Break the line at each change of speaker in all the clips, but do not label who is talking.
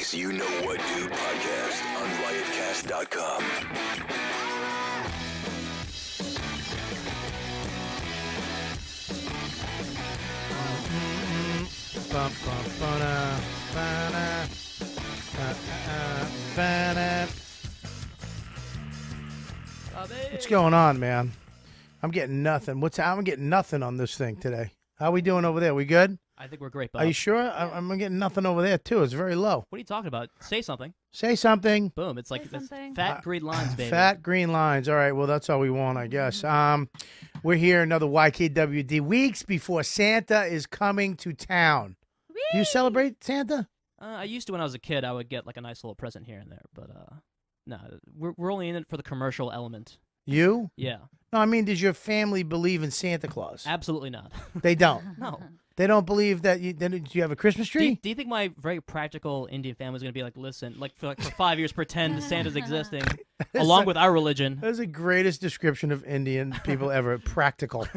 This You Know What Dude podcast on riotcast.com.
What's going on, man? I'm getting nothing. I'm getting nothing on this thing today. How we doing over there? We good?
I think we're great, Bob.
Are you sure? I'm getting nothing over there too. It's very low.
What are you talking about? Say something.
Say something.
Boom. It's like it's fat green lines, baby.
Fat green lines. All right. Well, that's all we want, I guess. We're here another YKWD weeks before Santa is coming to town. Whee! Do you celebrate Santa?
I used to when I was a kid. I would get like a nice little present here and there, but no, we're only in it for the commercial element.
You?
Yeah.
No, I mean, does your family believe in Santa Claus?
Absolutely not.
They don't.
No.
They don't believe that you. Do you have a Christmas tree?
Do you think my very practical Indian family is going to be like, listen, like for 5 years, pretend Santa's existing, along with our religion?
That's the greatest description of Indian people ever. Practical.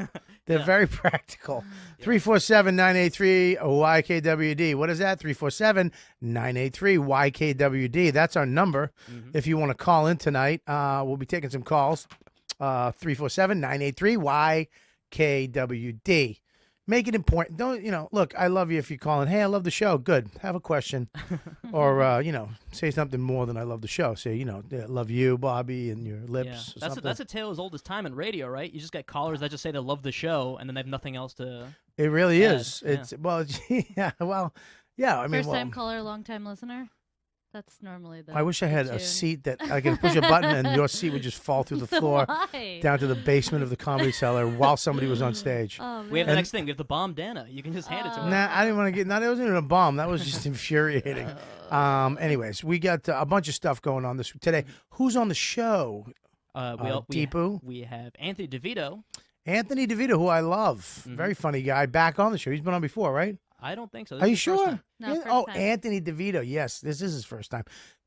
They're very practical. 347-983-YKWD. What is that? 347-983-YKWD. That's our number. If you want to call in tonight, we'll be taking some calls. 347-983-YKWD. Make it important. Don't, look, I love you if you call in. Hey, I love the show. Good. Have a question. Or, say something more than I love the show. Say, I love you, Bobby, and your lips.
Yeah. That's a tale as old as time in radio, right? You just get callers that just say they love the show, and then they have nothing else to
It really
add.
is. It's, well, yeah, well, yeah. I mean,
First-time caller, long-time listener? That's normally the
I wish I had
tune.
a seat that I could push a button and your seat would just fall through the floor
Why?
down to the basement of the Comedy Cellar while somebody was on stage.
Oh,
We have the
man.
next thing. We have the bomb Dana. You can just hand it to her.
Nah, I didn't want to get. No, that wasn't even a bomb. That was just infuriating. Anyways, we got a bunch of stuff going on today. Who's on the show? Deepu.
We have Anthony Devito.
Anthony Devito, who I love. Very funny guy. Back on the show. He's been on before, right?
I don't think so.
Are you sure?
No, first
Oh,
time.
Anthony Devito. Yes, this is his first time.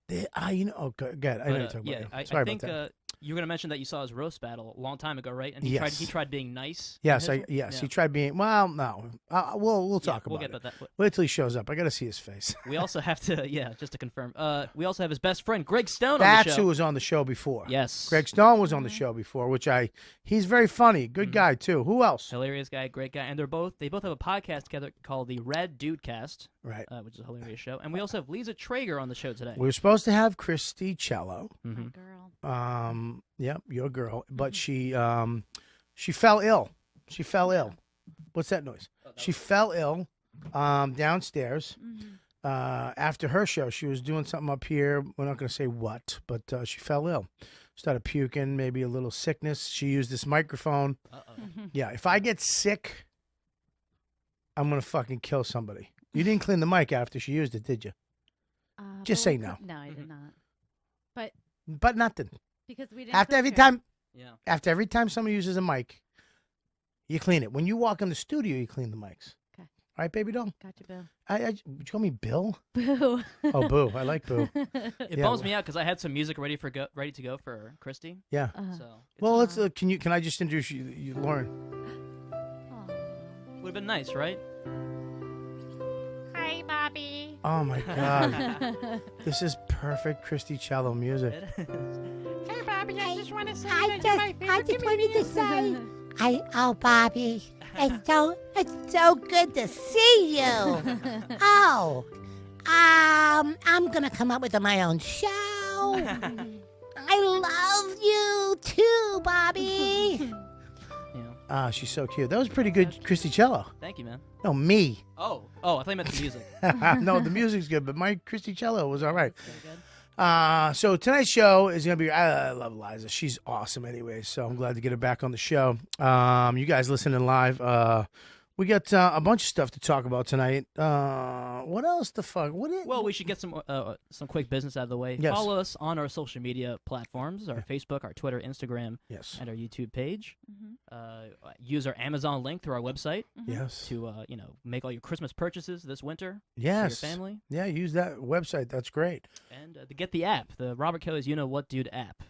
Good. I know you're talking about you.
I
Sorry
think
about that.
you were going to mention that you saw his roast battle a long time ago, right? And
Yes.
he tried being nice.
Yes,
in his-
yes.
Yeah.
He tried being. Well, no. We'll talk
we'll
about
get
it.
that.
Wait till he shows up. I got to see his face.
We also have to, just to confirm. We also have his best friend Greg Stone
That's
on the show.
who was on the show before.
Yes,
Greg Stone was on the show before, he's very funny. Good guy, too. Who else?
hilarious guy, great guy, and they both have a podcast together called the Red Dude Cast,
Right.
which is a hilarious show. And we also have Liza Treyger on the show today.
We were supposed to have Christy Cello.
My girl.
Yep, your girl. But she fell ill. She fell ill. What's that noise? She fell ill downstairs. After her show, she was doing something up here. We're not going to say what, but she fell ill. Started puking, maybe a little sickness. She used this microphone. Yeah, if I get sick, I'm going to fucking kill somebody. You didn't clean the mic after she used it, did you? Just say no.
No, I did not.
But nothing.
Because we didn't.
After every
prepare.
time,
Yeah.
after every time somebody uses a mic, you clean it. When you walk in the studio, you clean the mics.
Okay.
All right, baby doll?
Gotcha, Bill.
Would you call me Bill?
Boo.
Oh, Boo. I like Boo.
It
Yeah.
bums me out because I had some music ready to go for Christy.
Yeah.
So
Well, let's. Can I just introduce you, Lauren?
would have been nice, right?
Hi, Bobby.
Oh my God, this is perfect Christy Cello music.
It is.
Hey, Bobby. I just want to say
I just wanted to say, Bobby, it's so good to see you. I'm gonna come up with my own show. I love you too, Bobby.
Yeah.
She's so cute. That was pretty good, Christy Cello.
Thank you, man.
No, me.
Oh, I thought you meant the music.
No, the music's good, but my Christy Cello was all right.
Very good.
So tonight's show is going to be, I love Liza. She's awesome anyway, so I'm glad to get her back on the show. You guys listening live, we got a bunch of stuff to talk about tonight. What else the fuck?
Well, we should get some quick business out of the way.
Yes.
Follow us on our social media platforms, our Facebook, our Twitter, Instagram,
Yes.
and our YouTube page. Use our Amazon link through our website
Yes.
to make all your Christmas purchases this winter
Yes.
for your family.
Yeah, use that website. That's great.
And to get the app, the Robert Kelly's You Know What Dude app.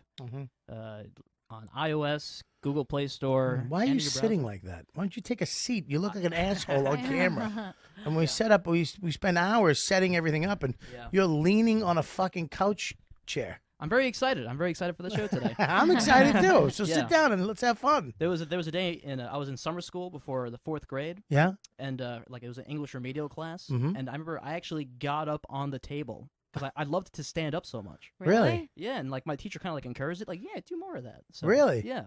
on iOS, Google Play Store.
Why are
and
you
your
sitting
browser.
like that? Why don't you take a seat? You look like an asshole on camera. And we set up, we spend hours setting everything up, and
Yeah.
you're leaning on a fucking couch chair.
I'm very excited. I'm very excited for the show today.
I'm excited too. So
Yeah.
sit down and let's have fun.
There was a day in I was in summer school before the 4th grade,
Yeah.
and like it was an English remedial class,
Mhm.
and I remember I actually got up on the table because I loved to stand up so much.
Really?
Yeah, and like my teacher kind of like encouraged it, like, yeah, do more of that. So,
Really?
Yeah.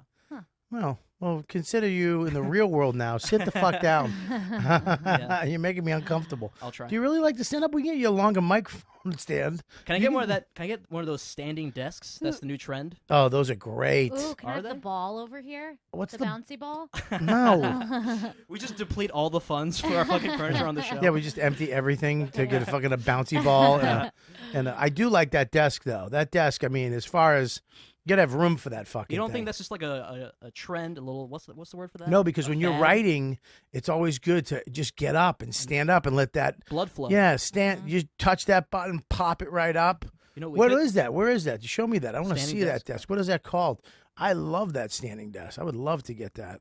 Well, consider you in the real world now. Sit the fuck down.
Yeah.
You're making me uncomfortable.
I'll try.
Do you really like to stand up? We can get you a longer microphone stand.
Can I get more of that? Can I get one of those standing desks? That's the new trend.
Oh, those are great.
Ooh, can I
Are
have the
they?
ball over here?
What's
the
the-
bouncy ball?
No.
We just deplete all the funds for our fucking furniture on the show.
Yeah, we just empty everything to get a fucking a bouncy ball. And I do like that desk, though. That desk, I mean, as far as you gotta have room for that fucking
You don't
thing.
think that's just like a trend? A little what's the word for that?
No, because
A
when you're
fad?
writing, it's always good to just get up and stand up and let that
Blood flow.
Yeah, stand. You touch that button, pop it right up.
You know, we
What
could-
is that? Where is that? Show me that. I want to
Standing
see that
desk.
desk. What is that called? I love that standing desk. I would love to get that.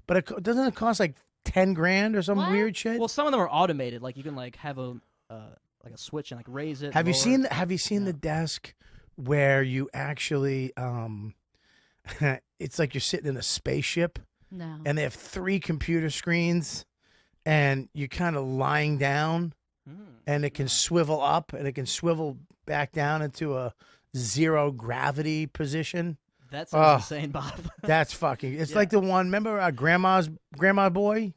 But doesn't it cost like 10 grand or some
What?
weird shit?
Well, some of them are automated. Like you can like have a like a switch and like raise it.
Have you
lower.
seen the desk where you actually it's like you're sitting in a spaceship
No.
and they have 3 computer screens and you're kind of lying down and it can swivel up and it can swivel back down into a 0 gravity position.
That
Oh.
sounds insane, Bob.
That's fucking. It's
Yeah.
like the one. Remember Grandma's Boy,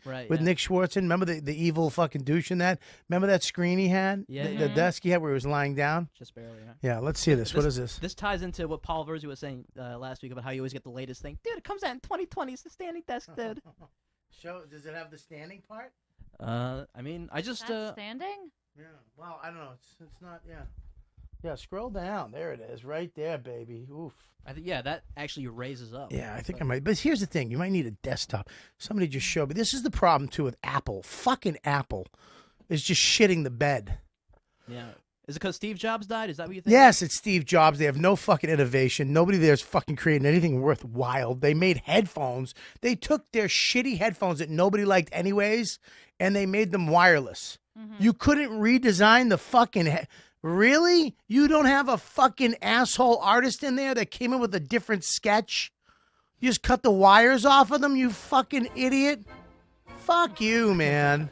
Right,
with
yeah.
Nick Swartzen. Remember the evil fucking douche in that. Remember that screen he had,
Yeah,
the desk he had where he was lying down.
Just barely. Yeah.
Yeah, let's see this. What is this?
This ties into what Paul Verzi was saying last week about how you always get the latest thing. Dude, it comes out in 2020. It's the standing desk, dude.
Does it have the standing part?
I mean, I just
That's standing?
Yeah. Well, I don't know. It's not. Yeah. Yeah. Scroll down. There it is. Right there, baby. Oof.
I think that actually raises up.
Yeah, I think I might. But here's the thing: you might need a desktop. Somebody just showed me. This is the problem too with Apple. Fucking Apple is just shitting the bed.
Yeah. Is it because Steve Jobs died? Is that what you think?
Yes, it's Steve Jobs. They have no fucking innovation. Nobody there's fucking creating anything worthwhile. They made headphones. They took their shitty headphones that nobody liked anyways, and they made them wireless. You couldn't redesign the fucking really? You don't have a fucking asshole artist in there that came in with a different sketch? You just cut the wires off of them, you fucking idiot? Fuck you, man.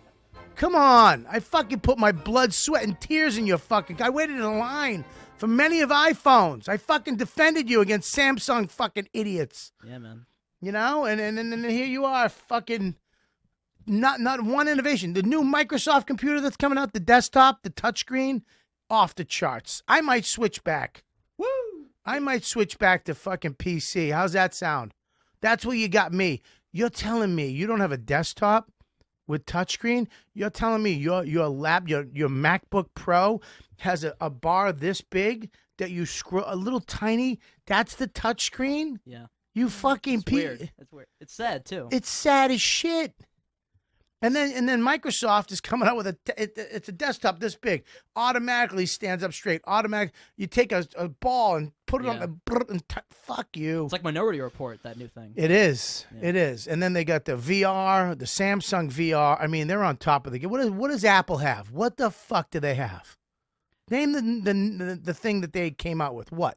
Come on. I fucking put my blood, sweat, and tears in your fucking... I waited in a line for many of iPhones. I fucking defended you against Samsung fucking idiots.
Yeah, man.
You know? And here you are fucking... Not one innovation. The new Microsoft computer that's coming out, the desktop, the touchscreen, off the charts. I might switch back.
Woo!
I might switch back to fucking PC. How's that sound? That's where you got me. You're telling me you don't have a desktop with touchscreen? You're telling me your MacBook Pro has a bar this big that you scroll a little tiny? That's the touchscreen?
Yeah.
You fucking
It's weird. It's weird. It's sad too.
It's sad as shit. And then Microsoft is coming out with it's a desktop this big, automatically stands up straight. You take a ball and put it on the fuck you.
It's like Minority Report, that new thing.
It is.
Yeah.
It is. And then they got the VR, the Samsung VR. I mean, they're on top of the game. What does Apple have? What the fuck do they have? Name the thing that they came out with. What?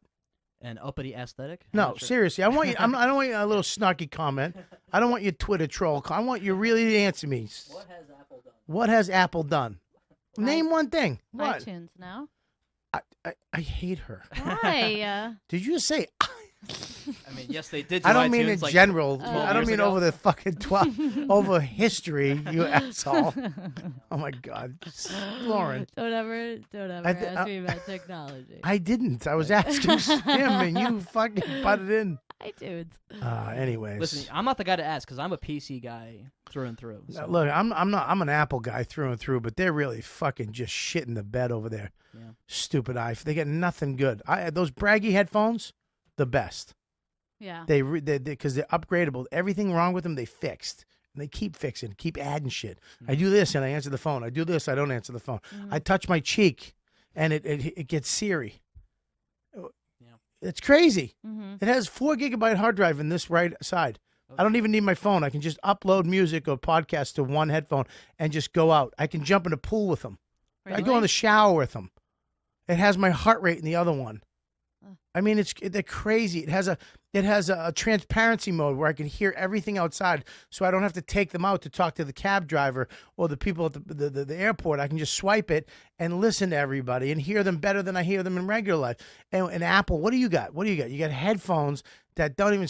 An uppity aesthetic? I'm
No,
not sure.
seriously. I want you. I don't want you a little snarky comment. I don't want your Twitter troll. I want you really to answer me.
What has Apple done?
What has Apple done? Name one thing. What?
iTunes, no?
I hate her.
Why?
Did you just say?
I mean, yes, they did.
I
do
don't mean
iTunes,
in
like,
general.
12
I don't
years
mean
ago.
over the fucking 12 over history. You asshole. Oh my God, Lauren.
Don't ever ask me about technology.
I didn't. I was asking him, and you fucking butted in.
iTunes.
Anyways.
Listen, I'm not the guy to ask because I'm a PC guy through and through. So.
Look, I'm not. I'm an Apple guy through and through, but they're really fucking just shitting the bed over there.
Yeah.
Stupid iPhone. They got nothing good. Those braggy headphones, the best.
Yeah.
They because they're upgradable. Everything wrong with them, they fixed. And they keep fixing, keep adding shit. I do this and I answer the phone. I do this, I don't answer the phone. I touch my cheek and it gets Siri. It's crazy.
Mm-hmm.
It has 4 GB hard drive in this right side. I don't even need my phone. I can just upload music or podcast to one headphone and just go out. I can jump in a pool with them. I go in the shower with them. It has my heart rate in the other one. I mean, they're crazy. It has a transparency mode where I can hear everything outside, so I don't have to take them out to talk to the cab driver or the people at the airport. I can just swipe it and listen to everybody and hear them better than I hear them in regular life. And Apple, what do you got? You got headphones that don't even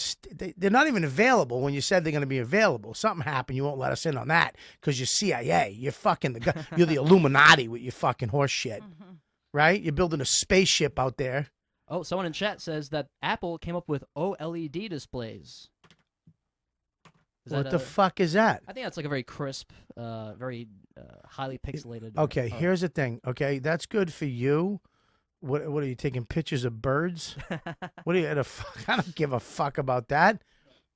they're not even available when you said they're going to be available. Something happened. You won't let us in on that because you're CIA. You're fucking you're the Illuminati with your fucking horse shit, right? You're building a spaceship out there.
Oh, someone in chat says that Apple came up with OLED displays.
What the fuck is that?
I think that's like a very crisp, very highly pixelated.
Okay, here's the thing. Okay, that's good for you. What are you taking pictures of birds? What are you? I don't give a fuck about that.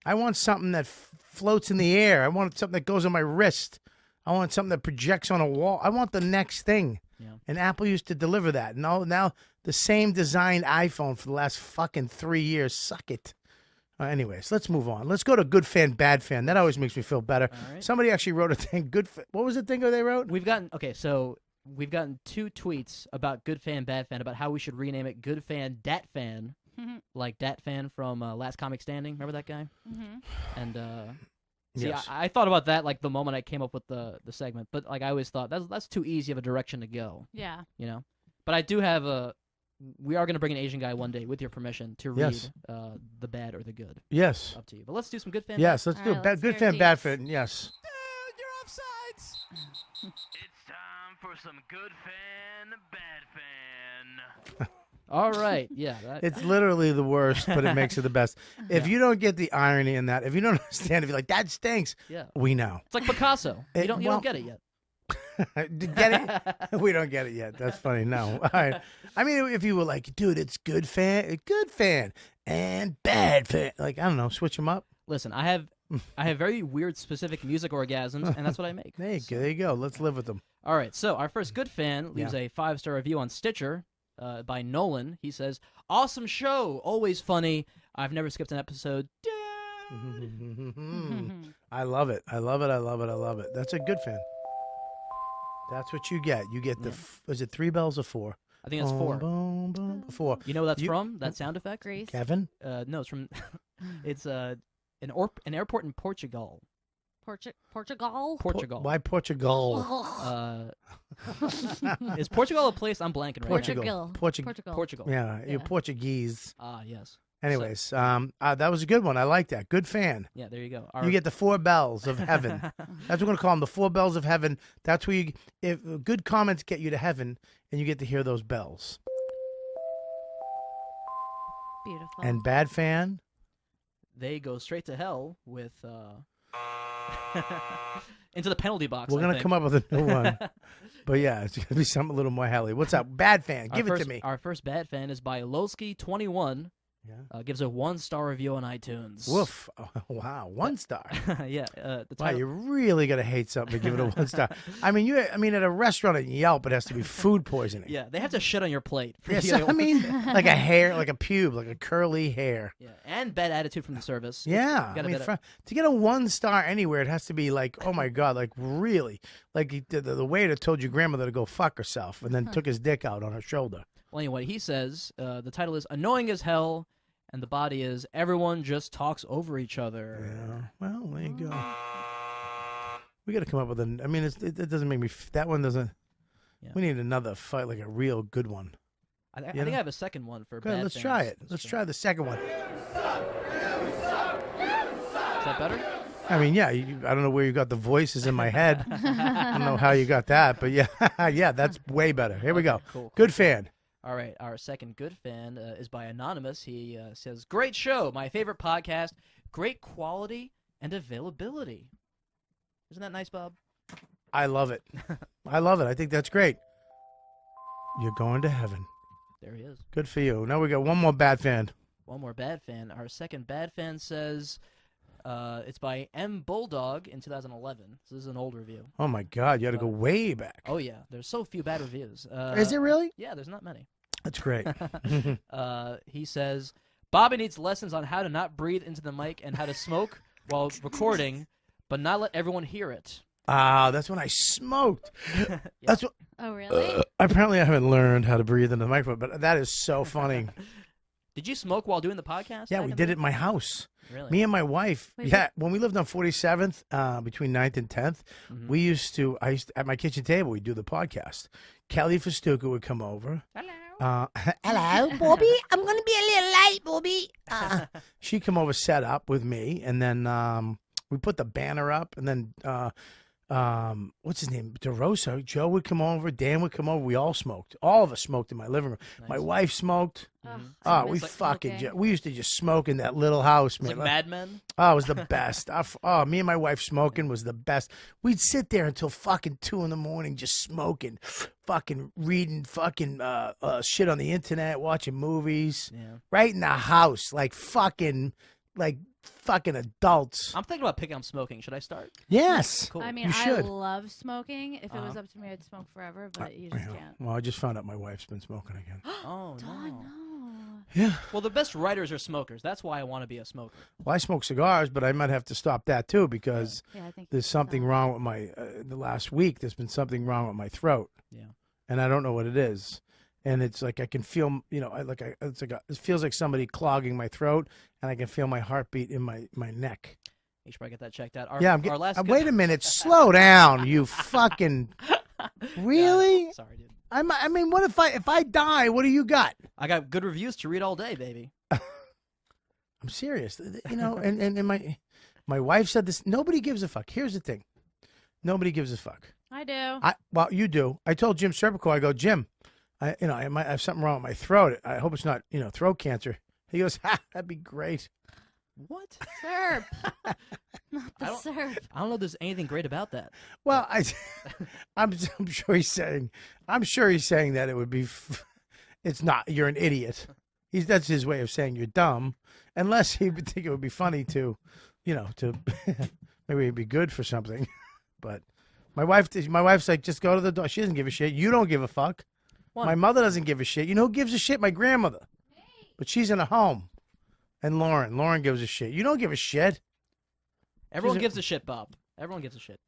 I want something that floats in the air. I want something that goes on my wrist. I want something that projects on a wall. I want the next thing.
Yeah.
And Apple used to deliver that. Now the same designed iPhone for the last fucking 3 years. Suck it. Anyways, let's move on. Let's go to good fan, bad fan. That always makes me feel better.
Right.
Somebody actually wrote a thing. What was the thing they wrote?
We've gotten 2 tweets about good fan, bad fan, about how we should rename it good fan, dat fan, like dat fan from Last Comic Standing. Remember that guy? Mm-hmm. And see,
yes.
I thought about that like the moment I came up with the segment, but like I always thought that's too easy of a direction to go.
Yeah.
You know, but I do have we are going to bring an Asian guy one day, with your permission, to read the bad or the good.
Yes.
Up to you. But let's do some good fan.
Yes, let's do
right,
good fan, bad fan. Yes.
You're offsides. It's time for some good fan, bad fan.
All right. Yeah.
It's literally the worst, but it makes it the best. If you don't get the irony in that, if you don't understand, if you're like, that stinks, we know.
It's like Picasso. You don't get it yet.
Get it? We don't get it yet. That's funny. No. All right. I mean, if you were like, dude, it's good fan, and bad fan. Like, I don't know, switch them up.
Listen, I have very weird specific music orgasms, and that's what I make.
There you go. Let's live with them.
All right. So our first good fan leaves a 5-star review on Stitcher by Nolan. He says, "Awesome show, always funny. I've never skipped an episode."
I love it. I love it. That's a good fan. That's what you get. You get is it 3 bells or 4?
I think it's 4.
Boom, boom, 4.
You know what that's from? That sound effect?
Greece.
Kevin?
No, it's from. It's an airport in Portugal.
Portugal?
Portugal.
Why Portugal?
Is Portugal a place? I'm blanking right now.
Portugal. Yeah, you're Portuguese.
Ah, yes.
Anyways, that was a good one. I like that. Good fan.
Yeah, there you go.
You get the 4 bells of heaven. That's what we're going to call them, the 4 bells of heaven. That's where if good comments get you to heaven, and you get to hear those bells.
Beautiful.
And bad fan?
They go straight to hell with into the penalty box.
We're going to come up with a new one. But yeah, it's going to be something a little more helly. What's up? Bad fan. Give it to me.
Our first bad fan is by Lowski21.
Yeah.
Gives a 1-star review on iTunes.
Woof. Oh, wow. 1 star.
Yeah.
Wow, you're really going to hate something to give it a 1 star. I mean, at a restaurant at Yelp, it has to be food poisoning.
Yeah, they have to shit on your plate.
Yes, I mean, like a hair, like a pube, like a curly hair.
Yeah, and bad attitude from the service.
Yeah. I mean, to get a 1 star anywhere, it has to be like, oh my God, like really. Like the waiter told your grandmother to go fuck herself and then took his dick out on her shoulder.
Well, anyway, he says the title is Annoying as Hell, and the body is Everyone Just Talks Over Each Other.
Yeah, well, there you go. We got to come up with I mean, it doesn't make me... That one doesn't... Yeah. We need another fight, like a real good one.
I think I have a second one for bad
let's
fans.
try it. Let's try the second one.
Is that better?
I mean, yeah, I don't know where you got the voices in my head. I don't know how you got that, but yeah, yeah, that's way better. Here we go.
Cool.
Good fan.
All right, our second good fan is by Anonymous. He says, "Great show, my favorite podcast, great quality and availability." Isn't that nice, Bob?
I love it. I love it. I think that's great. You're going to heaven.
There he is.
Good for you. Now we got one more bad fan.
One more bad fan. Our second bad fan says, it's by M. Bulldog in 2011. So this is an old review.
Oh, my God. You got to go way back.
Oh, yeah. There's so few bad reviews.
Is it really?
Yeah, there's not many.
That's great.
He says, Bobby needs lessons on how to not breathe into the mic and how to smoke while recording, but not let everyone hear it.
That's when I smoked. That's what.
Oh, really?
Apparently, I haven't learned how to breathe into the microphone, but that is so funny.
Did you smoke while doing the podcast?
Yeah, we did it in my house.
Really?
Me and my wife.
Wait,
Yeah, when we lived on 47th, between 9th and 10th, I used to, at my kitchen table, we'd do the podcast. Kelly Festuca would come over.
Hello.
Hello, Bobby. I'm going to be a little late, Bobby.
She'd come over, set up with me, and then we put the banner up, and then what's his name? DeRosa. Joe would come over. Dan would come over. We all smoked. All of us smoked in my living room.
Nice.
My wife smoked.
I
We
miss
fucking.
smoking.
We used to just smoke in that little house,
It's
man.
like Mad Men?
Oh, it was the best. Me and my wife smoking was the best. We'd sit there until fucking 2 in the morning just smoking, fucking reading fucking shit on the internet, watching movies,
Yeah.
right in the house, like fucking adults.
I'm thinking about picking up smoking. Should I start?
Yes.
Cool.
I mean,
You
I
should.
love smoking. If it was up to me, I'd smoke forever, but you just
Yeah.
can't.
Well, I just found out my wife's been smoking again.
Oh,
Dawn,
no.
no.
Yeah.
Well, the best writers are smokers. That's why I want to be a smoker.
Well, I smoke cigars, but I might have to stop that too because
Yeah, I think
there's something wrong with my. The last week, there's been something wrong with my throat.
Yeah.
And I don't know what it is. And it's like I can feel, it feels like somebody clogging my throat, and I can feel my heartbeat in my neck.
You should probably get that checked out.
Yeah,
our last
wait a minute, slow down, you fucking. Really?
Yeah, sorry, dude.
I mean, what if I die? What do you got?
I got good reviews to read all day, baby.
I'm serious, and my wife said this. Nobody gives a fuck. Here's the thing, nobody gives a fuck.
I do.
Well, you do. I told Jim Serpico, I go, Jim, I might have something wrong with my throat. I hope it's not, throat cancer. He goes, that'd be great.
What?
Syrup. Not the
I don't-
syrup.
I don't know if there's anything great about that.
Well, I'm sure he's saying that it would be, it's not. You're an idiot. That's his way of saying you're dumb. Unless he would think it would be funny to maybe it'd be good for something. But my wife's like, just go to the door. She doesn't give a shit. You don't give a fuck.
What?
My mother doesn't give a shit. You know who gives a shit? My grandmother. But she's in a home. And Lauren gives a shit. You don't give a shit.
Everyone
She's a-
gives a shit, Bob. Everyone gives a shit.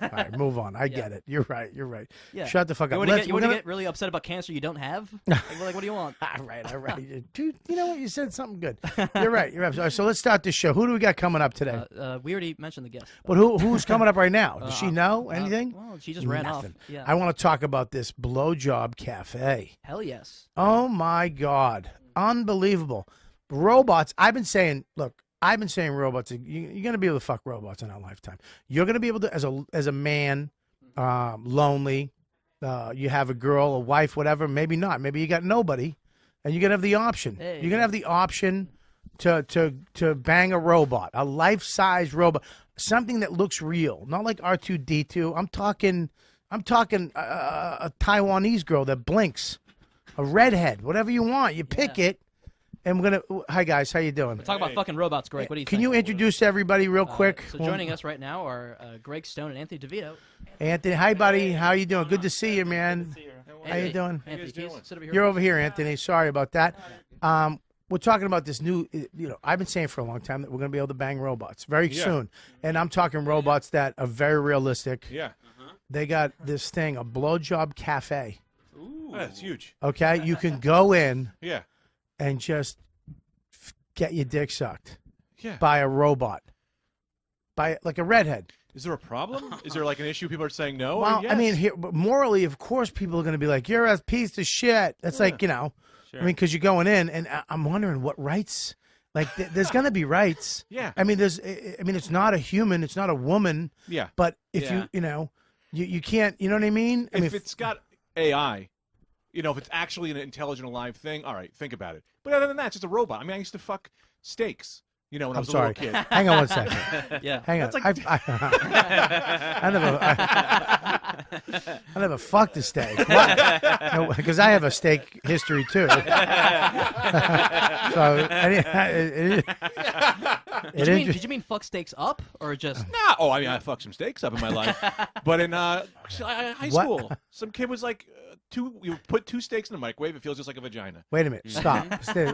All right, move on. I get it. You're right.
Yeah.
Shut the fuck
You
up.
want to
Let's-
get,
we're gonna-
get really upset about cancer you don't have? Like, what do you want?
All right. Dude, you know what? You said something good. You're right. All right, so let's start this show. Who do we got coming up today?
We already mentioned the guest.
But who's coming up right now? Does she know anything?
Well, she just ran
Nothing.
off. Yeah.
I want to talk about this blowjob cafe.
Hell yes.
Oh my God. Unbelievable. Robots. I've been saying robots. You're going to be able to fuck robots in our lifetime. You're going to be able to, as a man, lonely, you have a girl, a wife, whatever. Maybe not. Maybe you got nobody, and you're going to have the option.
Hey.
You're going to have the option to bang a robot, a life-size robot, something that looks real, not like R2-D2. I'm talking a Taiwanese girl that blinks, a redhead, whatever you want. You pick it. And we're gonna. Hi guys, how you doing?
Talk about fucking robots, Greg. What do you
Can
think?
you introduce everybody real quick?
So joining us right now are Greg Stone and Anthony Devito.
Anthony, hi buddy, how you doing? Good to see you, man. How you doing?
Anthony, can you sit over here?
You're over here, Anthony. Sorry about that. We're talking about this new. I've been saying for a long time that we're gonna be able to bang robots very soon, and I'm talking robots that are very realistic.
Yeah.
They got this thing, a blowjob cafe.
Ooh. That's huge.
Okay, you can go in
Yeah.
and just get your dick sucked
Yeah.
by a robot, by like a redhead.
Is there a problem? Is there like an issue? People are saying no.
Well,
or yes?
I mean, morally, of course, people are going to be like, "You're a piece of shit." That's like,
Sure.
I mean, because you're going in, and I'm wondering what rights. Like, there's going to be rights.
Yeah.
I mean, it's not a human, it's not a woman.
Yeah.
But if
Yeah.
you can't, you know what I mean? I mean,
If it's got AI, if it's actually an intelligent, alive thing, all right, think about it. But other than that, it's just a robot. I mean, I used to fuck steaks, when I
I'm
was a
sorry.
little kid.
Hang on one second.
Yeah.
Hang on.
That's like-
I never fucked a steak. Because I have a steak history too. So,
Did you mean fuck steaks up or just?
Nah. Oh, I mean, I fucked some steaks up in my life. But in high school, some kid was like, you put 2 steaks in the microwave, it feels just like a vagina.
Wait a minute. Stop.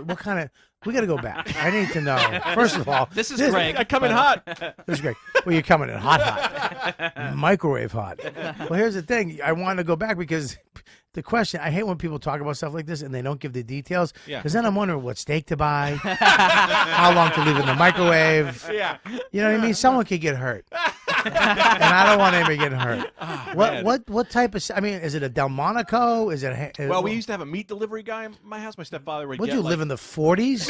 What kind of? We got to go back. I need to know. First of all,
This is Greg.
I come in hot.
this is great. Well, you're coming in hot, microwave hot. Well, here's the thing. I want to go back because the question. I hate when people talk about stuff like this and they don't give the details.
Yeah.
Because then I'm wondering what steak to buy, how long to leave in the microwave.
Yeah.
You know what I mean? Someone could get hurt, and I don't want anybody getting hurt.
man.
What type of? I mean, is it a Delmonico? Is it?
Well, we used to have a meat delivery guy in my house. My stepfather would
Would
get,
you
like,
live in the 40s?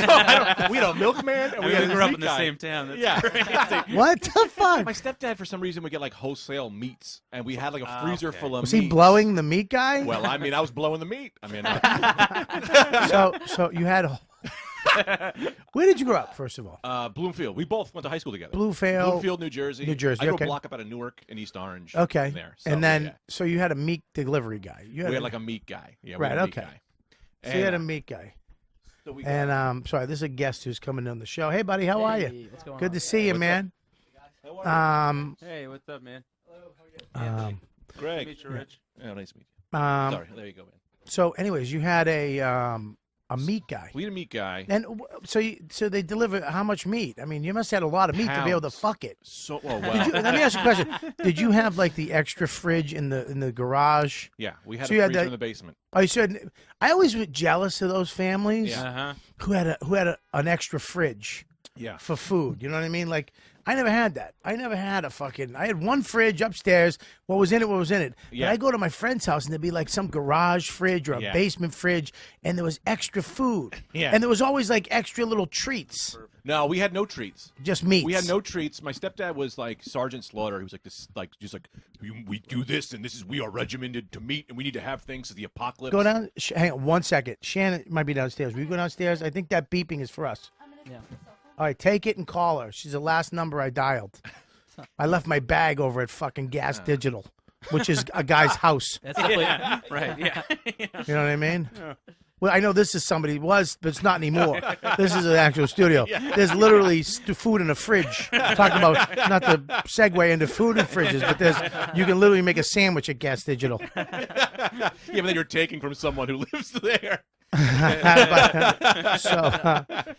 we had a milkman, and we had a
grew up
meat
in the
guy.
same town. That's
Yeah.
What the fuck?
My stepdad, for some reason, would get like wholesale meats, and we had like a freezer
okay.
full of
Was
meats.
he blowing the meat guy?
Well, I mean, I was blowing the meat. I mean,
So you had. Where did you grow up? First of all,
Bloomfield. We both went to high school together.
Bloomfield,
New Jersey.
New Jersey,
I grew
okay.
a block up out of Newark and East Orange.
Okay.
There. So,
And then,
yeah.
so you had a meat delivery guy. You
we had like a meat guy. Yeah. We
Right,
had a meat
okay.
guy.
so you had a meat guy.
So we
And sorry, this is a guest who's coming on the show. Hey, buddy, how are you?
Hey, what's going
Good
on?
to see you, man.
Hey, what's up, man?
Greg.
Meet you, Rich.
Oh, nice to meet you. Sorry. There you go, man.
So, anyways, you had a meat guy.
We had a meat guy.
And so they deliver how much meat? I mean, you must have had a lot of meat to be able to
Pounds.
fuck it.
So, oh, wow.
Let me ask you a question. Did you have like the extra fridge in the garage?
Yeah, we had
So
a
you had
freezer
that-
in the basement.
I said I always was jealous of those families
Yeah.
who had an extra fridge
Yeah.
for food. You know what I mean? Like I never had that. I never had I had one fridge upstairs. What was in it? What was in it?
Yeah.
But I go to my friend's house and there'd be like some garage fridge or a
Yeah.
basement fridge, and there was extra food.
Yeah.
And there was always like extra little treats,
No, we had no treats.
just meats.
We had no treats. My stepdad was like Sergeant Slaughter. He was like this, like just like we do this, and we are regimented to meet, and we need to have things for the apocalypse.
Go down. Hang on 1 second. Shannon might be downstairs. Will you go downstairs? I think that beeping is for us.
Yeah.
All right, take it and call her. She's the last number I dialed. I left my bag over at fucking Gas Digital, which is a guy's house.
That's definitely
Right, yeah.
You know what I mean? Well, I know this is somebody was, but it's not anymore. This is an actual studio. There's literally food in a fridge. Talking about not to segue into food in fridges, but you can literally make a sandwich at Gas Digital.
Yeah, but then you're taking from someone who lives there.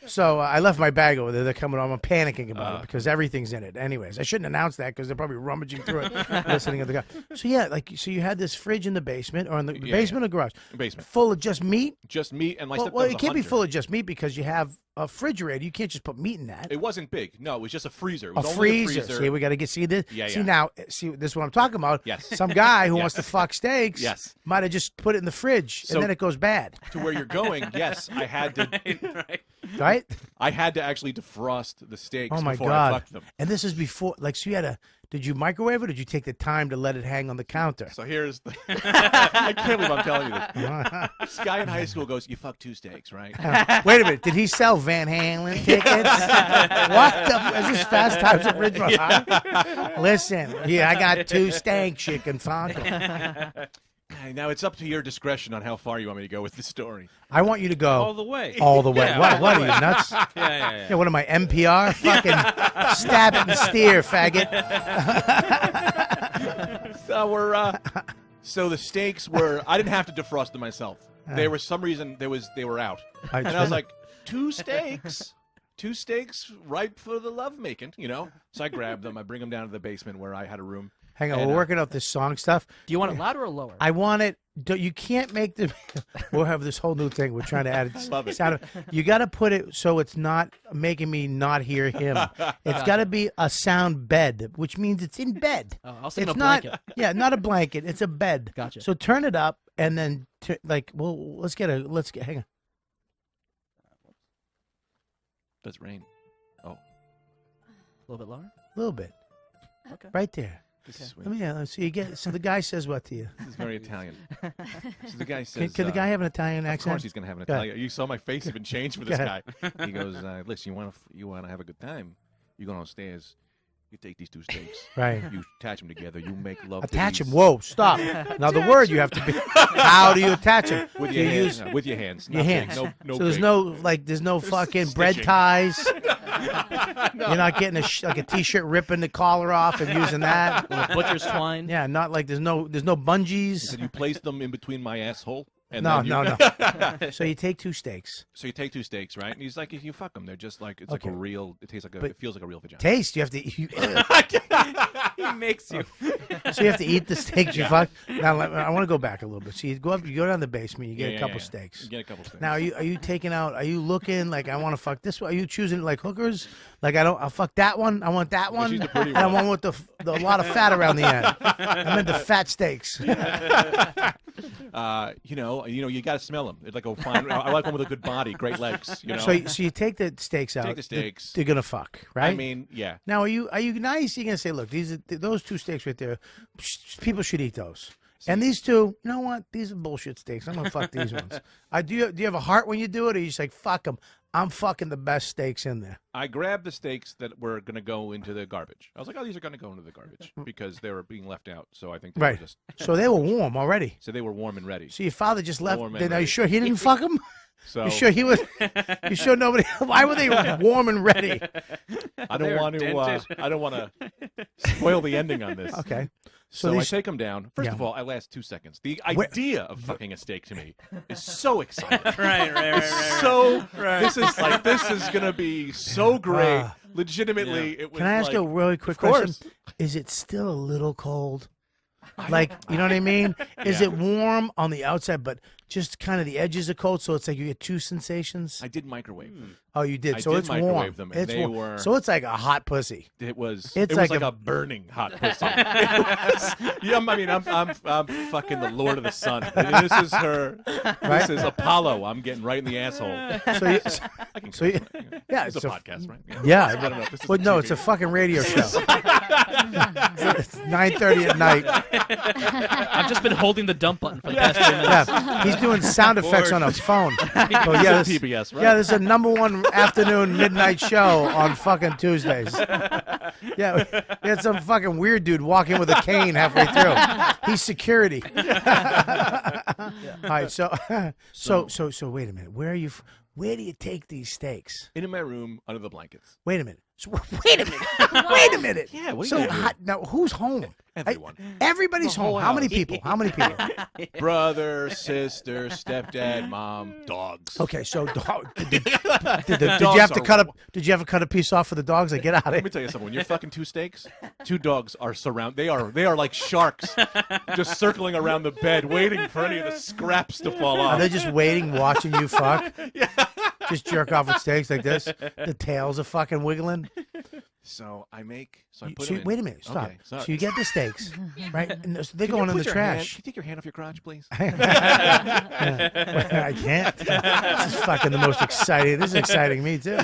So I left my bag over there. They're coming on. I'm panicking about it because everything's in it. Anyways, I shouldn't announce that because they're probably rummaging through it, listening to the guy. So yeah, so you had this fridge in the basement or in the basement or garage,
Basement.
full of just meat.
Just meat, and my stepdad
Well,
was
it
a
can't be
hunter.
full of just meat because you have a refrigerator. You can't just put meat in that.
It wasn't big. No, it was just a freezer. It
A
was only
freezer.
a freezer.
See, we got to see this.
Yeah,
see
yeah.
now, this is what I'm talking about.
Yes.
Some guy who
Yes.
wants to fuck steaks.
Yes.
Might have just put it in the fridge
So-
and then it goes bad.
To where you're going, yes, I had to.
Right.
Right?
I had to actually defrost the steaks
Oh my
before I
god!
fucked them.
And this is before, like, so you had did you microwave it or did you take the time to let it hang on the counter?
So here's the. I can't believe I'm telling you this. This guy in high school goes, "You fuck 2 steaks, right?"
Wait a minute, did he sell Van Halen tickets? What the? Is this Fast Times at Ridgemont High? Listen, yeah, I got 2 steaks you can fuck 'em.
Hey, now it's up to your discretion on how far you want me to go with the story.
I want you to go
All the way.
all the way.
Yeah.
What are you, nuts?
Yeah.
What am I, NPR? Fucking stab it and steer, faggot.
So the steaks were. I didn't have to defrost them myself. They were some reason they were out, and I was like, 2 steaks. 2 steaks ripe for the lovemaking, you know. So I grabbed them. I bring them down to the basement where I had a room.
Hang on,
And,
we're working out this song stuff.
Do you want it louder or lower?
I want it. You can't make the. We'll have this whole new thing. We're trying to add it.
Love it.
Sound you got to put it so it's not making me not hear him. It's got to be a sound bed, which means it's in bed.
Oh, I'll sing
It's
a
not.
blanket.
Yeah, not a blanket. It's a bed.
Gotcha.
So turn it up and then let's get. Hang on.
That's rain. Oh,
A little bit lower.
A little bit.
Okay.
Right there.
this is sweet.
Let me. So you get. So the guy says what to you?
This is very Italian. So the guy
Can,
says,
can the guy have an Italian
Of
accent?
course he's gonna have an
Go ahead.
Italian. You saw my face even change for
Go
this
ahead.
guy. He goes, "Listen, you wanna have a good time? You go downstairs. You take these 2 steaks.
Right.
You attach them together. You make love.
Attach
to
him.
these
Whoa! Stop. Now the word you have to be. How do you attach him?
with
Do
your
you
hands.
use
With your hands.
your
not big.
hands?
No
so there's
big.
no fucking bread
stitching.
ties. You're not getting like a t-shirt, ripping the collar off and using that.
Butcher's twine.
Yeah, not like there's no bungees.
So you place them in between my asshole. And
No.
then
So you take 2 steaks.
So you take 2 steaks, right? And he's like, if you fuck them, they're just like it's
Okay.
like a real. It tastes like
But
it feels like a real vagina.
Taste. You have to.
He makes you.
So you have to eat the steaks you fuck. Now I want to go back a little bit. So you go down the basement. You get a couple steaks.
You get a couple steaks.
Now are you taking out? Are you looking like I want to fuck this one? Are you choosing like hookers? Like I'll fuck that one. I want that one.
she's the pretty
And I
one.
want with the lot of fat around the end. I'm into fat steaks.
You got to smell them. It's like a fine. I like one with a good body, great legs. You know.
So you take the steaks out.
Take the steaks.
They're gonna fuck, right?
I mean, yeah.
Now, are you nice? You're gonna say, look, those 2 steaks right there. People should eat those. And these 2, you know what? These are bullshit steaks. I'm gonna fuck these ones. Do you have a heart when you do it, or you just like fuck them? I'm fucking the best steaks in there.
I grabbed the steaks that were going to go into the garbage. I was like, oh, these are going to go into the garbage because they were being left out. So I think they
Right.
were just.
So they were warm already.
So they were warm and ready.
So your father just left.
Warm and
Then are you
ready.
sure he didn't fuck them?
So
You sure he was? You sure nobody? Why were they warm and ready?
I don't want to. I don't want to spoil the ending on this.
Okay.
So I
these,
take them down. First
Yeah.
of all, I last 2 seconds. The
Where-
idea of fucking a steak to me is so exciting.
Right.
So this is gonna be so great. Legitimately, it was.
can I ask
like,
a really quick
of course.
question? Is it still a little cold? Like, you know what I mean? Is it warm on the outside, but just kind of the edges are cold, so it's like you get 2 sensations?
I did microwave them.
Oh, you did.
I
So
did
it's
microwave
warm.
them, and
It's
they
warm.
were-
So it's like a hot pussy.
It was.
It's
it
like
was like
a-
a burning hot pussy. I'm fucking the Lord of the Sun. This is her.
Right?
This is Apollo. I'm getting right in the asshole.
So you,
I can
so you,
curse, right?
yeah,
It's a podcast, right?
Yeah.
I don't know. This is
Well, no,
TV.
it's a fucking radio show. It's 9:30 at night.
I've just been holding the dump button for the past 3 minutes.
Yeah, he's doing sound effects on a phone. Oh, yeah,
It's
this,
PBS, right?
yeah, this is a #1 afternoon midnight show on fucking Tuesdays. Yeah, we had some fucking weird dude walking with a cane halfway through. He's security. All right, so wait a minute. Where are you? Where do you take these steaks?
In my room under the blankets.
Wait a minute. So, wait a minute. Wait a minute.
Yeah, what are
So
you gonna do?
now, who's home?
Everyone.
Everybody's
The whole
home. How many
house.
people? How many people?
Brother, sister, stepdad, mom, dogs.
Okay, so did you
Dogs
have to
are-
cut a? Did you have to cut a piece off for the dogs? Like, get out of
Let
here.
me tell you something. When you're fucking 2 steaks, 2 dogs are they are like sharks, just circling around the bed, waiting for any of the scraps to fall
Are
off.
they just waiting, watching you fuck? Just jerk off with steaks like this? The tails are fucking wiggling.
So I put
So
them in.
wait a minute, stop.
Okay, sorry.
So you get the steaks, right? And so they're
Can you
going in the
put your hand-
trash.
Can you take your hand off your crotch, please?
I can't. This is fucking the most exciting. This is exciting me too.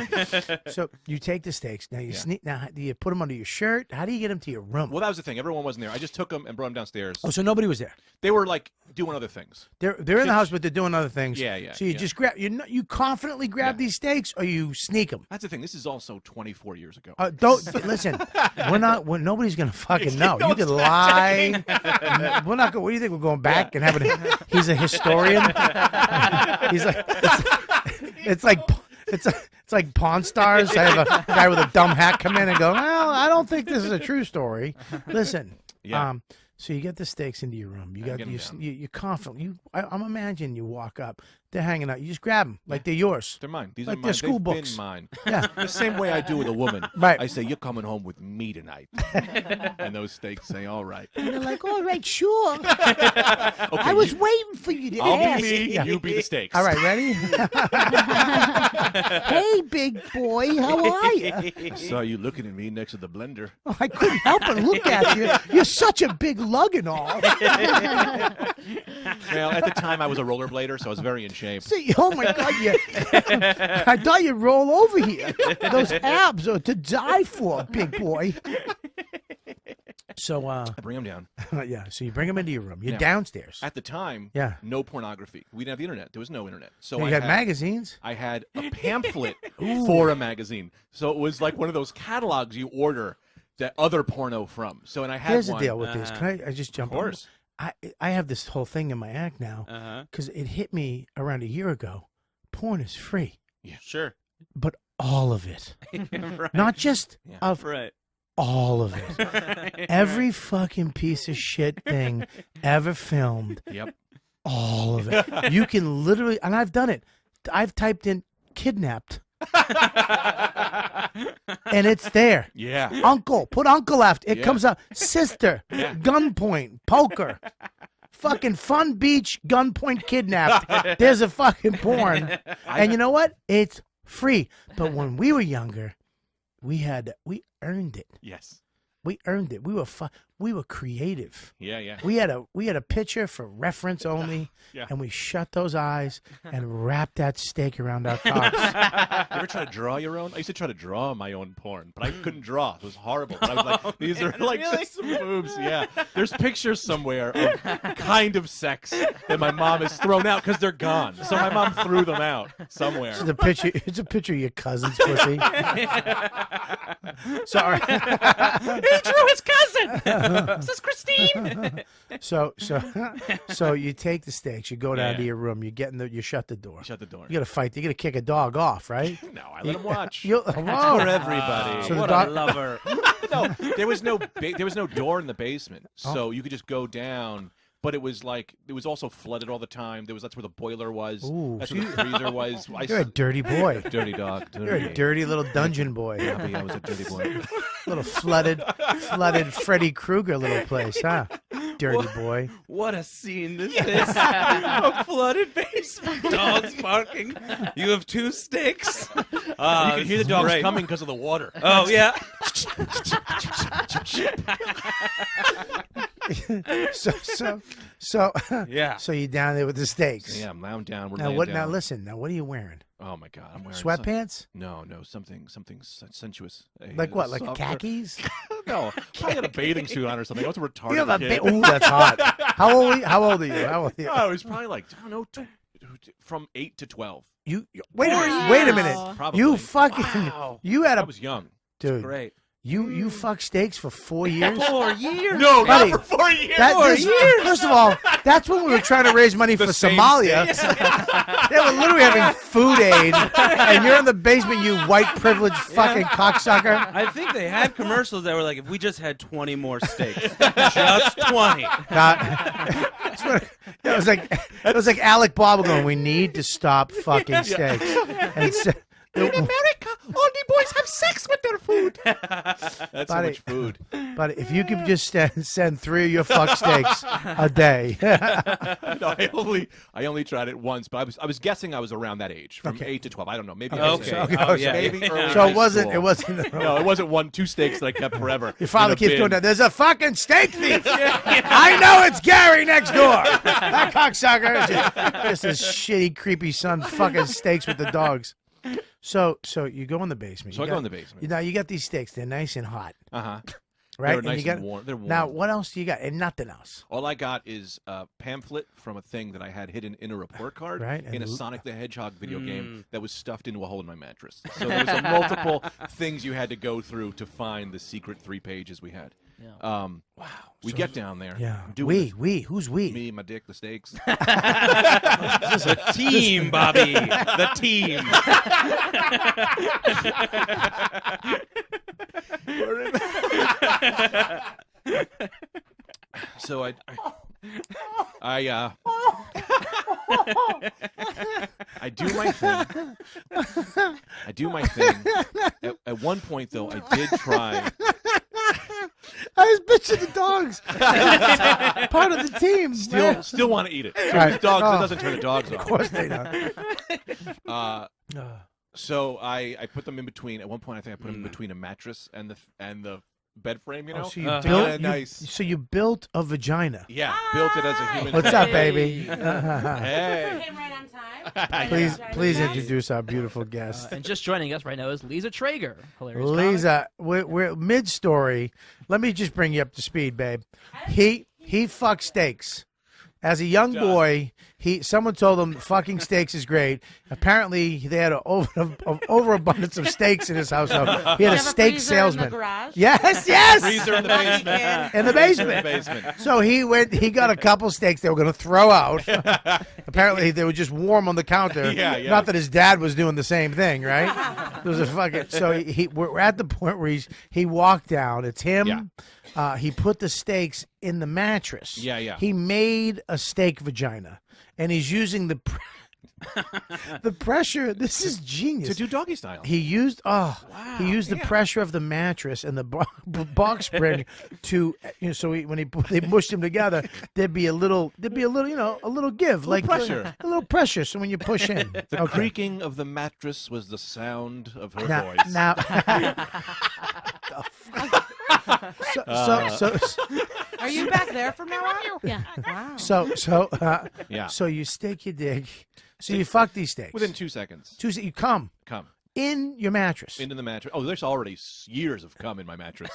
So you take the steaks. Now you sneak. Now do you put them under your shirt? How do you get them to your room?
Well, that was the thing. Everyone wasn't there. I just took them and brought them downstairs.
Oh, so nobody was there.
They were like doing other things.
They're in the house, but they're doing other things.
Yeah, yeah,
So you
yeah.
just grab. You confidently grab these steaks, or you sneak them.
That's the thing. This is also 24 years ago.
Don't listen. Nobody's gonna fucking know. You could lie. We're not. What do you think? We're going back and having? He's a historian. He's like. It's like Pawn Stars. I have a guy with a dumb hat come in and go, well, I don't think this is a true story. Listen.
Yeah.
So you get the steaks into your room. You got
get 'em down.
you confident. I'm imagining you walk up. They're hanging out. You just grab them like they're yours.
They're mine. These
Like
are
they're
mine.
school
They've
books.
been mine.
Yeah.
The same way I do with a woman.
Right.
I say, you're coming home with me tonight. And those steaks say, all right.
And they're like, all right, sure. I was waiting for you to
I'll
ask.
be me, you be the steaks.
All right, ready?
Hey, big boy, how are you?
I saw you looking at me next to the blender.
I couldn't help but look at you. You're such a big lug and all.
Well, at the time, I was a rollerblader, so I was very in shape.
See, oh my God, I thought you'd roll over here. Those abs are to die for, big boy. So,
I bring them down.
yeah, so you bring them into your room. You're
Yeah.
downstairs.
At the time,
Yeah.
no pornography. We didn't have the internet. There was no internet. So
You
I
had
had
magazines.
I had a pamphlet for a magazine. So it was like one of those catalogs you order that other porno from. So and I had
Here's
one.
the deal with this. Can I just jump
Of course.
on? I have this whole thing in my act now because it hit me around a year ago. Porn is free.
Sure.
But all of it.
Right.
Not just of
Right.
all of it. Every fucking piece of shit thing ever filmed.
Yep.
All of it. You can literally, and I've done it. I've typed in kidnapped. And it's there.
Yeah.
Uncle. Put uncle after. It
Yeah.
comes up. Sister. Gunpoint. Poker. Fucking Fun Beach. Gunpoint kidnapped. There's a fucking porn. And you know what? It's free. But when we were younger, we earned it.
Yes.
We earned it. We were creative.
Yeah. Yeah.
We had a picture for reference only,
Yeah.
and we shut those eyes and wrapped that steak around our cocks.
You ever try to draw your own? I used to try to draw my own porn, but I couldn't draw. It was horrible. But I was like, these are like just some boobs. Yeah. There's pictures somewhere of kind of sex that my mom has thrown out because they're gone. So my mom threw them out somewhere.
It's a picture of your cousin's pussy. Sorry.
He drew his cousin. This is Christine.
So you take the steaks, you go down
Yeah.
to your room, you shut the door.
Shut the door.
You got to fight. You got to kick a dog off, right?
No, I let him watch.
Whoa.
For everybody.
So the
What
dog-
a lover.
No, there was no door in the basement, so you could just go down. But it was also flooded all the time. That's where the boiler was.
Ooh,
That's
so
where the freezer was.
You're a dirty boy.
dirty dog.
You're a dirty little dungeon boy.
Yeah, I was a dirty boy.
Little flooded Freddy Krueger little place, huh? Dirty boy.
What a scene this is. A flooded basement. Dogs barking. You have 2 steaks.
You can hear the dogs
great.
coming because of the water.
Oh, yeah.
So
Yeah.
so you're down there with the steaks.
Yeah, I'm laying down. We're
Now
laying
what?
down.
Now listen. Now what are you wearing?
Oh my God, I'm wearing
Sweatpants?
No, something sensuous.
Like what? Like
softer-
khakis?
No, I had a bathing suit on or something. I was a retarded
You have a
kid.
Ooh, that's hot. How old are you? How old are you?
Oh, it was probably like I don't know, from 8 to 12.
Wait a minute. Wait a minute.
Probably.
You fucking
Wow.
you had
I
a
was young.
dude.
Great.
You fucked steaks for 4 years.
4 years.
No,
Buddy,
not for 4 years.
First of all, that's when we were trying to raise money for
same
Somalia. They were literally having food aid, and you're in the basement, you white privileged fucking cocksucker.
I think they had commercials that were like, if we just had 20 more steaks. Just 20.
That's what, it was like Alec Baldwin going, we need to stop fucking steaks. And
In America, all the boys have sex with their food. That's so
Buddy.
much food.
but if you could just send 3 of your fuck steaks a day.
No, I only tried it once, but I was guessing I was around that age, from 8 to 12. I don't know, maybe.
Okay.
Okay.
Oh, yeah.
Maybe early
So
high
it wasn't.
school.
It wasn't.
No, it wasn't 2 steaks that I kept forever.
Your father
in a
keeps
bin.
doing that. There's a fucking steak thief. I know it's Gary next door. That cocksucker is just his shitty, creepy son fucking steaks with the dogs. So you go in the basement.
So I go in the basement.
Now you got these steaks. They're nice and hot,
Uh-huh.
right?
They're nice
you got,
and warm. They're warm.
Now what else do you got? And nothing else.
All I got is a pamphlet from a thing that I had hidden in a report card
Right,
in
and
a Sonic the Hedgehog video game that was stuffed into a hole in my mattress. So there was multiple things you had to go through to find the secret 3 pages we had.
Yeah.
Wow. We get down there.
Yeah.
doing
Who's we?
Me, my dick, the steaks.
The team, Bobby. The team.
So I do my thing. I do my thing. At one point, though, I did try.
I was bitching the dogs. Part of the team. man.
Still want to eat it. So
Right.
these dogs,
Oh.
it doesn't turn the dogs
Of
off.
course they don't.
So I put them in between. At one point, I think I put them in between a mattress and the bed frame. You know,
Oh, so you
To
built
get a nice.
So you built a vagina.
Yeah, built it as a human.
What's up, baby?
Hey.
Came right on time.
Please introduce our beautiful guest.
And just joining us right now is Liza Treyger. Hilarious.
Liza, we're mid-story. Let me just bring you up to speed, babe. He fucked steaks. As a young boy, Someone told him fucking steaks is great. Apparently, they had an overabundance of steaks in his household. He had a steak salesman.
In the garage?
Yes.
Freezer in the basement.
In the basement. So he got a couple steaks they were going to throw out. Apparently, they were just warm on the counter.
Yeah.
Not that his dad was doing the same thing, right? It was a fucking. So we're at the point where he walked down. It's him.
Yeah.
He put the steaks in the mattress.
Yeah.
He made a steak vagina, and he's using the pressure. This is genius.
To do doggy style.
He used he used the pressure of the mattress and the box spring to so when they mushed them together, there'd be a little give, like
pressure.
a little pressure. So when you push in,
The creaking of the mattress was the sound of her
now,
voice.
now so
Are you back there from now on?
Yeah.
Wow.
so you stick your dick. So you fuck these steaks
Within 2 seconds.
You come
Come.
in your mattress.
Into the mattress. Oh, there's already years of cum in my mattress.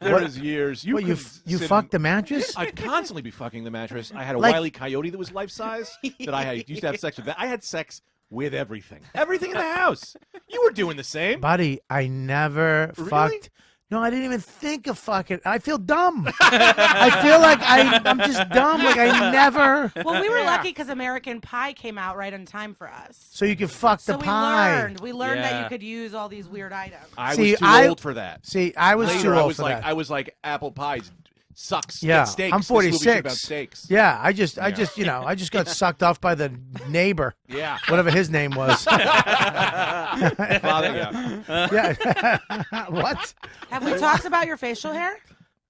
There is years.
You fucked the mattress?
I'd constantly be fucking the mattress. I had a
Like-
Wile E. Coyote that was life size that I used to have sex with. I had sex with everything. Everything in the house. You were doing the same.
Buddy, I never
Really?
fucked. No, I didn't even think of fucking. I feel dumb. I feel like I'm just dumb. Like I never.
Well, we were lucky because American Pie came out right on time for us.
So you can fuck the
So we
pie.
learned that
Yeah.
you could use all these weird items.
I
See,
was too
I-
old for that.
See, I was
Later,
too
I
old
was
for
like,
that.
I was like, apple pies sucks.
Yeah,
Get steaks.
I'm
This movie should be
46.
about steaks.
Yeah, I just I just got sucked off by the neighbor,
Yeah.
whatever his name was.
Father, yeah.
Yeah. What?
Have we talked about your facial hair?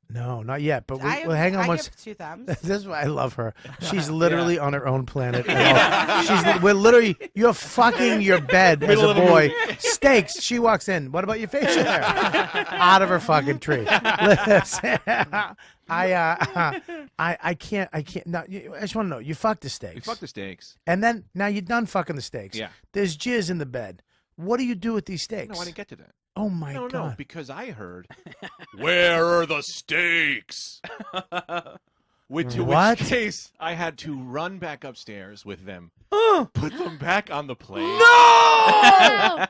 No, not yet. But
I
hang on
I
one.
give 2 thumbs.
This is why I love her. She's literally on her own planet. We're literally, you're fucking your bed as a boy. Steaks. She walks in. What about your facial hair? Out of her fucking tree. Listen, I can't. No, I just want to know. You fucked the steaks.
We fucked the steaks.
And then now you're done fucking the steaks.
Yeah.
There's jizz in the bed. What do you do with these steaks?
No, I didn't get to that.
Oh my
No,
god.
because I heard, where are the steaks? Which
What?
case I had to run back upstairs with them, put them back on the plate.
No!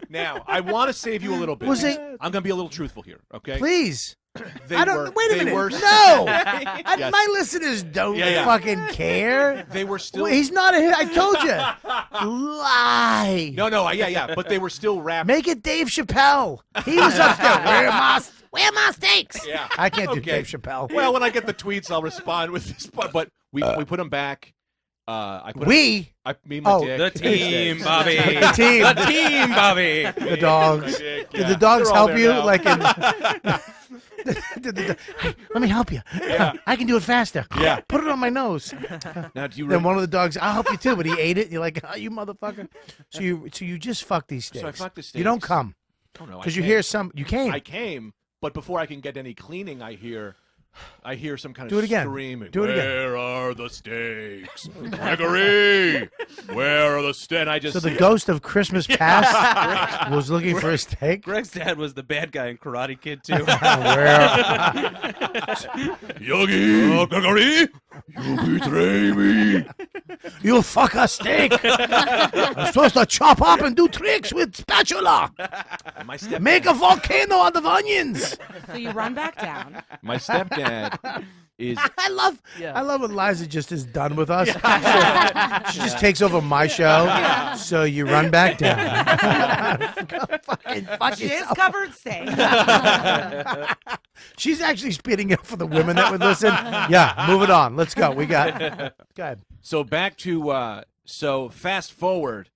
Now, I want to save you a little bit.
Was it-
I'm going to be a little truthful here, okay?
Please.
They
I don't.
were,
Wait a
they
minute.
Were,
No.
Yes.
My listeners don't
Yeah.
fucking care.
They were still.
Well, he's not a hit. I told you. Lie.
No, yeah, but they were still wrapped.
Make it Dave Chappelle. He was upstairs.
Where my steaks?
Yeah.
I can't do
Okay.
Dave Chappelle.
Well, when I get the tweets, I'll respond with this part. But we put them back. I put
We,
me and my
Oh,
dick.
The team,
Steaks.
Bobby.
The team.
The team, Bobby.
the dogs.
My dick,
Did
yeah.
the dogs
They're all
help
there
you?
now.
Like in. Hey, let me help you.
Yeah.
I can do it faster.
Yeah.
Put it on my nose.
Now, do you
Then
remember?
one of the dogs, I'll help you too, but he ate it. You're like, oh, you motherfucker. So you just fuck these steaks.
So I fucked the
You don't
steaks.
come
Oh, no, I
because you
came.
hear some. You came.
I came, but before I can get any cleaning, I hear some kind of
Do it again.
screaming.
Do it again.
Where are the steaks? Gregory, where are the steaks? And I just
So the ghost of Christmas past was looking for a steak.
Greg's dad was the bad guy in Karate Kid too.
Yogi, Gregory, you betray me.
You fuck a steak. I'm supposed to chop up and do tricks with spatula.
And my stepdad,
Make a volcano out of onions.
So you run back down.
my stepdad is
I love when Liza just is done with us. She just takes over my show. So you run back down. fucking
Jizz covered steak.
She's actually speeding up for the women that would listen. Yeah, move it on. Let's go. We got. Go ahead.
so back to so fast forward.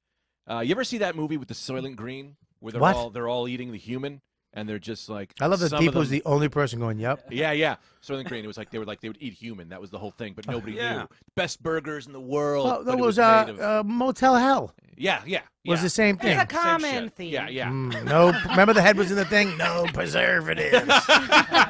You ever see that movie with the Soylent Green where
What?
they're all eating the human and they're just like
I love that
some of
Deep was
them-
the only person going. Yep.
Yeah. Soylent Green. It was like they would eat human. That was the whole thing, but nobody
Yeah.
knew. Best burgers in the world.
Well,
but
that
it
was
made of-
Motel Hell.
yeah.
Was the same thing.
It's a
Same
common
shit.
theme.
Yeah.
No, remember the head was in the thing. No preservatives.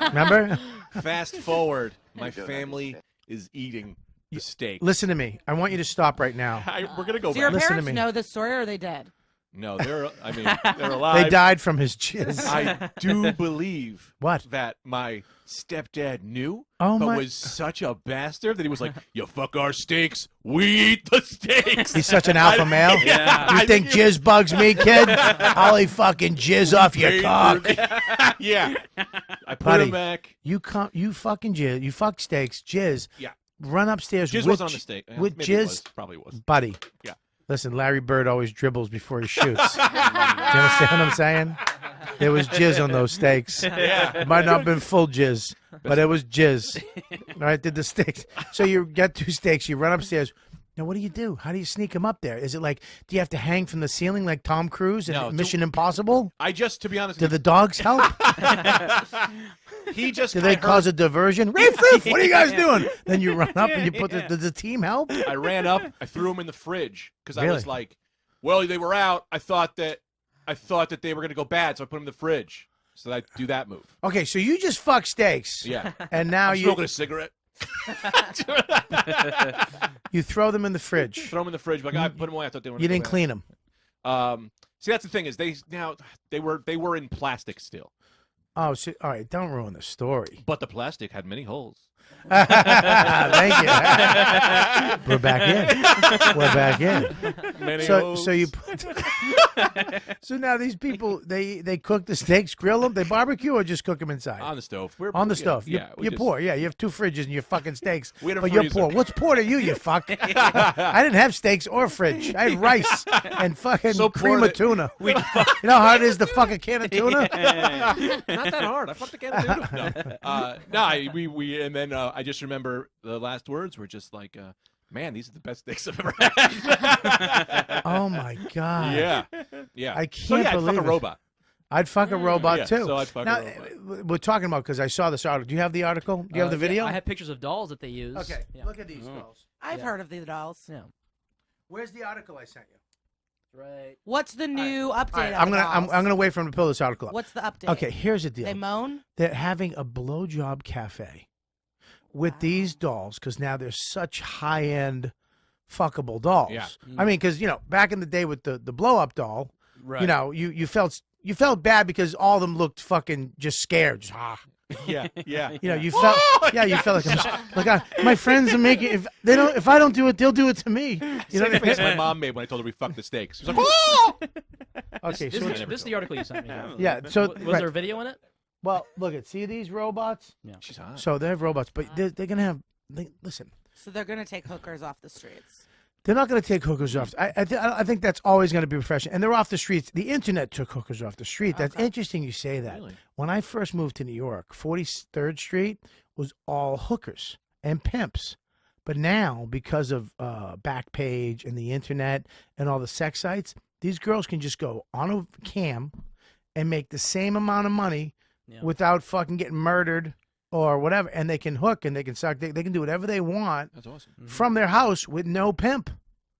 Remember?
Fast forward, my family is eating the steak.
Listen to me. I want you to stop right now.
We're gonna go
Do your
back.
Listen to
parents
me.
know this story or are they dead?
No, they're alive.
They died from his jizz.
I do believe
What?
that my stepdad knew,
Oh,
but
my-
was such a bastard that he was like, "You fuck our steaks, we eat the steaks."
He's such an alpha male.
Yeah.
You think jizz bugs me, kid? I'll eat fucking jizz off your cock.
Yeah, I put
Buddy.
him back.
You fucking jizz. You fuck steaks, jizz.
Yeah,
Run upstairs
jizz
with
wasn't on the steak.
with
Maybe it
jizz.
was. Probably was.
Buddy.
Yeah.
Listen, Larry Bird always dribbles before he shoots. Do you understand what I'm saying? There was jizz on those steaks.
Yeah.
It might not have been full jizz, but it was jizz. All right, did the steaks. So you get 2 steaks, you run upstairs. Now, what do? How do you sneak them up there? Is it like, do you have to hang from the ceiling like Tom Cruise in
No,
Mission Impossible?
To be honest,
Do the dogs help?
he just.
Do they cause a diversion? Riff, riff, what are you guys doing? Then you run up and you put does the team help?
I ran up. I threw him in the fridge because I
Really?
was like, "Well, they were out. I thought that they were going to go bad, so I put them in the fridge." So I do that move.
Okay, so you just fuck steaks.
Yeah.
And now
I'm
you
smoking a cigarette.
you throw them in the fridge.
Throw them in the fridge. Like I put them away. I thought they were.
You didn't clean them.
See, that's the thing is they were in plastic still,
Oh, so, all right. Don't ruin the story.
but the plastic had many holes.
Thank you. We're back in. We're back in.
Many
So
holes.
you put. So now these people they cook the steaks, grill them, they barbecue, or just cook them inside
on the stove.
on the stove.
Yeah,
You're poor. Yeah, you have 2 fridges and you're fucking steaks.
We had a
but you're
freezer.
poor. What's poor to you? You fuck. I didn't have steaks or fridge. I had rice and fucking
So poor
cream of
that
tuna. You know how hard it is to fuck a can of tuna?
Not that hard. I fucked the can of tuna. We and then I just remember the last words were just like, "Man, these are the best steaks I've ever had."
Oh my god.
yeah.
I
So
can't
yeah, I'd
believe
fuck a
it.
robot.
I'd fuck a robot
Yeah,
too.
so I'd fuck a
now,
robot.
we're talking about because I saw this article. Do you have the article? Do you have the video?
I have pictures of dolls that they use.
Okay,
Yeah.
look at these girls.
I've
Yeah.
heard of these dolls.
Yeah.
Where's the article I sent you?
Right.
What's the new update?
All right,
on
I'm
the
gonna
dolls?
I'm gonna wait for him to pull this article up.
What's the update?
Okay, here's the deal.
They moan.
They're having a blowjob cafe with these dolls because now they're such high end fuckable dolls.
Yeah.
I mean, because back in the day with the blow up doll,
Right.
you felt bad because all of them looked fucking just scared. Just,
Yeah.
you felt you felt like my friends are making if I don't do it, they'll do it to me. You know
Same
what I
face
mean?
my mom made when I told her we fucked the steaks. She was like, "Oh!"
Okay, so
This is the article you sent me.
yeah, so
Was
right.
there a video in it?
Well, look at see these robots.
She's hot.
So they have robots, but they're gonna have. Listen,
So they're gonna take hookers off the streets.
they're not going to take hookers off. I think that's always going to be professional. And they're off the streets. The internet took hookers off the street. That's interesting you say that.
Really?
When I first moved to New York, 43rd Street was all hookers and pimps. But now, because of Backpage and the internet and all the sex sites, these girls can just go on a cam and make the same amount of money without fucking getting murdered or whatever. And they can hook and they can suck. They can do whatever they want
That's awesome.
from their house with no pimp.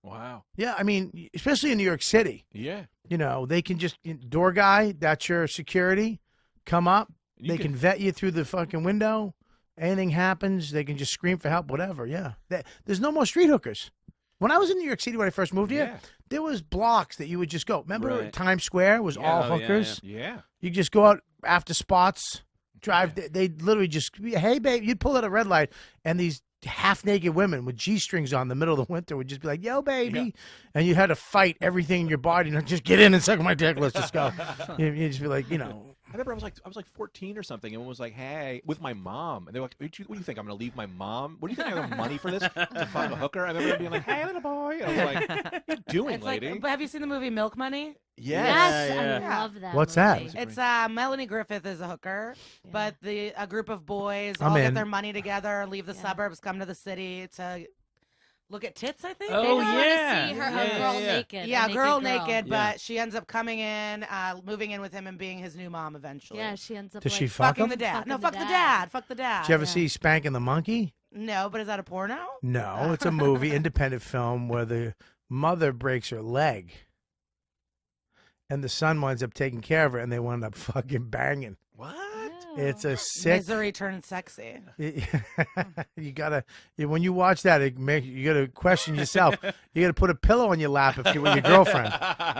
Wow.
Yeah, I mean, especially in New York City,
Yeah.
they can just door guy. That's your security. Come up.
You
They can vet you through the fucking window. Anything happens, they can just scream for help. Whatever. Yeah. There's no more street hookers. When I was in New York City when I first moved here, there was blocks that you would just go. Remember
Right.
Times Square was all
Oh, yeah,
hookers.
Yeah.
You just go out after spots, drive. They literally just, hey babe, you'd pull at a red light, and these half-naked women with G-strings on in the middle of the winter would just be like, yo, baby. And you had to fight everything in your body. Just get in and suck my dick. Let's just go. You just be like,
I remember I was like 14 or something, and was like, "Hey," with my mom, and they were like, "What do you think? I'm going to leave my mom? What do you think I have money for this to fuck a hooker?" I remember being like, "Hey, little boy," and I was like, "What are you doing,
It's
lady?"
like, have you seen the movie Milk Money?
Yes,
Yeah.
I love that.
What's
movie.
that?
It's Melanie Griffith is a hooker, but a group of boys
I'm
all
in.
get their money together, leave the suburbs, come to the city to look at tits. I think.
Oh,
They just wanna
yeah.
see her,
Yeah,
a girl
yeah, yeah.
naked.
Yeah,
a
girl
naked.
naked,
Yeah.
but she ends up coming in, moving in with him, and being his new mom eventually.
Yeah, she ends up
Does
like,
she fuck
fucking
him?
the dad.
Fucking
No,
the
fuck the
dad.
dad. Fuck the dad.
Did you ever see Spanking the Monkey?
No, but is that a porno?
No, it's a movie, independent film where the mother breaks her leg, and the son winds up taking care of her, and they wind up fucking banging.
What?
It's a sick.
Misery turned sexy.
You gotta when you watch that, you gotta question yourself. You gotta put a pillow on your lap if you're with your girlfriend.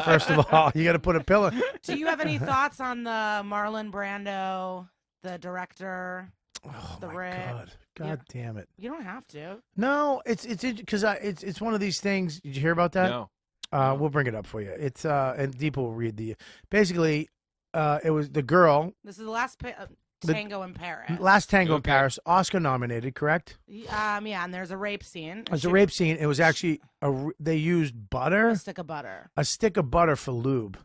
First of all, you gotta put a pillow.
Do you have any thoughts on the Marlon Brando, the director?
Oh
the
my
rape?
God damn it!
You don't have to.
No, it's because it's one of these things. Did you hear about that?
No.
We'll bring it up for you. It's and Deepa will read the basically. It was the girl.
This is the last Tango in Paris.
Last Tango in Paris, Oscar nominated, correct?
Yeah, and there's a rape scene.
There's a rape scene. It was actually they used butter,
A stick of butter
for lube,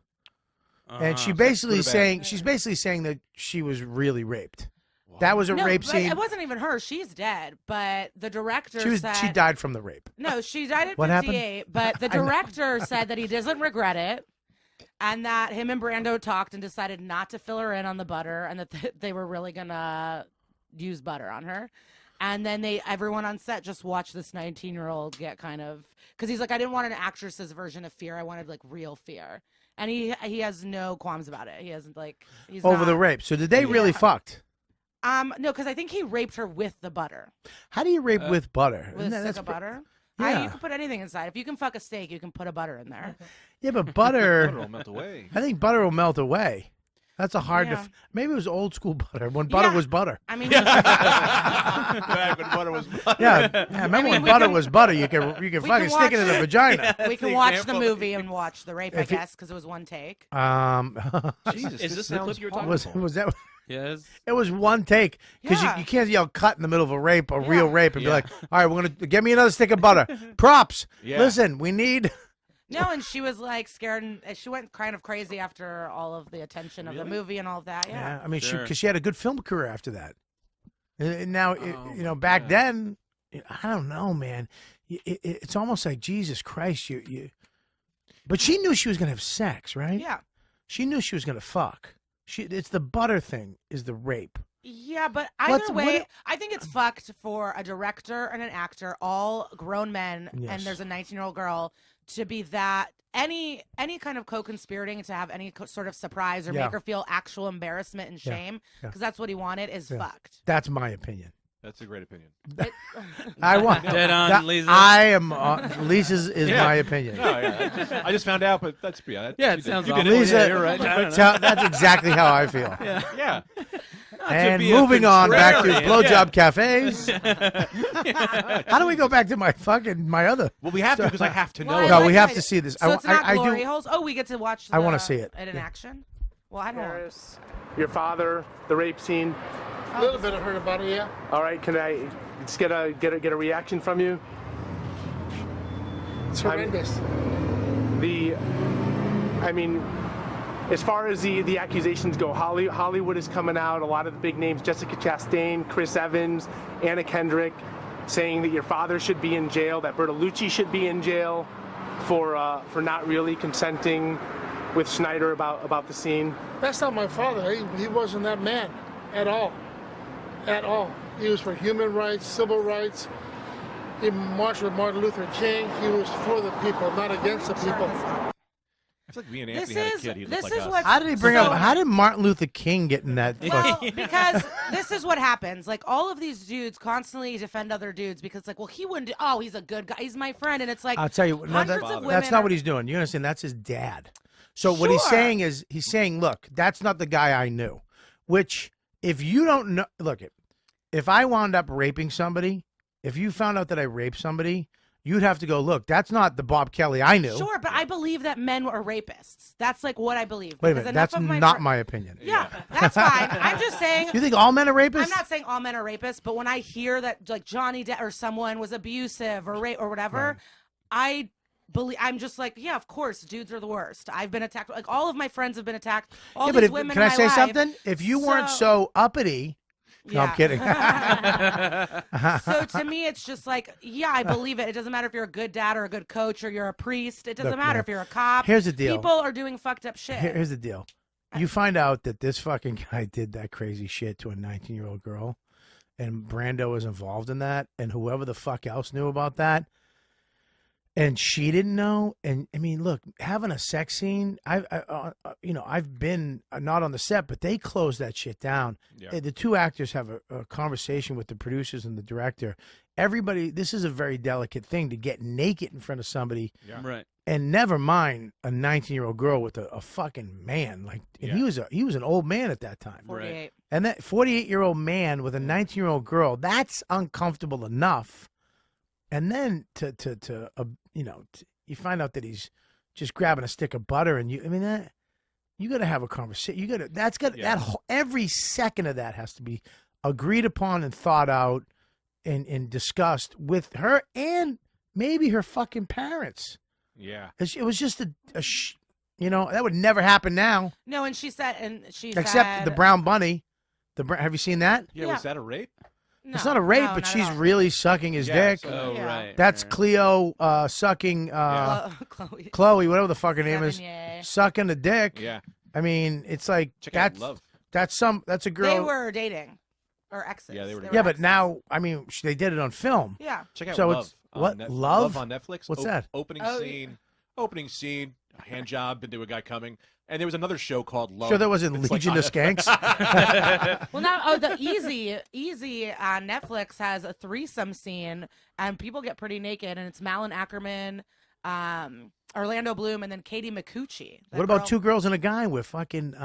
and she's basically saying that she was really raped. Wow. That was a rape scene.
It wasn't even her. She's dead. But the director said
she died from the rape.
No, she died at
What
58.
happened?
But the director said that he doesn't regret it. And that him and Brando talked and decided not to fill her in on the butter, and that they were really gonna use butter on her. And then everyone on set just watched this 19-year-old get kind of, because he's like, I didn't want an actress's version of fear. I wanted like real fear. And he has no quams about it. He hasn't he's
over
not,
the rape. So did they really fucked?
No, because I think he raped her with the butter.
How do you rape with butter?
With a stick of butter.
Yeah.
You can put anything inside. If you can fuck a steak, you can put a butter in there.
Yeah, but butter.
Butter will melt away.
I think butter will melt away. That's a hard.
Yeah.
Maybe it was old school butter when butter was butter.
I mean,
Back when butter was butter.
Yeah. Remember when butter was butter? You can fucking stick it in the vagina.
We can watch the movie and watch the rape, I guess, because it was one take.
Jesus,
Is this the clip you were talking
was
about?
that?
Yes.
It was one take because
Yeah.
you can't yell cut in the middle of a rape, real rape, and be like, all right, we're gonna get me another stick of butter. Props.
Yeah.
Listen, we need.
No, and she was like scared, and she went kind of crazy after all of the attention of the movie and all of that. Yeah.
I mean,
Sure.
because she had a good film career after that. And now, back then, I don't know, man. It's almost like Jesus Christ. But she knew she was gonna have sex, right?
Yeah.
She knew she was gonna fuck. It's the butter thing is the rape.
Yeah, but either way, I think it's fucked for a director and an actor, all grown men, and there's a 19-year-old girl, to be that any kind of co-conspirating to have any sort of surprise or make her feel actual embarrassment and shame, because that's what he wanted, is fucked.
That's my opinion.
That's a great opinion.
I want
Dead on, Lisa.
I am Lisa's is my opinion.
No, yeah. I just found out, but that's
it sounds
you
awful.
did it.
Lisa,
Yeah, you're right. I don't know.
that's exactly how I feel.
Yeah.
And
be a
moving on back to
contrarian.
blowjob cafes. How do we go back to my other?
Well, we have to because I have to know.
Well,
No, we have to see this.
So it's not
I
glory
do.
holes? Oh, we get to watch
I wanna see it.
in action? Well, I don't.
Your father, the rape scene.
A little bit I heard about it, yeah.
All right, can I just get a reaction from you?
It's horrendous.
I mean, as far as the accusations go, Hollywood is coming out. A lot of the big names: Jessica Chastain, Chris Evans, Anna Kendrick, saying that your father should be in jail, that Bertolucci should be in jail for not really consenting with Schneider about the scene.
That's not my father. He wasn't that man at all. At all. He was for human rights, civil rights. He marched with Martin Luther King. He was for the people, not against the people.
I feel like me and Anthony had a kid. He looked like us.
How did he bring up? How did Martin Luther King get in that?
Well, because this is what happens. Like, all of these dudes constantly defend other dudes because, like, well, he wouldn't do, oh, he's a good guy. He's my friend. And it's like,
I'll tell you, no,
hundreds of women
that's not
are-
what he's doing. You understand? That's his dad. So what he's
Sure.
saying is, look, that's not the guy I knew. Which, if you don't know, look, if I wound up raping somebody, if you found out that I raped somebody, you'd have to go, look, that's not the Bob Kelly I knew.
Sure, but I believe that men are rapists. That's like what I believe.
Wait a
because
minute,
enough
that's
of
not my opinion.
Yeah, that's fine. I'm just saying.
You think all men are rapists?
I'm not saying all men are rapists, but when I hear that like Johnny Depp or someone was abusive or rape or whatever, I believe. I'm just like, yeah, of course, dudes are the worst. I've been attacked. Like, all of my friends have been attacked. All
yeah,
these
but
women
can I
in my
say
life.
something? If you weren't so uppity. No, I'm kidding.
So to me, it's just like, yeah, I believe it. It doesn't matter if you're a good dad or a good coach or you're a priest. It doesn't
Look,
matter
man,
if you're a cop.
here's the deal.
People are doing fucked up shit.
Here's the deal. You find out that this fucking guy did that crazy shit to a 19-year-old girl, and Brando was involved in that, and whoever the fuck else knew about that, and she didn't know. And I mean, look, having a sex scene, I've been not on the set, but they closed that shit down.
Yeah.
The two actors have a conversation with the producers and the director. Everybody, this is a very delicate thing to get naked in front of somebody.
Yeah.
Right.
And never mind a 19-year-old girl with a fucking man. Like, and he was an old man at that time.
48.
And that 48-year-old man with a 19-year-old girl, that's uncomfortable enough. And then you find out that he's just grabbing a stick of butter, and you got to have a conversation. Every second of that has to be agreed upon and thought out and discussed with her and maybe her fucking parents.
Yeah.
It was just that would never happen now.
No, and she said,
except the brown bunny. Have you seen that?
Yeah. Was that a rape?
No,
it's not a rape,
no,
but
not
she's
at all.
really sucking his dick.
Oh, right.
That's
right.
Cleo sucking Chloe, whatever the fuck her name is,
Sevigny.
sucking the dick.
Yeah.
I mean, it's like
Check out Love.
that's a girl.
They were dating. Or exes.
Yeah, they were
but
exes.
now, I mean, they did it on film.
Yeah.
Check out
So
Love.
it's what?
Love
Love
on Netflix.
What's that?
Opening
Oh,
scene. Opening scene. A hand job into a guy coming. And there was another show called Love.
Sure, that wasn't
It's
Legion
like
of Skanks.
Well, now, the Easy on Netflix has a threesome scene, and people get pretty naked, and it's Malin Ackerman, Orlando Bloom, and then Katie McCucci.
What about Two Girls and a Guy where fucking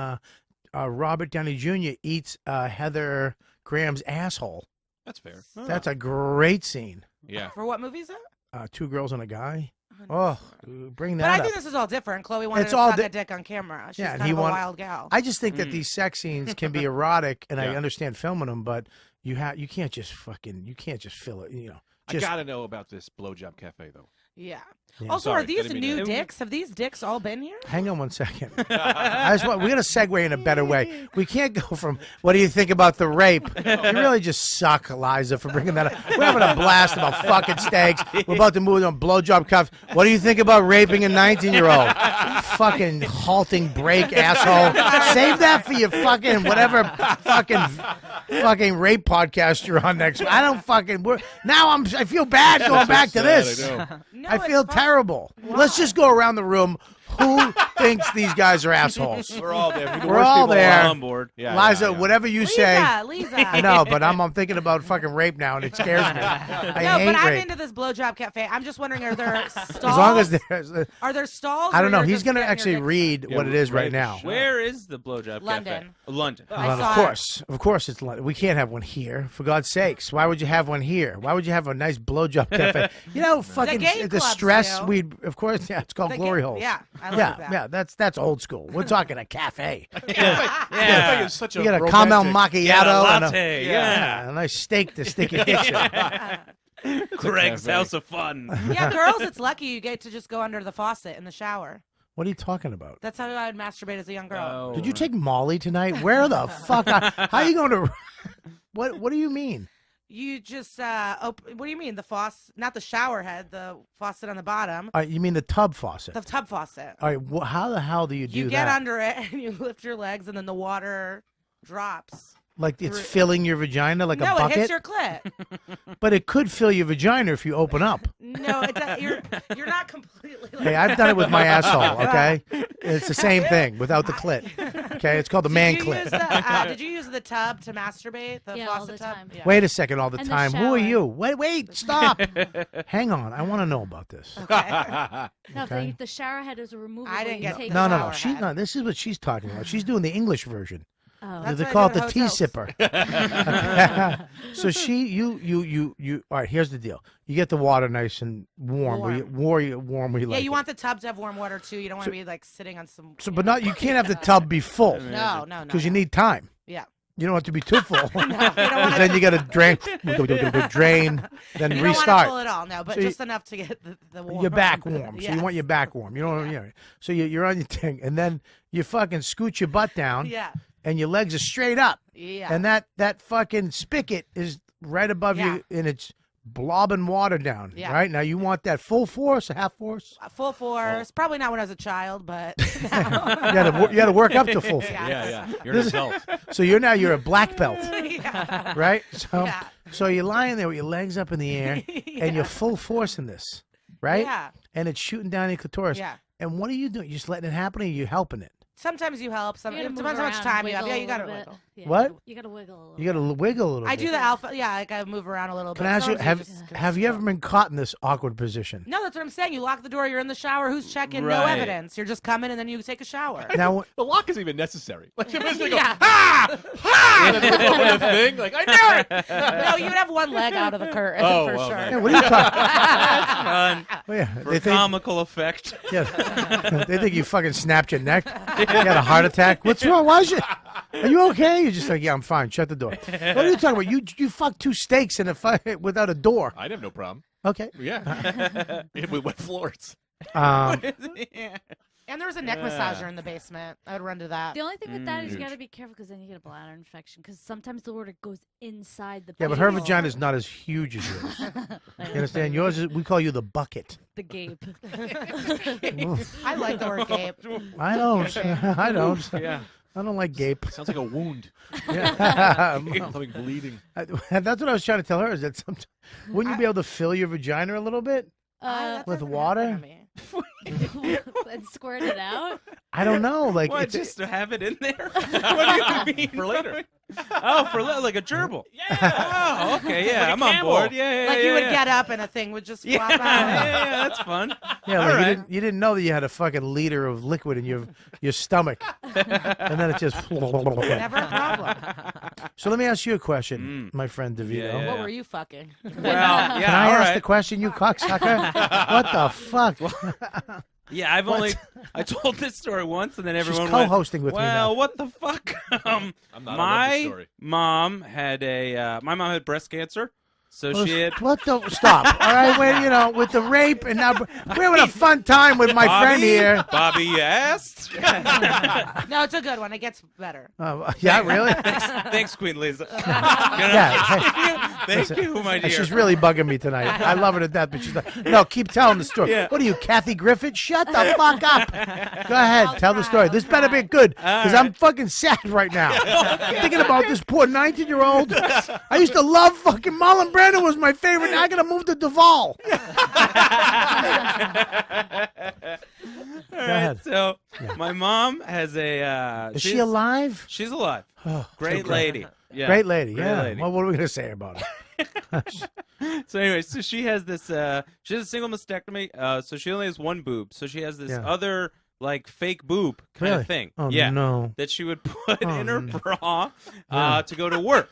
Robert Downey Jr. eats Heather Graham's asshole?
That's fair.
That's a great scene.
Yeah.
For what movie is that?
Two Girls and a Guy. Oh, bring that
But I
up.
think this is all different. Chloe wanted
It's
to
all
suck
di-
a dick on camera. She's
Yeah, and
kind
he
of a
want-
wild gal.
I just think that these sex scenes can be erotic, and I
Yeah.
understand filming them, but you can't just fill it.
I gotta know about this blowjob cafe though.
Yeah.
Yeah.
Also,
Sorry,
are these
didn't mean
new
to-
dicks? Have these dicks all been here?
Hang on one second. We got to segue in a better way. We can't go from what do you think about the rape? You really just suck, Liza, for bringing that up. We're having a blast about fucking steaks. We're about to move on blowjob cuff. What do you think about raping a 19-year-old? Fucking halting break, asshole. Save that for your fucking whatever fucking rape podcast you're on next week. I don't fucking. I feel bad going back to this.
I know.
No,
I feel terrible. Let's just go around the room. Who thinks these guys are assholes?
We're all there.
We're all there.
on board.
Yeah,
Liza,
yeah, yeah.
whatever you say.
Lisa.
I know, but I'm thinking about fucking rape now, and it scares me. I hate
but I'm
rape.
into this blowjob cafe. I'm just wondering, are there stalls?
As long as there's,
Are there stalls?
I don't
or
know.
you're
He's
just
gonna
getting your
actually
dick-
read
Yeah,
what it is right
right.
now.
Where is the blowjob
London.
cafe? London.
I
Well,
saw
of course, it's London. We can't have one here, for God's sakes. Why would you have one here? Why would you have a nice blowjob cafe? Fucking
gay
the
clubs
stress.
do.
We'd, of course, yeah. It's called
The
glory
gay-
holes.
yeah, I like
yeah,
that.
yeah. That's old school. We're talking a cafe.
Yeah. It's such
You
a
got a caramel
romantic-
macchiato
Yeah,
and
latte.
a nice steak to stick your dick in.
Greg's
cafe.
House of Fun.
Yeah, girls, it's lucky you get to just go under the faucet in the shower.
What are you talking about?
That's how I would masturbate as a young girl.
Did you take Molly tonight? Where the fuck? How are you going to? What do you mean?
You just what do you mean? The faucet, not the shower head, the faucet on the bottom,
You mean the tub faucet?
the tub faucet.
All right. How the hell do you do
You
that?
get under it and you lift your legs, and then the water drops.
Like it's filling your vagina like
no,
a bucket?
it hits your clit.
But it could fill your vagina if you open up.
No, it does, you're not completely. Like,
Hey, I've done it with my asshole, okay? It's the same thing without the clit. Okay? It's called the man
did you use
clit.
did you use the tub to masturbate? The
Yeah,
faucet
all the
tub?
time.
Yeah.
Wait a second, all the
And the
time. Who are
shower.
you? Wait, stop. Hang on. I want to know about this.
No,
Okay.
the shower head is a removable.
I didn't
you
get
take
the
it
No.
out.
shower
She's not. This is what she's talking about. She's doing the English version.
Oh.
That's
They
what I
call it
do
the
at
tea
hotels.
sipper. So you. All right. Here's the deal. You get the water nice and warm. Warm. Where you
Yeah,
like
you
it.
want the tub to have warm water too. You don't want to be like sitting on some.
So, but not. You can't have the tub be full
No.
because you need time.
Yeah.
You don't want it to be too full.
You don't
Because
want
then you got to drain, then
You don't want to
restart.
pull it all, no, but
So you-
just enough to get the warm.
Your back warm. So
Yes.
you want your back warm. You don't. So you're on your thing, and then you fucking scoot your butt down,
Yeah.
and your legs are straight up,
Yeah.
and that fucking spigot is right above
Yeah.
you, and it's blobbing water down.
Yeah.
Right now, you want that full force or half force?
Full force. Probably not when I was a child, but
You got to work up to full force.
Yeah. You're an adult.
So you're a black belt,
yeah.
right? So
Yeah.
so you're lying there with your legs up in the air, and you're full force in this. right?
Yeah.
And it's shooting down your clitoris.
Yeah.
And what are you doing? You just letting it happen, or are you helping it?
Sometimes you help. It
You gotta move
depends how much
around,
time you have.
wiggle
Yeah, you
a
gotta
little bit.
wiggle.
Yeah,
What?
You gotta wiggle a little.
You got to wiggle a little
I
bit.
do the alpha. Yeah, like I move around a little bit.
Can I ask you,
Sometimes
have you ever been caught in this awkward position?
No, that's what I'm saying. You lock the door. You're in the shower. Who's checking? No
Right.
evidence. You're just coming and then you take a shower.
Now,
The lock isn't even necessary. Like, if it's like,
Yeah.
and then they open the thing, like, I knew it!
No, you would have one leg out of the curtain
Oh,
for
well,
sure.
then.
yeah, what are you talking?
That's fun.
Well, yeah,
For
they think,
comical effect.
yeah, they think you fucking snapped your neck. You had a heart attack. What's wrong? Why is you? Are you okay? You're just like, yeah, I'm fine. Shut the door. What are you talking about? You fucked 2 steaks in a fight without a door.
I'd have no problem.
Okay.
Yeah. With wet floors.
And there was a neck massager in the basement. I would run to that.
The only thing with that is you got to be careful because then you get a bladder infection. Because sometimes the water goes inside the.
Yeah, but her
penis.
vagina is not as huge as yours. You understand? Yours is. We call you the bucket.
The gape.
I like the word gape.
I don't. I don't.
Yeah.
I don't like gape.
Sounds like a wound.
Yeah.
Something bleeding.
That's what I was trying to tell her. Is that sometimes wouldn't you be able to fill your vagina a little bit
That
with
doesn't
water?
happen to me.
And squirt it out.
I don't know. Like
What,
it's
just to have it in there? What do you mean?
For later.
Oh, like a gerbil. Yeah. Oh, okay. Yeah,
Like a
I'm on
camel.
board. Yeah.
Like you would get up and a thing would just flop out.
Yeah, that's fun.
yeah.
All
Like
right.
you didn't know that you had a fucking liter of liquid in your stomach, and then it just.
Never a problem.
So let me ask you a question, my friend DeVito.
Yeah.
What were you fucking?
Well, yeah.
Can I
all
ask
right.
the question, you cocksucker? What the fuck?
Yeah, I told this story once, and then
She's
everyone
co-hosting with me
well,
now.
what the fuck?
I'm not. I love this
My
story.
mom had breast cancer, so she had.
What the? Stop. All right, wait. With the rape and now we're having a fun time with my friend here.
Bobby, you asked.
No, it's a good one. It gets better.
Yeah, really?
Thanks, Queen Liza.
Yeah.
Thank you, my dear.
She's really bugging me tonight. I love her to death, but she's like, no, keep telling the story.
Yeah.
What are you, Kathy Griffith? Shut the fuck up. Go ahead, tell the story. This better be good, because I'm fucking sad right now. Thinking about this poor 19-year-old. I used to love fucking Marlon Brando was my favorite. Now I gotta move to Duval.
All right, so my mom has a.
Is she alive?
She's alive.
Oh,
Great lady. Yeah.
Great lady,
Great
yeah.
lady.
Well, what are we gonna say about her?
So anyway, so she has this. She has a single mastectomy. So she only has one boob. So she has this
Yeah.
other like fake boob kind
Really?
of thing.
Oh,
yeah.
no.
That she would put
Oh,
in her
no.
bra
Yeah.
to go to work.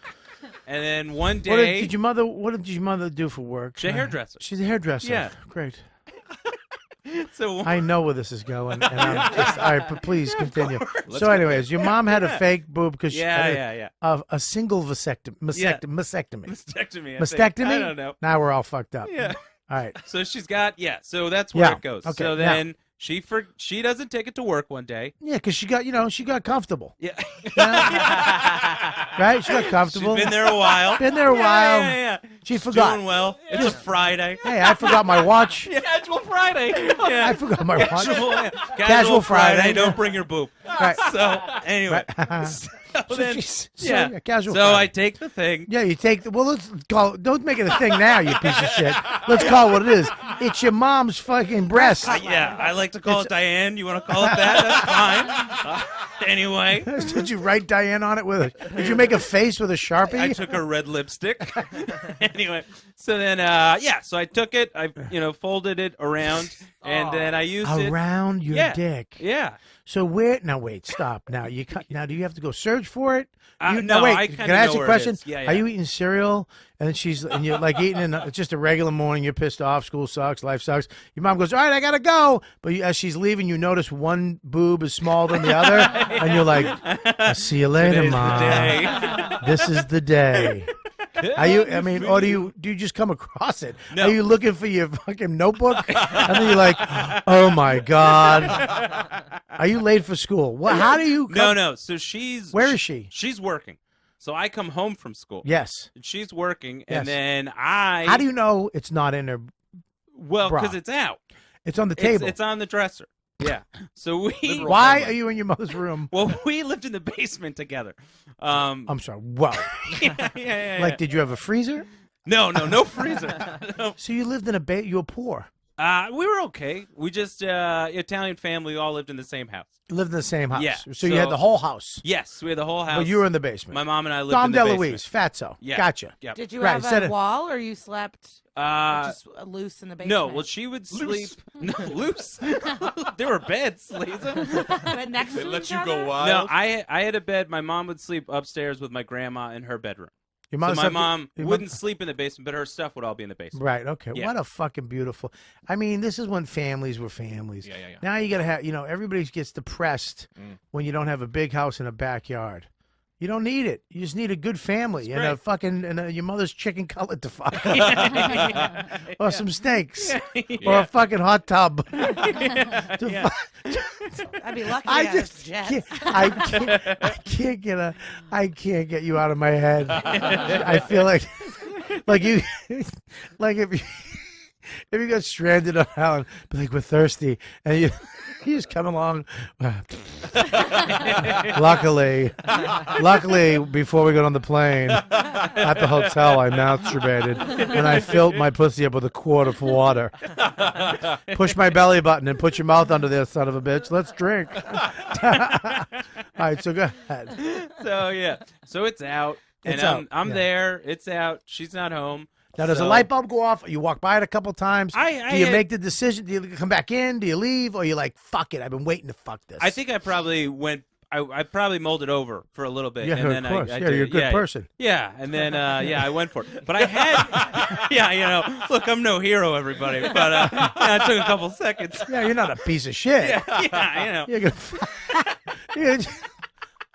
And then one
What
day,
did your mother do for work?
she's a hairdresser.
She's a hairdresser.
Yeah.
Great.
So
I know where this is going, and I'm just all right. But please continue.
Let's
So,
go.
anyways, your mom had a fake boob because she had
yeah.
a single mastectomy.
Mastectomy. I think.
Mastectomy.
I don't know.
Now we're all fucked up.
Yeah.
All right.
So she's got So that's where
Yeah.
it goes.
Okay,
So
now-
then she doesn't take it to work one day.
Yeah, because she got comfortable.
Yeah.
Right? She got comfortable.
She's been there a while.
Been there a while.
Yeah.
She forgot.
Doing well. It's a Friday.
Hey, I forgot my watch.
Casual Friday. Yeah.
I forgot my watch.
Casual
Friday.
Don't bring your boob.
Right.
So anyway.
So
then,
she's- so,
yeah.
yeah, casual
So
Friday.
I take the thing.
Yeah, you take the. Well, let's call. Don't make it a thing now, you piece of shit. Let's call it what it is. It's your mom's fucking breast.
Yeah, I like to call it Diane. You want to call it that? That's fine. Anyway.
Did you write Diane on it with a? Did you make a face with a Sharpie?
I took a red lipstick. Anyway, so then, so I took it, I, folded it around, and then I used it.
Around your dick.
Yeah.
So where? Now wait, stop. Now now do you have to go search for it?
No,
now wait.
I
Can
kinda
I ask
know
you a
where it
question?
is. Yeah.
Are you eating cereal? And you're like eating it's just a regular morning. You're pissed off. School sucks. Life sucks. Your mom goes, all right, I gotta go. But as she's leaving, you notice one boob is smaller than the other, and you're like, I'll see you later,
Today's the
mom.
day.
This is the day. Are you? I mean, or do you just come across it?
No.
Are you looking for your fucking notebook? And then you're like, oh my god. Are you late for school? What? How do you?
No. So
Where is she?
She's working. So I come home from school.
Yes.
And she's working,
Yes.
and then I.
How do you know it's not in her?
Well,
bra?
because it's out.
It's on the table.
It's on the dresser. Yeah. So we.
Why are you in your mother's room?
Well, we lived in the basement together.
I'm sorry. Whoa.
Yeah.
Like, did you have a freezer?
No freezer. No.
So you lived in you were poor.
We were okay. We just Italian family all lived in the same house.
Lived in the same house.
Yeah,
So you had the whole house.
Yes, we had the whole house.
But you were in the basement.
My mom and I lived
Dom
in the basement.
DeLuise, Fatso.
Yeah.
Gotcha.
Yep.
Did you
Right,
have
said
a
it-
wall, or you slept just loose in the basement?
No, well, she would sleep loose. There were beds, Lisa.
But next
They
to
let
each
you
other?
go wild.
No, I had a bed. My mom would sleep upstairs with my grandma in her bedroom.
Your
So
mother
my
slept-
mom
your
wouldn't sleep in the basement, but her stuff would all be in the basement.
Right. Okay.
Yeah.
What a fucking beautiful. I mean, this is when families were families.
Yeah, yeah, yeah.
Now you gotta have. Everybody gets depressed when you don't have a big house and a backyard. You don't need it. You just need a good family and a
great.
fucking your mother's chicken cutlet to fuck, or some steaks, or
Yeah.
a fucking hot tub.
Yeah.
I'd be lucky.
I
I
just can't, I can't get you out of my head. I feel like you, like if you got stranded on an island, be like, we're thirsty, and you just come along. Luckily, before we got on the plane at the hotel, I masturbated and I filled my pussy up with a quart of water. Push my belly button and put your mouth under there, son of a bitch. Let's drink. All right, so go ahead.
So yeah, so it's out, and
It's out,
I'm
yeah.
there. It's out. She's not home.
Now, does a
So-
light bulb go off? You walk by it a couple times.
I
Do you
had-
make the decision? Do you come back in? Do you leave? Or you like, fuck it, I've been waiting to fuck this?
I think I probably went. I probably molded over for a little bit.
Yeah,
and then
of course.
I
Yeah,
did
you're a
it.
good
Yeah,
person.
Yeah, and then I went for it. But I had, look, I'm no hero, everybody. But it took a couple seconds.
Yeah, you're not a piece of shit.
Yeah.
You're gonna.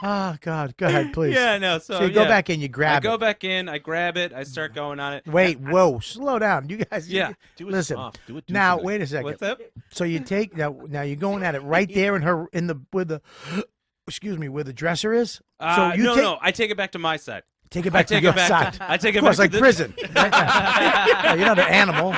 Oh God, go ahead, please.
Yeah, no. So,
So you go
yeah.
back in, you grab
I go
it.
back in, I grab it, I start going on it.
Wait, whoa, slow down, you guys.
Yeah.
Do it
Listen.
soft. Do it
Now,
juicy.
wait a second.
What's up?
So you take now you're going at it right there where the dresser is. So you
No, I take it back to my side.
Take it back to
take
your
it back.
side.
I take it
Of course,
back
like
to the
prison. Yeah, you're not an animal.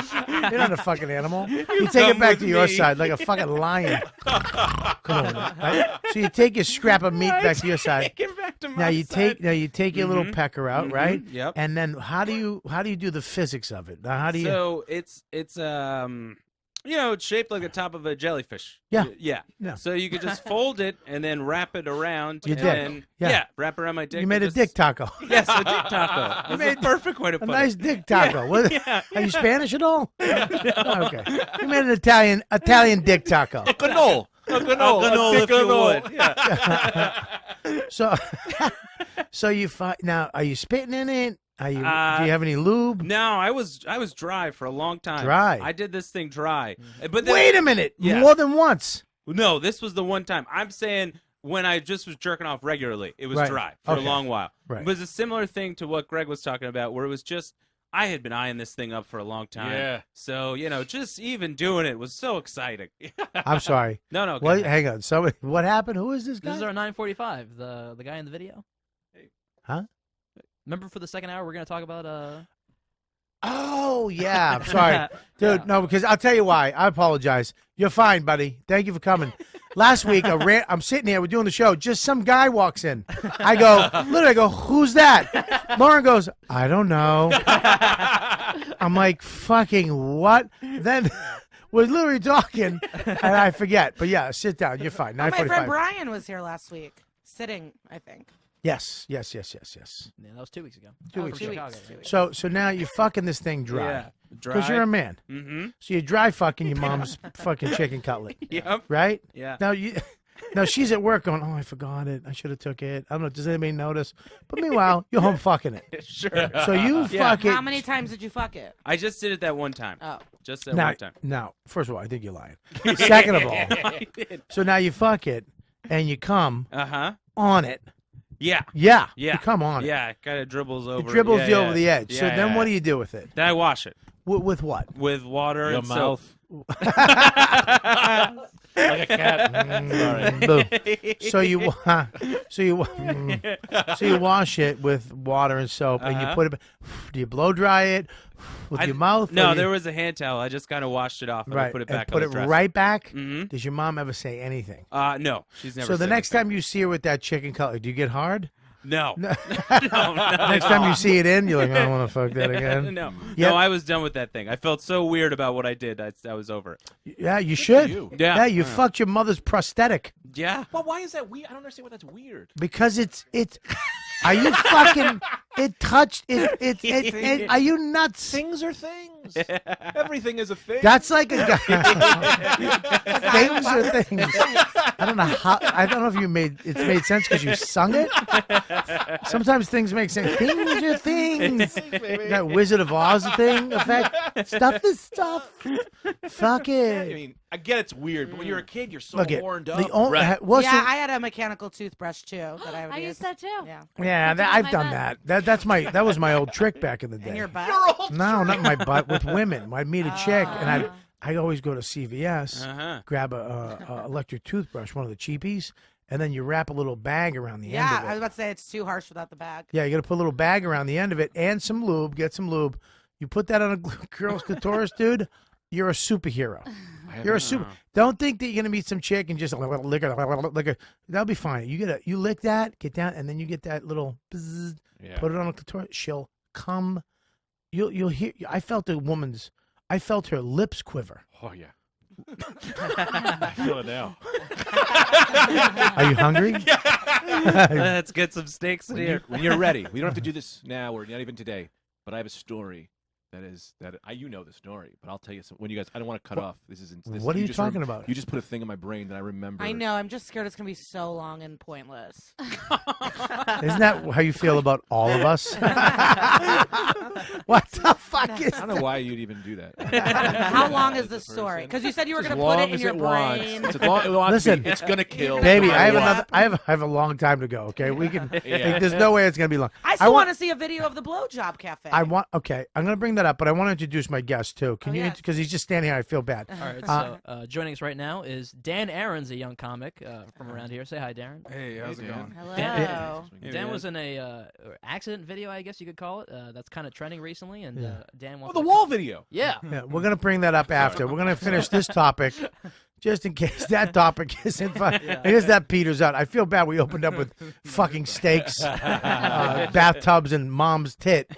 You're not a fucking animal. You take it
come
back
with
to your
me.
side like a fucking lion. Come on. Right? So you take your scrap of meat back to your side.
Take it back to my
Now you
side.
take your little pecker out, right?
Yep.
And then how do you do the physics of it? Now, how do you?
So it's it's shaped like the top of a jellyfish.
Yeah.
Yeah.
Yeah.
So you could just fold it and then wrap it around.
Your
and
dick.
Then,
Yeah.
wrap around my dick.
you made
and
a
just-
dick taco.
Yes, a dick taco. That's
made
the perfect way to
A
put
nice
it.
dick taco. What-
yeah.
Are you Spanish at all? Okay. You made an Italian dick taco.
Canola. A canola.
if you would. Yeah.
So you find now. Are you spitting in it? Are you? do you have any lube?
No, I was dry for a long time.
Dry.
I did this thing dry. But then,
Wait a minute.
Yeah.
More than once.
No, this was the one time. I'm saying when I just was jerking off regularly, it was
Right.
dry for
Okay.
a long while.
Right.
It was a similar thing to what Greg was talking about, where it was just I had been eyeing this thing up for a long time.
Yeah.
So just even doing it was so exciting.
I'm sorry.
No, go
What?
ahead.
Hang on. So what happened? Who is this guy?
This is our 9:45. The guy in the video.
Huh?
Remember for the second hour we're gonna talk about
Oh yeah. I'm sorry, dude. No, because I'll tell you why. I apologize. You're fine, buddy. Thank you for coming. Last week, I'm sitting here. We're doing the show. Just some guy walks in. I go, who's that? Lauren goes, I don't know. I'm like, fucking what? Then we're literally talking, and I forget. But yeah, sit down. You're fine.
My friend
9:45.
Brian was here last week, sitting, I think.
Yes.
Yeah, that was 2 weeks ago.
Two
Oh,
weeks
from
ago.
Chicago.
So now you're fucking this thing dry.
Yeah.
Because you're a man.
Mm-hmm.
So you're dry fucking your mom's fucking chicken cutlet.
Yep.
Right?
Yeah.
Now she's at work going, oh, I forgot it. I should have took it. I don't know. Does anybody notice? But meanwhile, you're home fucking it.
Sure.
So you
Yeah.
fuck it.
How many times did you fuck it?
I just did it that one time.
Oh.
Just that
Now,
one time.
now, first of all, I think you're lying. Second of all,
I did.
so now you fuck it and you come
Uh-huh.
on it.
Yeah.
Yeah.
Yeah.
You come on it.
Yeah, it kind of dribbles over.
It dribbles
yeah,
you
yeah.
over the edge. So
Yeah,
then
yeah,
what do
yeah.
you do with it?
Then I wash it
With what?
with water
Your
and
mouth.
soap.
Like a cat.
Boom. So you wash it with water and soap and you
Uh-huh.
put it. Do you blow dry it with your mouth? or
No,
you-
there was a hand towel. I just kind of washed it off and I
right.
put it
and
back
put
on
it
the dresser.
right back.
Mhm.
Does your mom ever say anything?
No, she's never.
So the
said
next
anything.
time you see her with that chicken cutlet, do you get hard?
No.
No.
No,
Next time you see it in, you're like, I don't want to fuck that again.
No.
Yep.
No, I was done with that thing. I felt so weird about what I did. I was over it.
Yeah, you should.
you.
Yeah.
you fucked your mother's prosthetic
Yeah.
Well, why is that weird? I don't understand why that's weird.
because it's. Are you fucking? It touched it. Are you nuts?
Things are things. Everything is a thing.
That's like a guy. Things are things. I don't know how. I don't know if it's made sense because you sung it. Sometimes things make sense. Things are things. That Wizard of Oz thing effect. Stuff is stuff. Fuck
I
it.
mean, I get it's weird, but when you're a kid, you're so
Look it.
horned up.
The only
Right.
Yeah, I had a mechanical toothbrush too that I would
I
use.
used that too.
Yeah.
yeah,
Put it in
I've
my
done
butt.
that. That was my old trick back in the day.
In your butt.
No, not my butt. With women, I'd meet a chick, and
Ah.
I'd always go to CVS,
Uh-huh.
grab a electric toothbrush, one of the cheapies, and then you wrap a little bag around the end
Yeah,
of
I was
it.
about to say it's too harsh without the bag.
Yeah, you got to put a little bag around the end of it and some lube. Get some lube. You put that on a girl's clitoris, dude. You're a superhero. You're a super. Don't think that you're gonna meet some chick and just lick her. That'll be fine. You lick that, get down, and then you get that little. Bzzz,
Yeah.
Put it on a clitoris. She'll come. You'll hear. I felt her lips quiver.
Oh yeah. I feel it now.
Are you hungry?
Let's get some steaks in here.
When you're ready, we don't have to do this now or not even today. But I have a story you know the story, but I'll tell you when you guys. I don't want to cut off.
What are you talking about?
You just put a thing in my brain that I remember.
I know. I'm just scared it's gonna be so long and pointless.
Isn't that how you feel about all of us? What the fuck is
I don't know why you'd even do that.
How long is the story? Because you said you were
As
gonna put
long
it in
as
your
it wants.
brain.
It's as long as it wants
Listen,
to be. It's gonna kill.
Baby,
no
I have
matter what.
another. I have a long time to go. Okay, we can.
Yeah.
There's no way it's gonna be long.
I still
want
want to see a video of the blowjob cafe.
Okay, I'm gonna bring that up, but I want to introduce my guest too. Can you?
yes.
Because he's just standing here. I feel bad.
All right, so joining us right now is Dan Ahrens, a young comic from around here. Say hi, Darren.
Hey, how's it going?
Hello.
Dan was in a accident video, I guess you could call it. That's kind of trending recently, and Dan wants
the
to-
wall video.
Yeah.
Yeah, we're gonna bring that up after. We're gonna finish this topic, just in case that topic isn't fun. I guess that peters out. I feel bad. We opened up with fucking steaks, bathtubs, and mom's tit.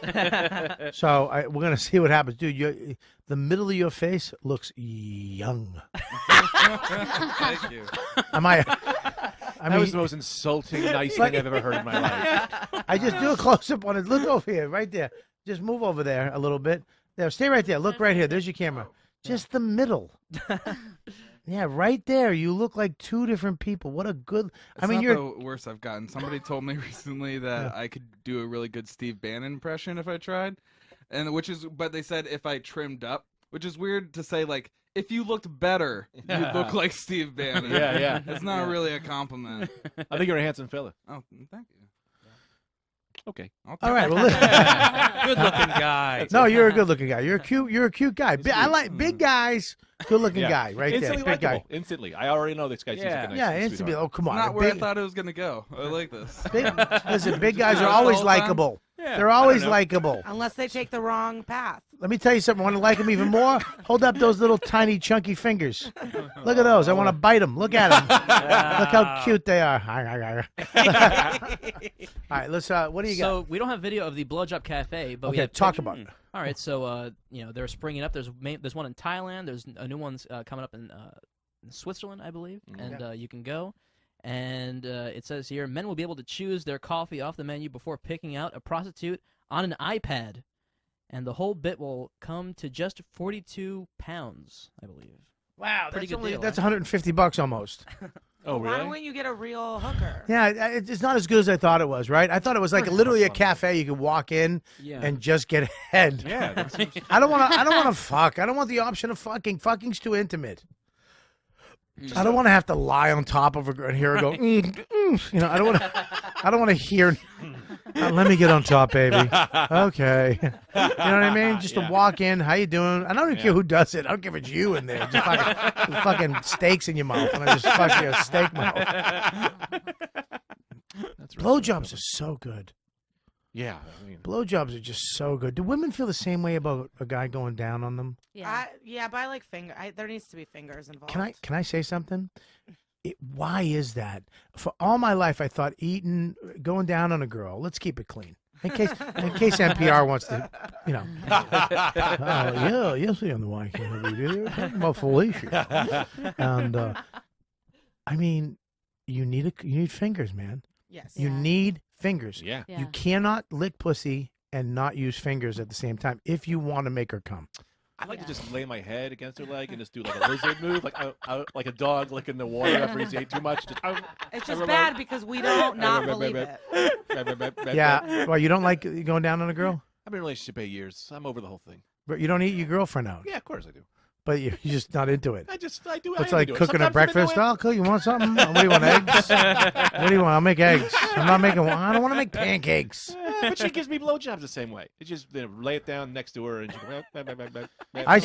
So we're gonna see what happens, dude. The middle of your face looks young.
Thank you.
That was the most insulting, nice thing I've ever heard in my life.
I just do a close up on it. Look over here, right there. Just move over there a little bit. There, stay right there. Look right here. There's your camera. Just the middle. Yeah, right there. You look like two different people. What a good.
It's not the worst I've gotten. Somebody told me recently that I could do a really good Steve Bannon impression if I tried, but they said if I trimmed up, which is weird to say. Like, if you looked better, you'd look like Steve Bannon.
Yeah.
It's not really a compliment.
I think you're a handsome fella.
Oh, thank you.
Okay.
All right. Well,
Good-looking guy.
No, you're a good-looking guy. You're a cute guy. I like big guys. Good-looking guy, right
Instantly
there. Big guy.
likable. Instantly. I already know this guy. Seems like a nice
Yeah,
sweetheart.
instantly. Oh, come on.
Not where I
Big-
thought it was gonna go. I like this.
Listen, big guys are
All
always
the time?
likable.
Yeah,
They're always likable.
Unless they take the wrong path.
Let me tell you something. Want to like them even more? Hold up those little tiny chunky fingers. Look at those. I want to bite them. Look at them. Look how cute they are. All right, let's. What do you got?
So we don't have video of the blowjob cafe, but we
Okay,
have
talk
pictures.
about it.
All right, so they're springing up. There's one in Thailand. There's a new one's coming up in Switzerland, I believe, and you can go. And it says here, men will be able to choose their coffee off the menu before picking out a prostitute on an iPad, and the whole bit will come to just 42 pounds, I believe.
Wow,
Pretty good deal,
that's
huh?
$150 almost.
Oh,
Why wouldn't you get a real hooker?
Yeah, it's not as good as I thought it was. Right? I thought it was like literally a cafe you could walk in and just get head.
Yeah.
I don't want to fuck. I don't want the option of fucking. Fucking's too intimate. I don't want to have to lie on top of her and hear her go. You know, I don't want to. I don't want to hear. Let me get on top, baby. Okay. You know what I mean? Just to walk in. How you doing? I don't even care who does it. I don't care if it's you in there. Just fucking steaks in your mouth, and I just fuck your steak mouth. Blowjobs are so good.
Yeah.
Blowjobs are just so good. Do women feel the same way about a guy going down on them?
Yeah, but I like there needs to be fingers involved.
Can I say something? Why is that? For all my life, I thought going down on a girl. Let's keep it clean. In case NPR wants to, yesterday on the YKWD, talking about fellatio. And I mean, you need fingers, man.
Yes.
You need fingers.
Yeah.
You cannot lick pussy and not use fingers at the same time if you want to make her come.
I like to just lay my head against her leg and just do like a lizard move, like a dog licking the water after he's ate too much.
It's just bad because we don't not believe it.
Yeah. Well, you don't like going down on a girl?
I've been in a relationship 8 years. I'm over the whole thing.
But you don't eat your girlfriend out.
Yeah, of course I do.
But you're just not into it.
I do.
It's
I
like
do it.
cooking her
Sometimes
breakfast.
I'm
Oh, cool. You want something? What do you want, eggs? What do you want? I'll make eggs. I'm not making. I don't want to make pancakes.
But she gives me blowjobs the same way. It's just lay it down next to her and she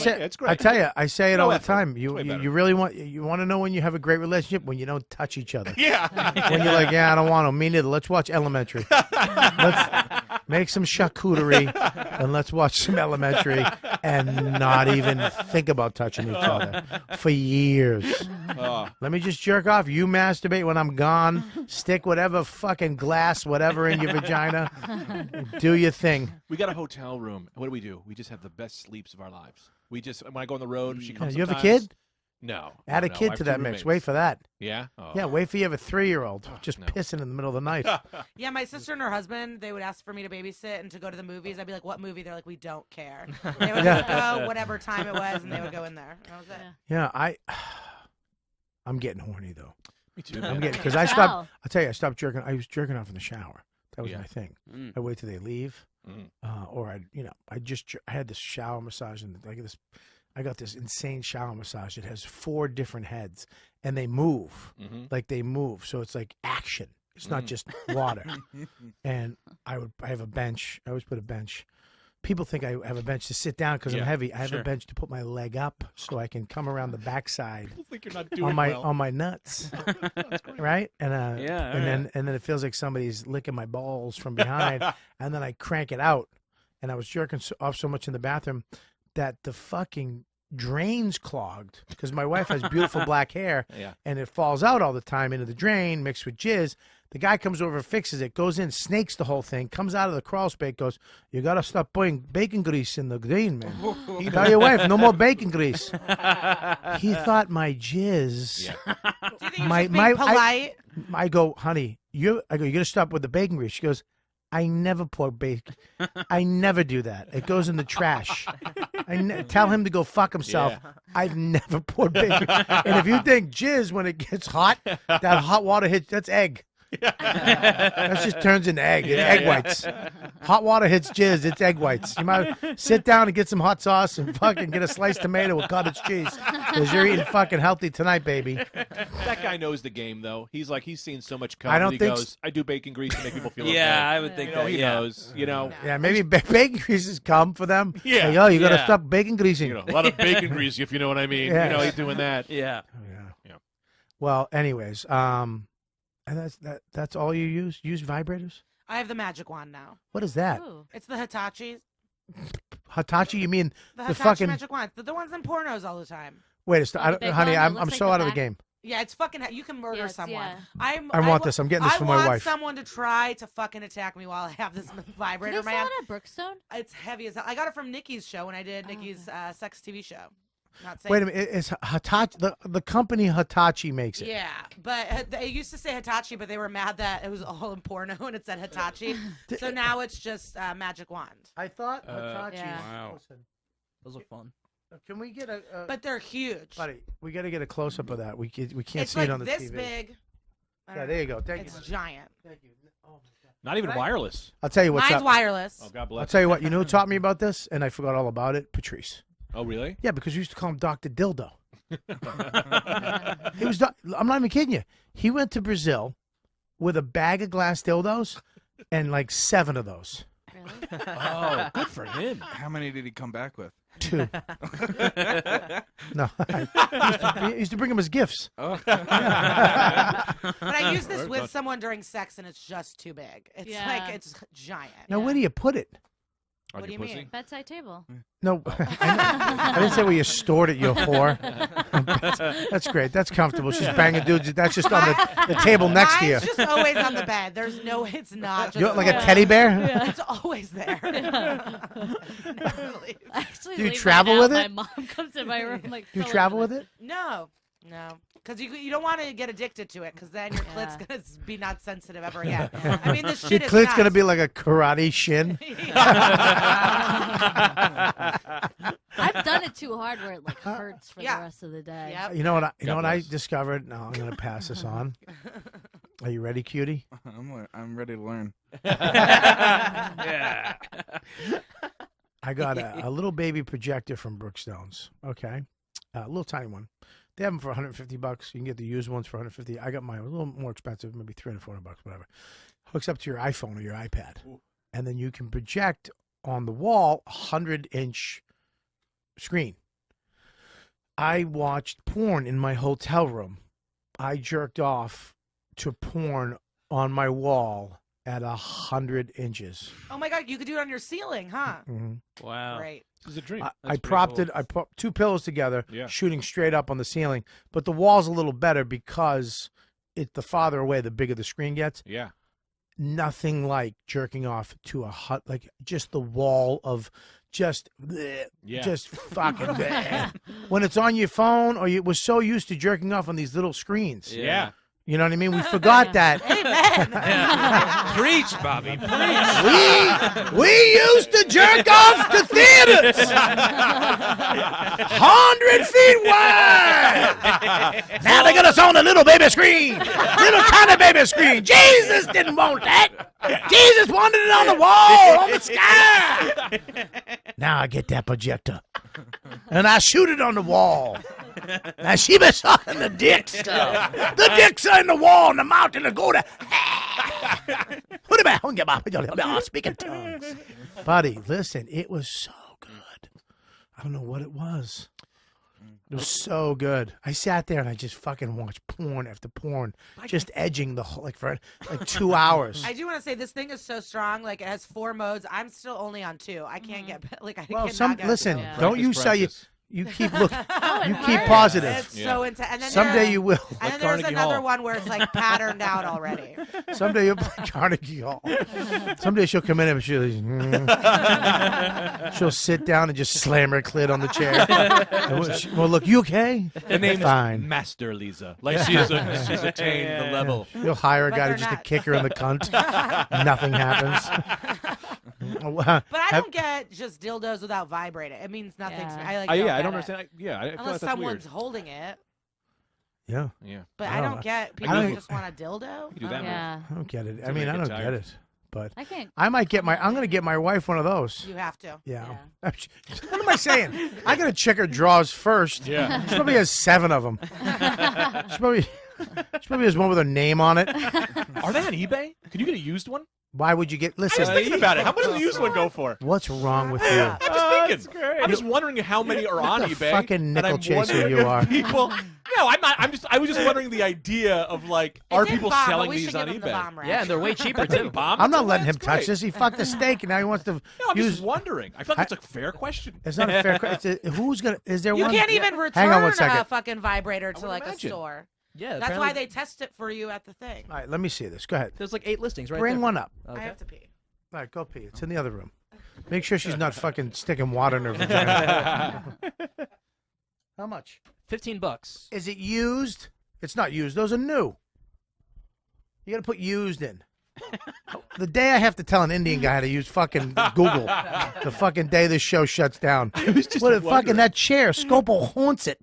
it's great. I tell you, I say it
No
all the
effort.
time.
It's way better.
You really want to know when you have a great relationship when you don't touch each other.
Yeah.
When you're like, I don't want to. Me neither. Let's watch Elementary. Let's make some charcuterie and let's watch some Elementary and not even think about touching each other for years. Let me just jerk off. You masturbate when I'm gone. Stick whatever fucking glass, whatever in your vagina. Do your thing.
We got a hotel room. What do? We just have the best sleeps of our lives. We just, when I go on the road, she comes.
You have a
sometimes.
kid?
No.
Add a
no, I
kid
have
to
2
that mix.
roommates.
Wait for that.
Yeah? Oh.
Yeah, wait for you have a 3-year-old just pissing in the middle of the night.
Yeah, my sister and her husband, they would ask for me to babysit and to go to the movies. I'd be like, what movie? They're like, we don't care. They would just go whatever time it was, and they would go in there. And that was it.
Yeah, I'm getting horny, though.
Me too.
I'm getting, because I stopped, I'll tell you, I stopped jerking. I was jerking off in the shower. That was
Yeah.
my thing.
Mm.
I wait till they leave.
Mm.
Or I had this shower massage and I got this insane shower massage. It has 4 different heads and they move. Like they move. So it's like action. It's not just water. And I have a bench. I always put a bench. People think I have a bench to sit down because I'm heavy. I have a bench to put my leg up so I can come around the backside
I think you're not doing
on my nuts, right? And
and
then it feels like somebody's licking my balls from behind, and then I crank it out, and I was jerking off so much in the bathroom that the fucking drain's clogged because my wife has beautiful black hair, and it falls out all the time into the drain mixed with jizz. The guy comes over, fixes it, goes in, snakes the whole thing, comes out of the crawl space, goes, "You got to stop putting bacon grease in the drain, man. Tell your wife, no more bacon grease." He thought my jizz.
Do you think you're just being polite?
I go, "Honey, you got to stop with the bacon grease." She goes, "I never pour bacon. I never do that. It goes in the trash. Tell him to go fuck himself.
Yeah.
I've never poured bacon." And if you think jizz when it gets hot, that hot water hits, that's egg. That just turns into egg. It's egg whites. Hot water hits jizz. It's egg whites. You might sit down and get some hot sauce and fucking get a sliced tomato with cottage cheese because you're eating fucking healthy tonight, baby.
That guy knows the game, though. He's seen so much comedy. He goes, I do bacon grease to make people feel okay.
I would think that.
He knows.
Yeah, maybe bacon greases come for them.
Yeah.
Like, oh, you got to stop bacon greasing.
A lot of bacon grease, if you know what I mean.
Yeah.
He's doing that.
Yeah.
Well, anyways, and that's all you use? Use vibrators?
I have the magic wand now.
What is that?
Ooh.
It's the Hitachi.
Hitachi? You mean
The
the
Hitachi
fucking?
magic wand. The ones in pornos all the time.
Wait,
Oh, the big
honey,
one that
I'm
looks like
so
the
out of the
back?
game.
Yeah, it's fucking. You can murder
Yes,
someone.
yeah.
I want this. I'm getting this for my
I want
wife.
someone to try to fucking attack me while I have this
Do
vibrator
they
in my
sell
hand.
it at Brookstone?
It's heavy as hell. I got it from Nikki's show when I did Nikki's sex TV show. Not saying.
Wait a minute, it's Hitachi. The company Hitachi makes it.
Yeah, but they used to say Hitachi, but they were mad that it was all in porno and it said Hitachi. So now it's just magic wand.
I thought Hitachi.
Yeah.
Wow.
Listen,
Those are fun.
can we get a?
But they're huge.
Buddy, we got to get a close up of that. We can't
It's
see
like
it on the
this
TV.
big. I
Yeah,
don't
there
know.
you go. Thank
It's
you.
giant.
Thank you. Oh my God.
Not even wireless.
I'll tell you what's
Mine's
up.
wireless.
Oh, God bless.
I'll tell you what. You know who taught me about this, and I forgot all about it. Patrice.
Oh, really?
Yeah, because we used to call him Dr. Dildo. He was. I'm not even kidding you. He went to Brazil with a bag of glass dildos and like 7 of those.
Really?
Oh, good for him.
How many did he come back with?
2. No, he used to bring them as gifts.
Oh.
But I use this
Very
with
good.
someone during sex, and it's just too big. It's
Yeah.
like it's giant.
Now, where do you put it?
On
What do
your
you
pussy?
mean?
Bedside table.
No, I didn't say where you stored it, you whore. That's great. That's comfortable. She's banging dudes. That's just on the table next to you.
Mine's just always on the bed. There's no, it's not. Just
You're like a teddy bear?
It's always there.
Actually,
Do you
leave
travel
mine
with
out.
it?
My mom comes in my room like.
Do you
"Fill
travel
in
with it?
No, because you don't want to get addicted to it, because then your clit's gonna be not sensitive ever again. I mean, this
Your
shit is
clit's gonna
nuts.
be like a karate shin.
I've done it too hard where it like hurts for the rest of the day.
Yep.
You know what? You know
God
what I
bless.
discovered? No, I'm gonna pass this on. Are you ready, cutie?
I'm ready to learn.
Yeah.
I got a little baby projector from Brookstones. Okay, a little tiny one. They have them for $150. You can get the used ones for $150. I got mine a little more expensive, maybe $300, $400, whatever. Hooks up to your iPhone or your iPad, and then you can project on the wall a 100-inch screen. I watched porn in my hotel room. I jerked off to porn on my wall at 100 inches.
Oh my god, you could do it on your ceiling, huh?
Mm-hmm.
Wow.
Great.
This is a dream.
I propped it. I put two pillows together,
Yeah.
shooting straight up on the ceiling. But the wall's a little better because the farther away, the bigger the screen gets.
Yeah.
Nothing like jerking off to a hut, like just the wall of just, bleh,
Yeah.
just fucking. bleh. When it's on your phone, or you was so used to jerking off on these little screens.
Yeah.
You know what I mean? We forgot that.
Amen.
Preach, Bobby. Preach.
We used to jerk off to theaters, 100 feet wide. Now they got us on a little baby screen, little tiny baby screen. Jesus didn't want that. Jesus wanted it on the wall, on the sky. Now I get that projector, and I shoot it on the wall. Now she been sucking the dicks. The dicks are in the wall, and the mountain to go to. Speak in tongues. Buddy, listen, it was so good. I don't know what it was. It was so good. I sat there and I just fucking watched porn after porn, just edging the whole, for 2 hours.
I do want to say this thing is so strong. Like, it has 4 modes. I'm still only on 2. I can't get like. I
Well,
cannot get
listen,
to it.
don't you sell you.
Practice.
You keep look.
it
You keep
hurts.
positive.
It's
Yeah.
so intense. And then
Someday you will.
And then there's
Carnegie
another
Hall.
one where it's like patterned out already.
Someday you'll play Carnegie Hall. Someday she'll come in and she'll sit down and just slam her clit on the chair. And we'll look, you okay?
The name
Fine.
is Master Liza. Like she's attained the level.
You'll hire a
But
guy
they're
just
not.
to kick her in the cunt. Nothing happens.
But I don't get just dildos without vibrating. It means nothing to me. I like.
I
get
don't
it.
understand. I feel like
Unless
that's
someone's
weird.
holding it.
Yeah,
Yeah.
But
I
I
don't
don't
know.
get people
don't-
who just want a dildo.
You do that.
Yeah.
I don't get it. I
Till
mean,
they
I
get
don't get
tired.
it. But
I can't.
I might get I'm gonna get my wife one of those.
You have to.
Yeah. What am I saying? I gotta check her drawers first.
Yeah.
She probably has 7 of them. She probably has one with her name on it.
Are they on eBay? Can you get a used one?
Why would you get?
I was
Listen,
thinking about it. How much does a used one go for?
what's wrong with you?
I'm just thinking. I'm just wondering how many are on
the
eBay.
fucking
and
nickel
I'm
chaser
wondering
you
if
are.
People. No, I'm not. I was just wondering the idea of like, are
It's in
people
bomb, but
selling
we
these
should
on
give him the
eBay?
bomb rack.
Yeah, and they're way cheaper
It's in
too.
bomb.
I'm not letting him
That's
touch
great.
this. He fucked the steak, and now he wants to
No, I'm
use.
just wondering. I feel like it's a fair question.
It's not a fair question. Who's gonna? Is there
You
one?
can't even
Hang on one
return
second.
a fucking vibrator to
would
like
imagine.
a store.
Yeah,
That's why they test it for you at the thing.
All right, let me see this. Go ahead.
There's like 8 listings right
Bring
there.
one up.
Okay.
I have to pee.
All right, go pee. It's in the other room. Make sure she's not fucking sticking water in her vagina. How much?
$15.
Is it used? It's not used. Those are new. You got to put used in. The day I have to tell an Indian guy how to use fucking Google, the fucking day this show shuts down. What a fucking that chair, Scopo haunts it.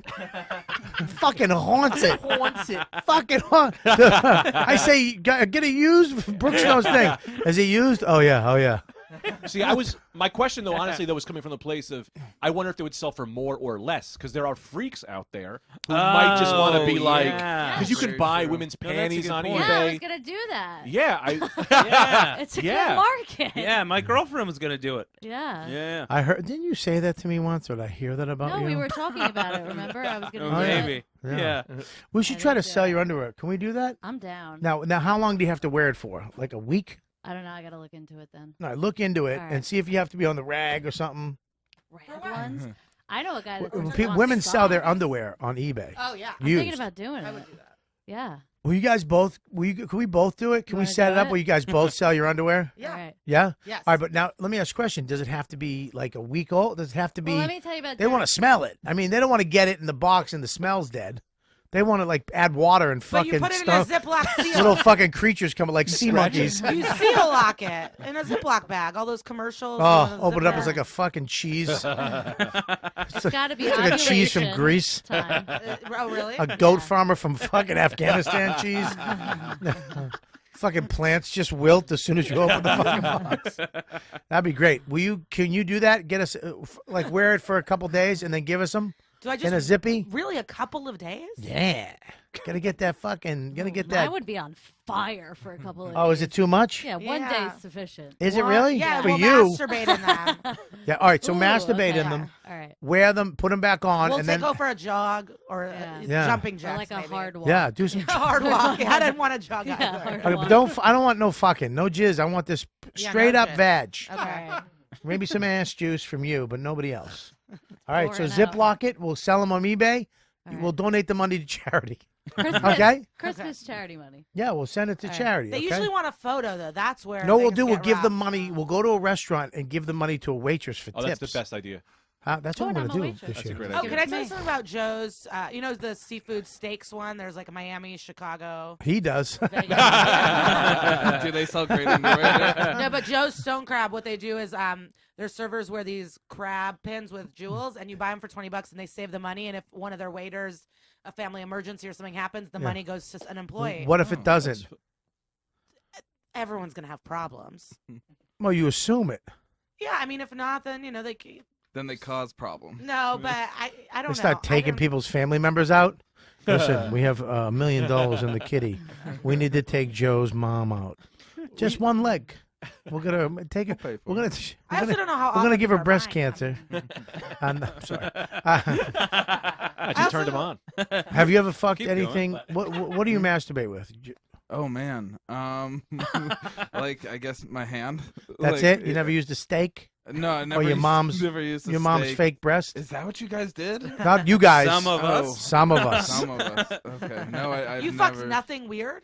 Fucking haunts it.
Haunts it.
Fucking haunt. I say, get it used. Brookstone's thing. Is it used? Oh yeah. Oh yeah.
See, my question though, honestly, though, was coming from the place of I wonder if they would sell for more or less because there are freaks out there who might just want to be like, because you can
Very
buy
true.
women's
No, that's a
panties
good
on
point.
Yeah, I was
eBay.
gonna do that.
Yeah,
Yeah.
It's a
Yeah.
good market.
Yeah, my girlfriend was gonna do it.
Yeah.
Yeah.
I heard. Didn't you say that to me once? Or did I hear that about
No,
you?
we were talking about it. Remember, I was gonna
Oh,
do it.
maybe.
Yeah.
Yeah.
We should
I
try to
didn't do
sell
it.
your underwear. Can we do that?
I'm down.
Now, how long do you have to wear it for? Like a week?
I don't know. I gotta look into it then.
All right, look into it
All right.
and see if you have to be on the rag or something.
Rag ones. I know a guy that
Women sell their underwear on eBay.
Oh yeah.
I'm thinking about doing it.
I would do that.
Yeah.
Will you guys both? Can we both do it? Can we
wanna
set
do
it up
it?
where you guys both sell your underwear?
Yeah.
All right.
Yeah.
Yes.
All right, but now let me ask you a question. Does it have to be like a week old? Does it have to be?
Well, let me tell you about.
They want to smell it. I mean, they don't want to get it in the box and the smell's dead. They want to like add water and
But
fucking
you put it in a
stuff.
Ziploc seal.
Little fucking creatures coming like sea monkeys.
You seal lock it in a Ziploc bag. All those commercials.
Oh, open it up. It's like a fucking cheese.
It's got to be
It's like a cheese from
ovulation
Greece.
time.
Oh really?
A goat farmer from fucking Afghanistan cheese. Fucking plants just wilt as soon as you open the fucking box. That'd be great. Can you do that? Get us like wear it for a couple days and then give us them
Do I just
in a zippy?
really a couple of days?
Yeah. Gotta get that fucking. Gotta get
I
that.
would be on fire for a couple of
Oh,
days.
is it too much?
Yeah, one
Yeah.
day is sufficient.
Is it
What?
really?
Yeah,
For
we'll
you?
masturbate in them.
Yeah. All right. So
Ooh,
masturbate
okay.
in them.
All right.
Wear them. Put them back on,
We'll
and
take
then
go for a jog or
Yeah.
jumping
Or
jacks.
like a
maybe.
hard walk.
yeah, do some.
A hard walk. I didn't want to jog
Yeah,
either.
hard
Okay,
walk.
but don't. I don't want no fucking, no jizz. I want this
Yeah,
straight
no
up
jizz.
vag.
Okay.
All right.
Maybe some ass juice from you, but nobody else. All right. So
Pouring out.
Ziploc it. We'll sell them on eBay.
All right.
We'll donate the money to charity.
Christmas,
Okay?
Christmas charity money.
Yeah, we'll send it to
All right.
charity.
They
okay?
usually want a photo though. That's where.
No, we'll
things
do. We'll
get
give the
rough.
money. We'll go to a restaurant and give the money to a waitress for
Oh,
tips.
that's the best idea.
That's what
Oh,
I'm
and
gonna
I'm a
do
waitress.
this
That's a
year.
great
Oh,
idea.
can I
to
tell you
me.
something about Joe's? You know the seafood steaks one? There's like a Miami, Chicago.
He does.
Vegas.
Do they sell great underwear?
No, but Joe's Stone Crab, what they do is their servers wear these crab pins with jewels, and you buy them for $20, and they save the money. And if one of their waiters, a family emergency or something happens, the
Yeah.
money goes to an employee.
What if it doesn't?
Everyone's gonna have problems.
Well, you assume it.
Yeah, I mean, if not, then they.
Then they cause problems.
No, but I don't
They
know.
start taking people's family members out. Listen, we have $1 million in the kitty. We need to take Joe's mom out. Just one leg. We're gonna take it.
pay for
We're gonna.
I also don't know how
We're gonna
often
give her
people are
breast
buying
cancer. I'm sorry.
I just turned him on.
Have you ever fucked
Keep going.
anything? What do you masturbate with?
Oh man. Like I guess my hand.
That's
Like,
it. You never used a steak
No, I never.
or your
used,
mom's
never used a
your mom's
steak.
fake breast.
Is that what you guys did?
Not you guys.
Some of
Oh.
us.
Some of us.
Some of us. Okay. No, I've
You
never.
fucked nothing weird?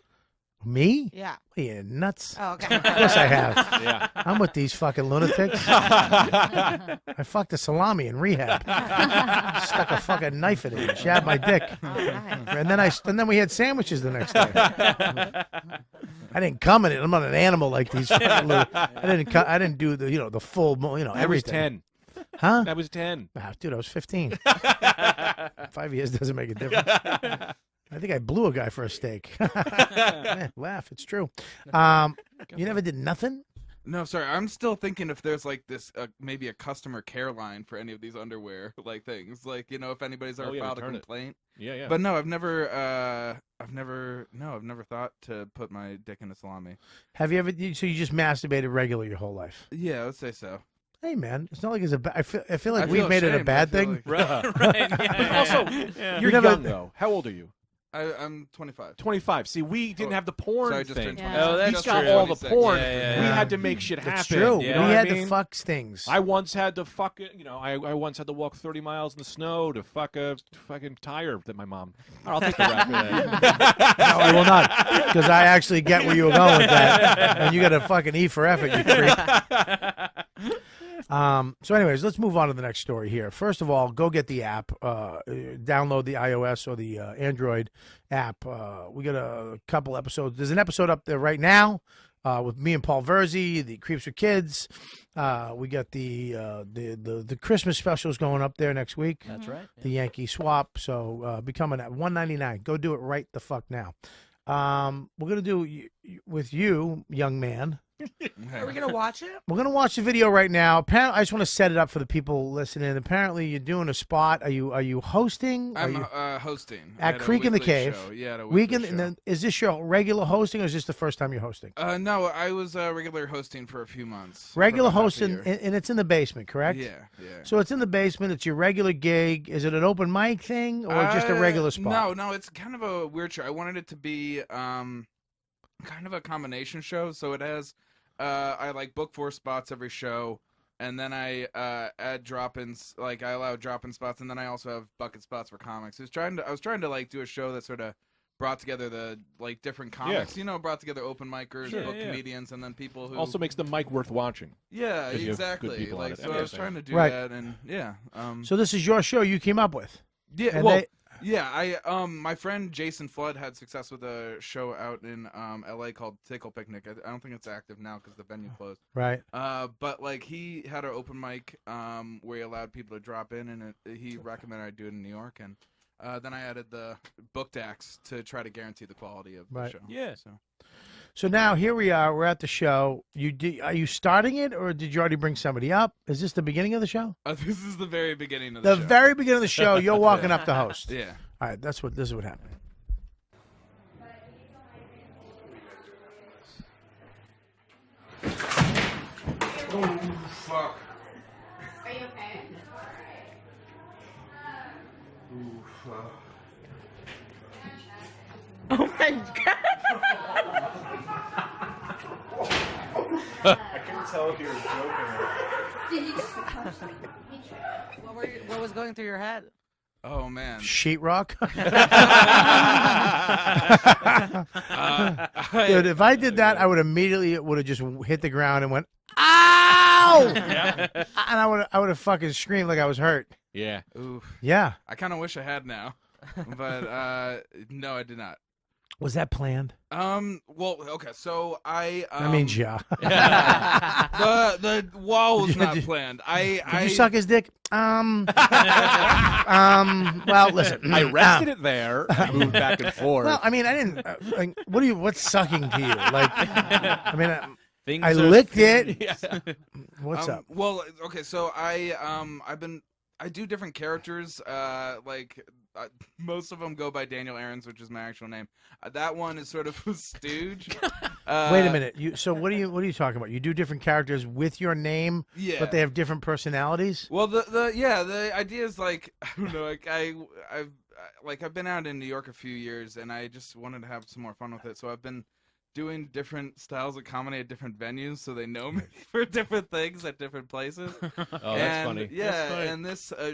Me?
Yeah.
What are you nuts?
Oh, okay.
Of course I have.
Yeah.
I'm with these fucking lunatics. I fucked a salami in rehab. Stuck a fucking knife in it and jabbed my dick.
Oh, nice.
And then we had sandwiches the next day. I didn't come in it. I'm not an animal like these. Fucking I didn't do the the full
I was
everything.
10.
Huh?
I was 10.
Ah, dude, I was 15. 5 years doesn't make a difference. I think I blew a guy for a steak. Laugh, it's true. You never did nothing?
No, sorry. I'm still thinking if there's like this, maybe a customer care line for any of these underwear like things, like if anybody's ever filed a
return it.
complaint.
Yeah, yeah.
But no, I've never thought to put my dick in a salami.
Have you ever? So you just masturbated regular your whole life?
Yeah, let's say so.
Hey man, it's not like it's I feel like
I
we've
feel
made it a
ashamed.
bad
I feel
thing.
like-
Right. Yeah.
Also,
Yeah.
you're
never-
young though. How old are you?
I'm 25.
25. See, we didn't
Oh,
have the porn
Sorry, I just
thing.
turned
Yeah.
25.
Oh, that's
He's got
true.
all the
26.
porn.
Yeah, yeah,
We
yeah.
had to make shit happen.
It's true.
You
Yeah.
know
We
what
had
I
to
mean?
fuck things.
I once had to fuck it. I once had to walk 30 miles in the snow to fuck a fucking tire that my mom. I'll take the rap for that.
No, I will not, because I actually get where you were going with that, and you got to fucking E for effort, you creep. So, anyways, let's move on to the next story here. First of all, go get the app. Download the iOS or the Android app. We got a couple episodes. There's an episode up there right now with me and Paul Verzi, the Creeps with Kids. We got the Christmas specials going up there next week.
That's right.
The Yankee swap. So be coming at $1.99. Go do it right the fuck now. We're gonna do with you, young man.
Are we gonna watch it?
We're gonna watch the video right now. Apparently, I just want to set it up for the people listening. Apparently, you're doing a spot. Are you hosting? Are
I'm
you
hosting
at
a
Creek in the
weekly
Cave?
show. Yeah, at a
Weekend.
weekly
And
show.
then, is this your regular hosting, or is this the first time you're hosting?
No, I was regular hosting for a few months. for
Regular
about half a
hosting,
year.
and it's in the basement, correct?
Yeah, yeah.
So it's in the basement. It's your regular gig. Is it an open mic thing, or just a regular spot?
No, it's kind of a weird show. I wanted it to be kind of a combination show, so it has I like book 4 spots every show, and then I add drop-ins. Like I allow drop-in spots, and then I also have bucket spots for comics. I was trying to like do a show that sort of brought together the like different comics. You know, brought together open micers, book comedians, and then people who
also makes the mic worth watching.
Yeah,
'Cause you have good
exactly.
people on
Like
it.
so, I was trying to do
Right.
that, and yeah.
So this is your show you came up with.
Yeah,
And
well,
they-
yeah. My friend Jason Flood had success with a show out in L.A. called Tickle Picnic. I don't think it's active now because the venue closed.
Right.
But like he had an open mic where he allowed people to drop in, and he recommended I do it in New York, and then I added the booked acts to try to guarantee the quality of the show.
Yeah.
So now here we are. We're at the show. Are you starting it, or did you already bring somebody up? Is this the beginning of the show?
This is the very beginning of
The
the show.
very beginning of the show. You're walking up to host.
Yeah.
All right. This is what happened.
Oh fuck.
Are you okay?
Ooh, fuck.
Oh my god.
I couldn't tell if you were joking.
Did you just touch me?
What was going through your head?
Oh man.
Sheetrock. Dude, if I did that, I would immediately just hit the ground and went, "Ow!" And I would have fucking screamed like I was hurt.
Yeah.
Oof.
Yeah.
I kind of wish I had now, but no, I did not.
Was that planned?
Well, okay, so I.
I mean, yeah.
the wall was not planned.
Did you suck his dick? Well, listen.
I rested it there, moved back and forth.
Well, I mean, I didn't. Like, what's sucking to you? Like, I mean,
Things
I
are-
licked it.
Yeah.
What's up?
Well, okay, so I do different characters. Most of them go by Daniel Ahrens, which is my actual name. That one is sort of a stooge.
Wait a minute. So what are you talking about? You do different characters with your name,
Yeah.
but they have different personalities.
Well, the idea is like I don't know, I've been out in New York a few years, and I just wanted to have some more fun with it. So I've been doing different styles of comedy at different venues, so they know me for different things at different places.
Oh, that's funny.
Yeah,
That's funny.
and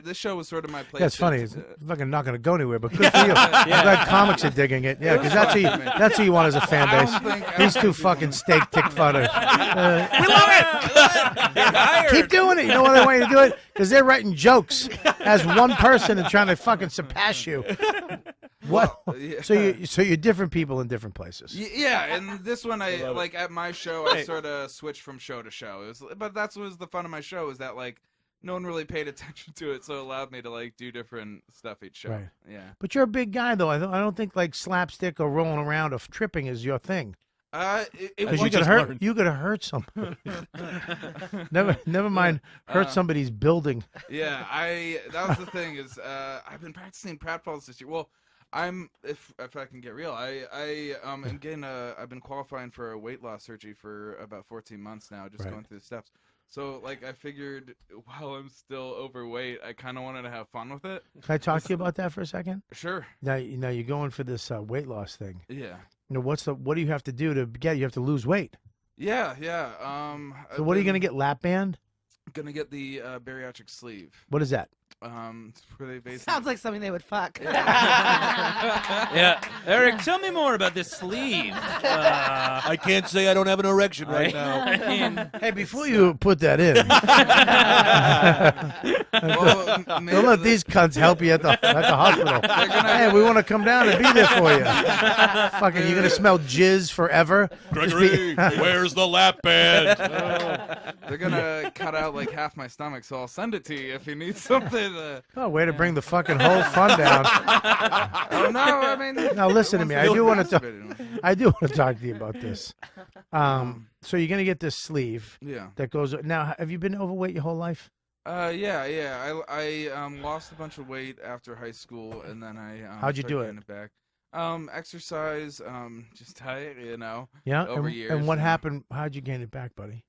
this show was sort of my place.
Yeah, it's
to-
funny. It's fucking not going to go anywhere, but good for you. I'm glad comics are digging it. Yeah, because that's who you want as a fan
I
base.
don't think-
These two fucking steak tick fudders.
We love it. You're hired.
Keep doing it. You know why they want you to do it? Because they're writing jokes as one person and trying to fucking surpass you. What?
Well, yeah.
So you're different people in different places.
Yeah, and this one I
love it.
like at my show I sort of switched from show to show. But that's what was the fun of my show, is that like no one really paid attention to it, so it allowed me to like do different stuff each show.
Right.
Yeah.
But you're a big guy, though. I don't think like slapstick or rolling around or tripping is your thing.
It
Because
we
you could
just
hurt.
learned.
You could hurt somebody. never mind hurt somebody's building.
Yeah, that was the thing is I've been practicing pratfalls this year. Well, if I can get real, am getting I've been qualifying for a weight loss surgery for about 14 months now, just
Right.
going through the steps. So like I figured while I'm still overweight, I kind of wanted to have fun with it.
Can I talk to you about that for a second?
Sure.
Now you're going for this weight loss thing.
Yeah.
You know what do you have to do to get? You have to lose weight.
Yeah.
So what are you going to get? Lap band?
Gonna get the bariatric sleeve.
What is that?
It's where they basically
Sounds like something they would fuck.
Yeah, Eric, tell me more about this sleeve.
I can't say I don't have an erection right now.
I mean,
Hey, before you put that in,
Well,
don't let these cunts help you at the hospital. Hey, we want to come down and be there for you. Fucking, you're gonna smell jizz forever.
Gregory, where's the lap band?
They're gonna cut out like half my stomach, so I'll send it to you if you need something.
Oh, way to bring the fucking whole fun down.
Oh no, I mean.
Now listen to me. I do want to.
masturbating.
I do want to talk to you about this. So you're gonna get this sleeve
Yeah.
that goes. Now, have you been overweight your whole life?
Yeah. I lost a bunch of weight after high school, and then I
How'd you
started
do
getting it back. Exercise, just diet,
Yeah.
over
and,
years.
And what happened? How'd you gain it back, buddy?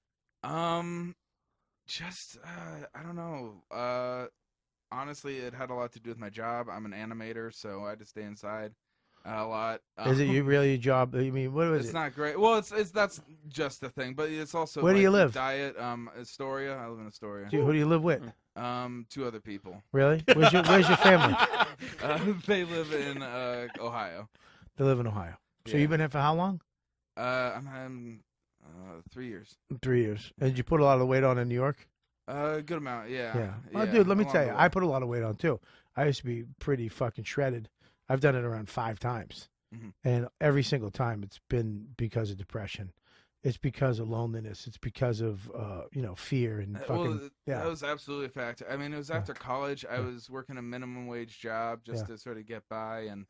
Just I don't know. Honestly, it had a lot to do with my job. I'm an animator, so I had to stay inside. A lot.
Is it you really your job? I mean, what was
It's
it?
not great. Well, it's that's just the thing, but it's also
Where do
like,
you
the
live?
Diet. Astoria. I live in Astoria.
Who do you live with?
2 other people.
Really? Where's your family?
They live in Ohio.
They live in Ohio. So you've been here for how long?
I'm 3 years.
3 years. And did you put a lot of weight on in New York?
Good amount, yeah.
Yeah. Well, dude, let me tell you, I put a lot of weight on too. I used to be pretty fucking shredded. I've done it around 5 times.
Mhm.
And every single time it's been because of depression. It's because of loneliness. It's because of, fear and fucking,
that was absolutely a fact. I mean, it was after college. I was working a minimum wage job just to sort of get by. And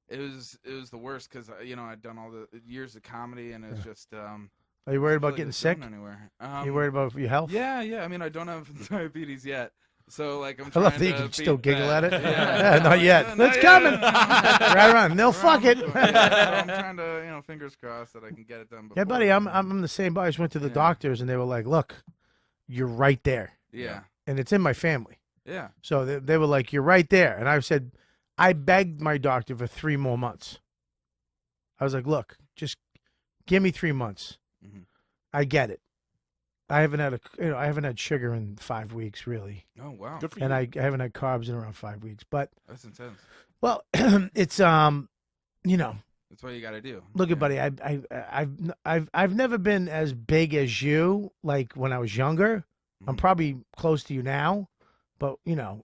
it was the worst because, I'd done all the years of comedy and it was just...
Are you worried about getting sick?
Anywhere.
Are you worried about your health?
Yeah. I mean, I don't have diabetes yet. So, like, I'm
I
trying
love that
to
you can still
beat
giggle
that.
at it.
Yeah,
Not yet. It's coming. Right around. They'll fuck it.
So I'm trying to, fingers crossed that I can get it done before.
Yeah, buddy, I'm the same. I just went to the doctors and they were like, "Look, you're right there."
Yeah.
And it's in my family.
Yeah.
So they were like, "You're right there," and I said, I begged my doctor for 3 more months. I was like, "Look, just give me 3 months.
Mm-hmm.
I get it. I haven't had sugar in 5 weeks, really.
Oh wow.
Good for
And
you.
I haven't had carbs in around 5 weeks. But
That's intense.
well, it's
That's what you got to do.
Look at buddy, I've never been as big as you. Like when I was younger, I'm probably close to you now. But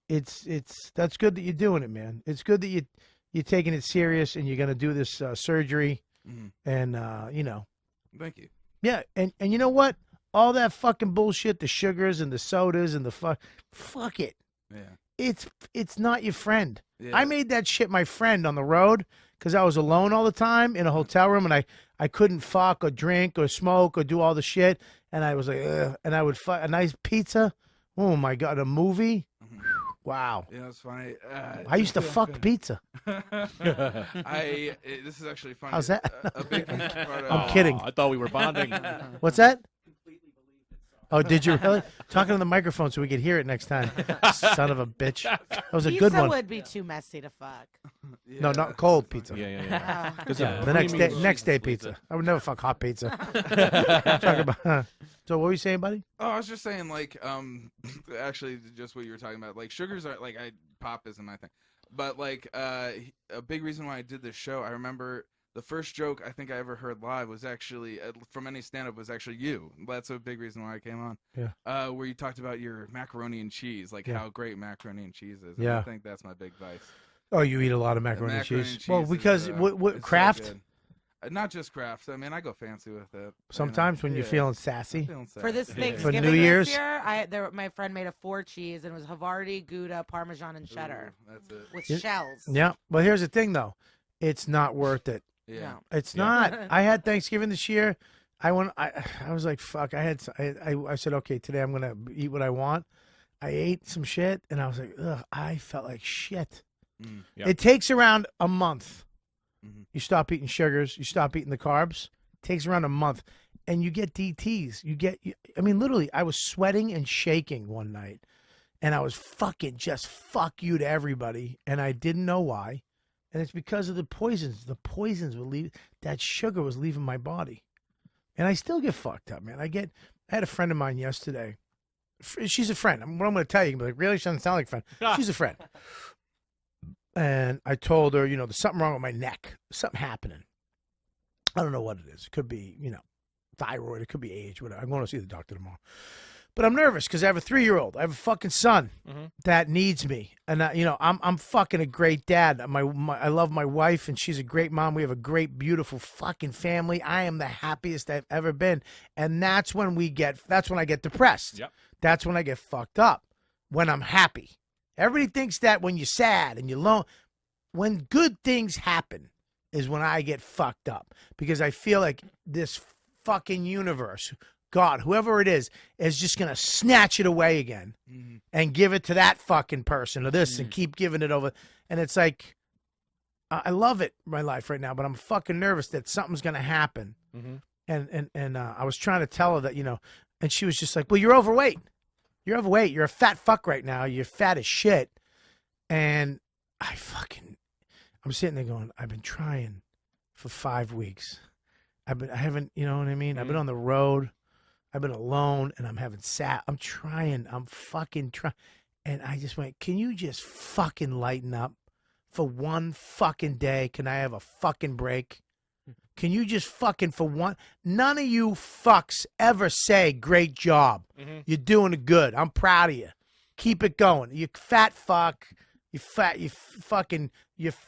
it's that's good that you're doing it, man. It's good that you're taking it serious and you're gonna do this surgery. And
Thank you.
yeah, and you know what? All that fucking bullshit, the sugars and the sodas and the fuck it.
Yeah.
It's not your friend.
Yeah.
I made that shit my friend on the road because I was alone all the time in a hotel room and I couldn't fuck or drink or smoke or do all the shit. And I was like, ugh. And I would fuck a nice pizza. Oh my God, a movie. Wow.
Yeah, that's funny.
I used to fuck pizza.
This is actually funny.
How's that?
A big part of,
I'm kidding.
I thought we were bonding.
What's that? Oh, did you really? Talking to the microphone so we could hear it next time. Son of a bitch. That was a
Pizza
good one.
would be too messy to fuck.
No, not cold pizza.
Yeah.
Yeah, the next day pizza. I would never fuck hot pizza. So what were you saying, buddy?
Oh, I was just saying, like, actually, just what you were talking about. Like, sugars are like, pop isn't my thing, but like, a big reason why I did this show. I remember the first joke I think I ever heard live was actually from any stand-up was actually you. That's a big reason why I came on.
Yeah.
Where you talked about your macaroni and cheese, like how great macaroni and cheese is. And
Yeah.
I think that's my big vice.
Oh, you eat a lot of macaroni and cheese. Well,
is,
because what
it's so
Kraft?
good. Not just Kraft. I mean, I go fancy with it.
Sometimes when you're feeling sassy.
For this
For
Thanksgiving
New Year's.
this year, my friend made a 4 cheese and it was Havarti, Gouda, Parmesan, and cheddar.
That's it.
With shells.
Yeah. Well, here's the thing, though. It's not worth it.
Yeah.
It's not. I had Thanksgiving this year. I was like, fuck. I said, okay, today I'm gonna eat what I want. I ate some shit, and I was like, ugh. I felt like shit. It takes around a month. You stop eating sugars. You stop eating the carbs. It takes around a month, and you get DTs. I mean, literally, I was sweating and shaking one night, and I was fucking just fuck you to everybody, and I didn't know why. And it's because of the poisons. The poisons were leaving. That sugar was leaving my body, and I still get fucked up, man. I had a friend of mine yesterday. She's a friend. What I'm going to tell you, like, really, she doesn't sound like a friend. She's a friend. And I told her, there's something wrong with my neck. Something happening. I don't know what it is. It could be, thyroid. It could be age. Whatever. I'm going to see the doctor tomorrow. But I'm nervous because I have a 3-year-old. I have a fucking son that needs me, and I'm fucking a great dad. I love my wife, and she's a great mom. We have a great, beautiful fucking family. I am the happiest I've ever been, and that's when I get depressed.
Yep.
That's when I get fucked up. When I'm happy, everybody thinks that when you're sad and you're alone, when good things happen is when I get fucked up because I feel like this fucking universe. God, whoever it is just going to snatch it away again and give it to that fucking person or this and keep giving it over. And it's like, I love it, my life right now, but I'm fucking nervous that something's going to happen. And I was trying to tell her that, and she was just like, well, you're overweight. You're overweight. You're a fat fuck right now. You're fat as shit. And I'm sitting there going, I've been trying for 5 weeks. I haven't, you know what I mean? I've been on the road. I've been alone, and I'm trying. I'm fucking trying. And I just went, can you just fucking lighten up for one fucking day? Can I have a fucking break? Can you just fucking for one? None of you fucks ever say, great job. You're doing it good. I'm proud of you. Keep it going. You fat fuck. You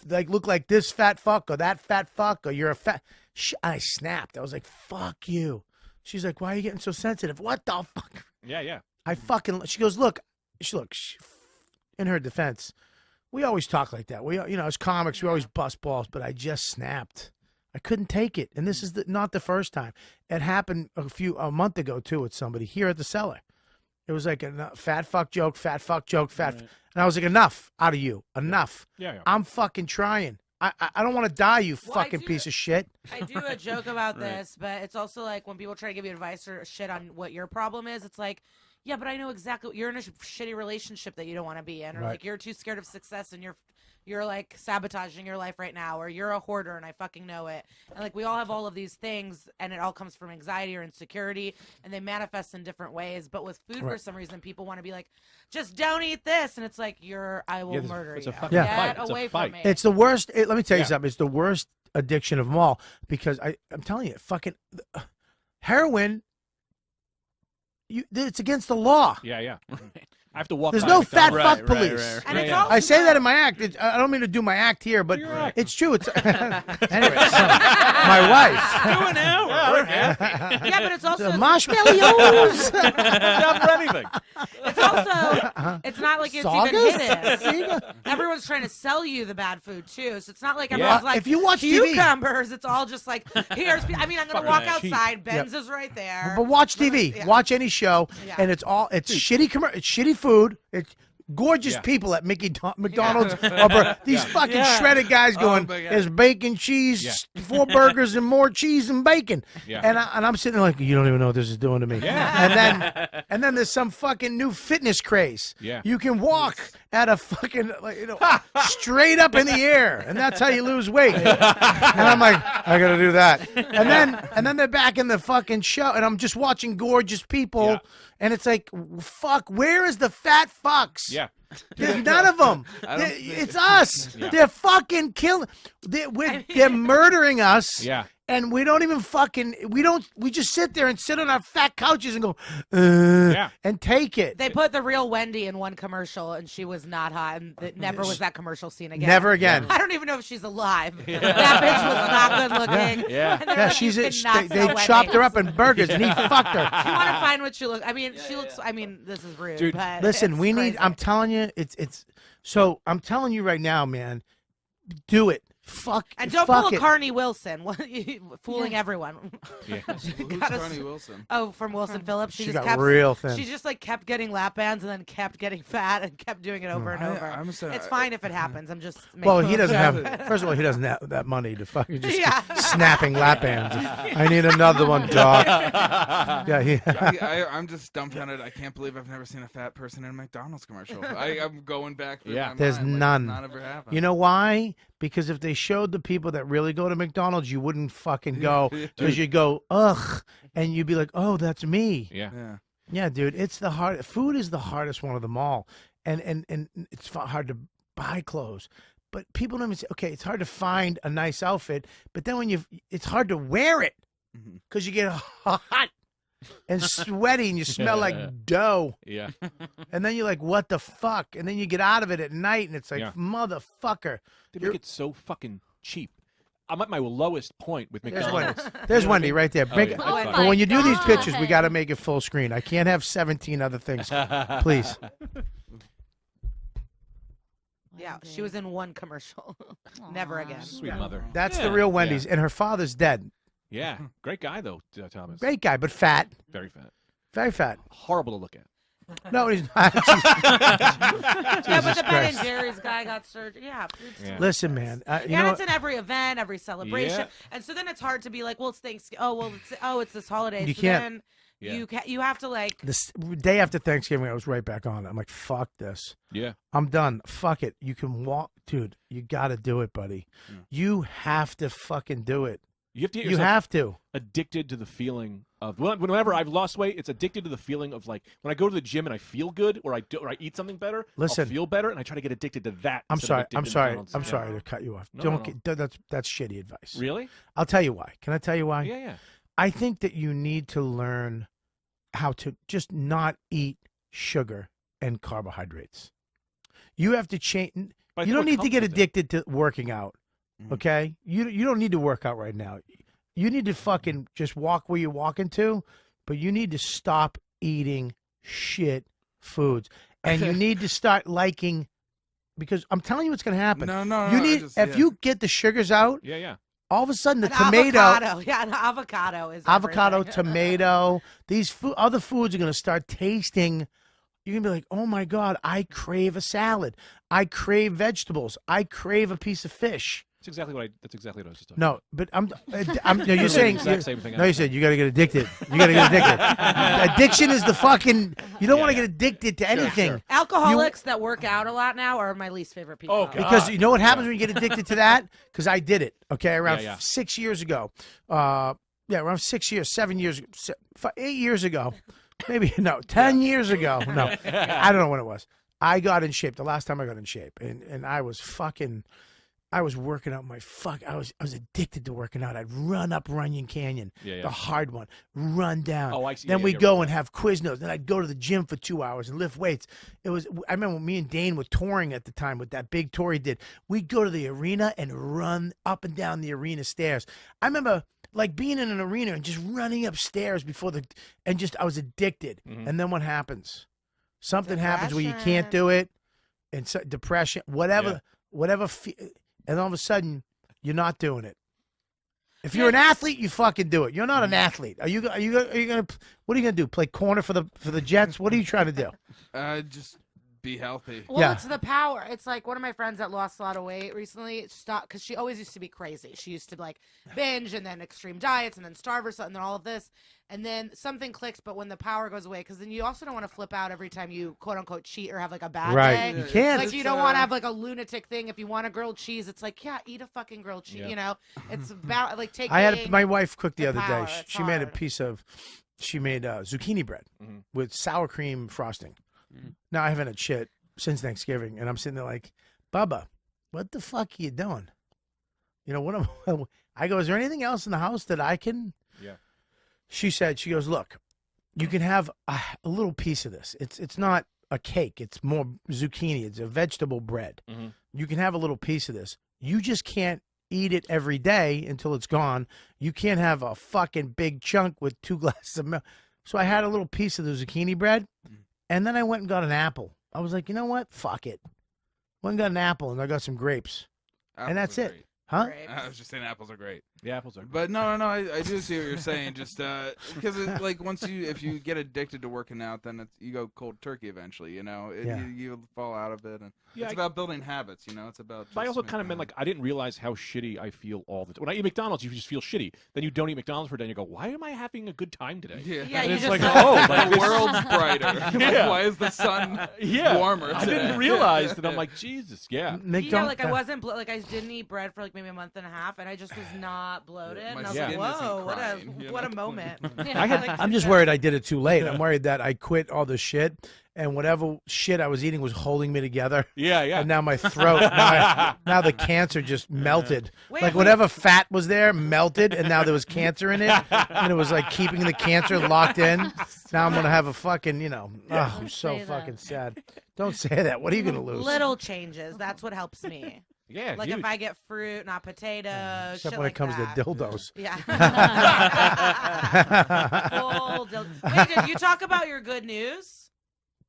like look like this fat fuck or that fat fuck or you're a fat. I snapped. I was like, fuck you. She's like, why are you getting so sensitive? What the fuck?
Yeah.
She goes, look, in her defense, we always talk like that. As comics, we always bust balls, but I just snapped. I couldn't take it. And this is not the first time. It happened a month ago, too, with somebody here at the Cellar. It was like a fat fuck joke. And I was like, enough out of you. Enough.
Yeah.
I'm fucking trying. I don't want to die, you fucking piece of shit.
I do a joke about this, but it's also like when people try to give you advice or shit on what your problem is, it's like, yeah, but I know exactly you're in a shitty relationship that you don't want to be in, or like you're too scared of success and you're like sabotaging your life right now, or you're a hoarder and I fucking know it. And like we all have all of these things, and it all comes from anxiety or insecurity, and they manifest in different ways. But with food, for some reason, people want to be like, just don't eat this, and it's like I will murder
it's
you.
a fucking fight.
Get away from me.
It's the worst. Let me tell you something. It's the worst addiction of them all because I'm telling you, fucking heroin. It's against the law.
Yeah. I have to walk.
There's
by
no fat
McDonald's.
fuck police.
And it's
I say that in my act. I don't mean to do my act here, but it's true. It's anyway. My wife.
Do it now.
Yeah, but it's also
The marshmallows.
Down for anything.
It's also it's not like it's
Sagas?
even hidden. Everyone's trying to sell you the bad food too, so it's not like everyone's like
if you watch TV,
cucumbers. It's all just like here's. I mean, I'm gonna walk outside. Ben's is right there.
but watch TV. Watch any show, and it's shitty it's shitty food. It's gorgeous people at McDonald's. These fucking shredded guys going, there's bacon, cheese, 4 burgers, and more cheese and bacon.
Yeah.
And I'm sitting there like, you don't even know what this is doing to me.
Yeah.
And then there's some fucking new fitness craze.
Yeah.
You can walk at a fucking straight up in the air, and that's how you lose weight. And I'm like, I gotta do that. And then they're back in the fucking show, and I'm just watching gorgeous people.
Yeah.
And it's like, fuck, where is the fat fucks?
Yeah.
There's none of them. It's us.
Yeah.
They're fucking killing. They're murdering us.
Yeah.
And we don't even we just sit there and sit on our fat couches and go, and take it.
They put the real Wendy in one commercial, and she was not hot, and it never was that commercial scene again.
Never again.
I don't even know if she's alive. That bitch was not good looking.
Yeah.
And they're like,
they chopped her up in burgers, and he fucked her.
You want to find what she looks. I mean, she looks. I mean, this is rude.
Dude,
but
Listen,
it's
we
crazy.
need. I'm telling you, it's. So I'm telling you right now, man. Do it. Fuck.
And don't
fuck
pull a
it.
Carney Wilson, fooling everyone.
Yeah.
Who's Carney Wilson?
Oh, from Wilson Phillips. She
She
just
got
kept
real thin.
She just like kept getting lap bands and then kept getting fat and kept doing it over and over.
I'm sorry.
It's fine if it happens. I'm just.
Well,
making
he doesn't
sure.
have. First of all, he doesn't have that money to fucking just
Yeah.
snapping lap hands. I need another one, dog. Yeah,
I'm just dumbfounded. I can't believe I've never seen a fat person in a McDonald's commercial. I'm going back through my
There's
mind,
none.
Like, not ever happened.
You know why? Because if they showed the people that really go to McDonald's, you wouldn't fucking go. Because you'd go, ugh, and you'd be like, oh, that's me.
Yeah.
Yeah, dude, it's the hard. Food is the hardest one of them all, and it's hard to buy clothes. But people don't even say, okay, it's hard to find a nice outfit. But then it's hard to wear it because you get hot and sweaty and you smell like dough.
Yeah.
And then you're like, what the fuck? And then you get out of it at night and it's like, motherfucker.
They make it so fucking cheap. I'm at my lowest point with
There's
McDonald's.
Wendy, There's Wendy right there.
Yeah.
But when you do these pictures, we got to make it full screen. I can't have 17 other things. Please.
Yeah, she was in one commercial. Never again.
Sweet mother.
That's the real Wendy's. And her father's dead.
Yeah. Great guy, though, Thomas.
Great guy, but fat.
Very fat.
Very fat.
Horrible to look at.
No, he's not.
Yeah, but the Ben
Christ.
and Jerry's guy got surgery. Yeah, food's
Yeah.
Listen, man. You
and
know
it's in every event, every celebration,
Yeah.
and so then it's hard to be like, well, it's Thanksgiving. Oh, well, it's this holiday.
You
so
can't-
Then
Yeah.
you have to like.
this day after Thanksgiving, I was right back on it. I'm like, fuck this.
Yeah.
I'm done. Fuck it. You can walk, dude. You got to do it, buddy. You have to fucking do it.
You have to get
You
yourself
have to.
addicted to the feeling of whenever I've lost weight, it's addicted to the feeling of like when I go to the gym and I feel good or I eat something better,
Listen.
I'll feel better and I try to get addicted to that.
I'm
instead of
sorry.
addicted
I'm
to
sorry.
McDonald's.
I'm
Yeah.
sorry to cut you off.
No,
Don't
no,
get that's shitty advice.
Really?
I'll tell you why. Can I tell you why?
Yeah, yeah.
I think that you need to learn how to just not eat sugar and carbohydrates. You have to change.
But I
You
think
don't
what
need to
comes
get
with it-
addicted to working out. Okay? You don't need to work out right now. You need to fucking just walk where you're walking to, but you need to stop eating shit foods. And you need to start liking, because I'm telling you what's going to happen.
No, no,
You
no, I
need
just-
if
yeah.
you get the sugars out,
Yeah, yeah.
all of a sudden the
An
tomato,
avocado. Yeah, an avocado is
avocado,
everything.
tomato, these other foods are going to start tasting. You're going to be like, oh my God, I crave a salad. I crave vegetables. I crave a piece of fish.
That's exactly what I was just talking
No, but no, you're
Doing
saying,
the exact same thing I
no, you
was
said you got to get addicted. You got to get addicted. Addiction is the fucking, you don't want to get addicted to anything.
Alcoholics that work out a lot now are my least favorite people.
Oh, God.
Because you know what happens when you get addicted to that? Because I did it, okay, around
Yeah, yeah.
6 years ago. Around 6 years, 7 years, 8 years ago. Maybe, no, 10 years ago. No, I don't know when it was. I got in shape, the last time I got in shape. And I was fucking, I was working out I was addicted to working out. I'd run up Runyon Canyon,
Yeah, yeah.
the hard one, run down.
Oh, I see.
Then
Yeah,
we'd
yeah,
go
right.
and have Quiznos. Then I'd go to the gym for 2 hours and lift weights. I remember when me and Dane were touring at the time with that big tour he did. We'd go to the arena and run up and down the arena stairs. I remember like being in an arena and just running upstairs I was addicted.
Mm-hmm.
And then what happens? Something happens where you can't do it, and so, depression, whatever. And all of a sudden, you're not doing it. If you're an athlete, you fucking do it. You're not an athlete. Are you gonna? What are you gonna do? Play corner for the Jets? What are you trying to do?
Just be healthy.
Well,
Yeah.
it's the power. It's like one of my friends that lost a lot of weight recently stopped because she always used to be crazy. She used to like binge and then extreme diets and then starve herself and then all of this. And then something clicks, but when the power goes away, because then you also don't want to flip out every time you quote unquote cheat or have like a bad
Right.
day.
You can't.
Like you don't want to have like a lunatic thing. If you want a grilled cheese, it's like, yeah, eat a fucking grilled cheese.
Yeah.
You know, it's about like taking.
My wife cooked the other
power.
day.
It's
She made a
hard.
piece of, zucchini bread
Mm-hmm.
with sour cream frosting. Now I haven't had shit since Thanksgiving, and I'm sitting there like, Bubba, what the fuck are you doing? You know what? I go, is there anything else in the house that I can?
Yeah.
She goes, look, you can have a little piece of this. It's not a cake. It's more zucchini. It's a vegetable bread.
Mm-hmm.
You can have a little piece of this. You just can't eat it every day until it's gone. You can't have a fucking big chunk with 2 glasses of milk. So I had a little piece of the zucchini bread, and then I went and got an apple. I was like, you know what? Fuck it. Went and got an apple, and I got some grapes. And that's
are
it.
great.
Huh?
I was just saying apples are great.
The apples are.
But no, I do see what you're saying. Just because like if you get addicted to working out, then you go cold turkey eventually. You know,
Yeah.
you fall out of it, and
Yeah,
it's about building habits. You know, it's about.
But I
just
also kind of meant
making-
like I didn't realize how shitty I feel all the time. When I eat McDonald's, you just feel shitty. Then you don't eat McDonald's for a day, and you go, "Why am I having a good time today?"
Yeah,
Yeah,
and
you
it's
just
like,
like-
oh, like
the
this-
world's brighter. Like,
Yeah.
why is the sun
yeah,
warmer?
I
today?
didn't realize that. I'm like, Jesus, yeah.
Yeah, like I wasn't like I didn't eat bread for like maybe a month and a half, and I just was not bloated.
My
And I was
skin
like,
isn't
whoa,
crying, you
what a
know?
moment.
I'm just worried I did it too late. I'm worried that I quit all the shit, and whatever shit I was eating was holding me together.
Yeah, yeah.
And now my throat, now the cancer just melted.
Wait,
Like whatever fat was there melted, and now there was cancer in it, and it was like keeping the cancer locked in. Now I'm gonna have a fucking, I'm so
say that.
fucking sad. Don't say that. What are you gonna lose?
Little changes. That's what helps me.
Yeah,
Like if I get fruit, not potatoes.
Except
shit
when
like
it comes
that.
to dildos.
Yeah. Full Wait, did you talk about your good news?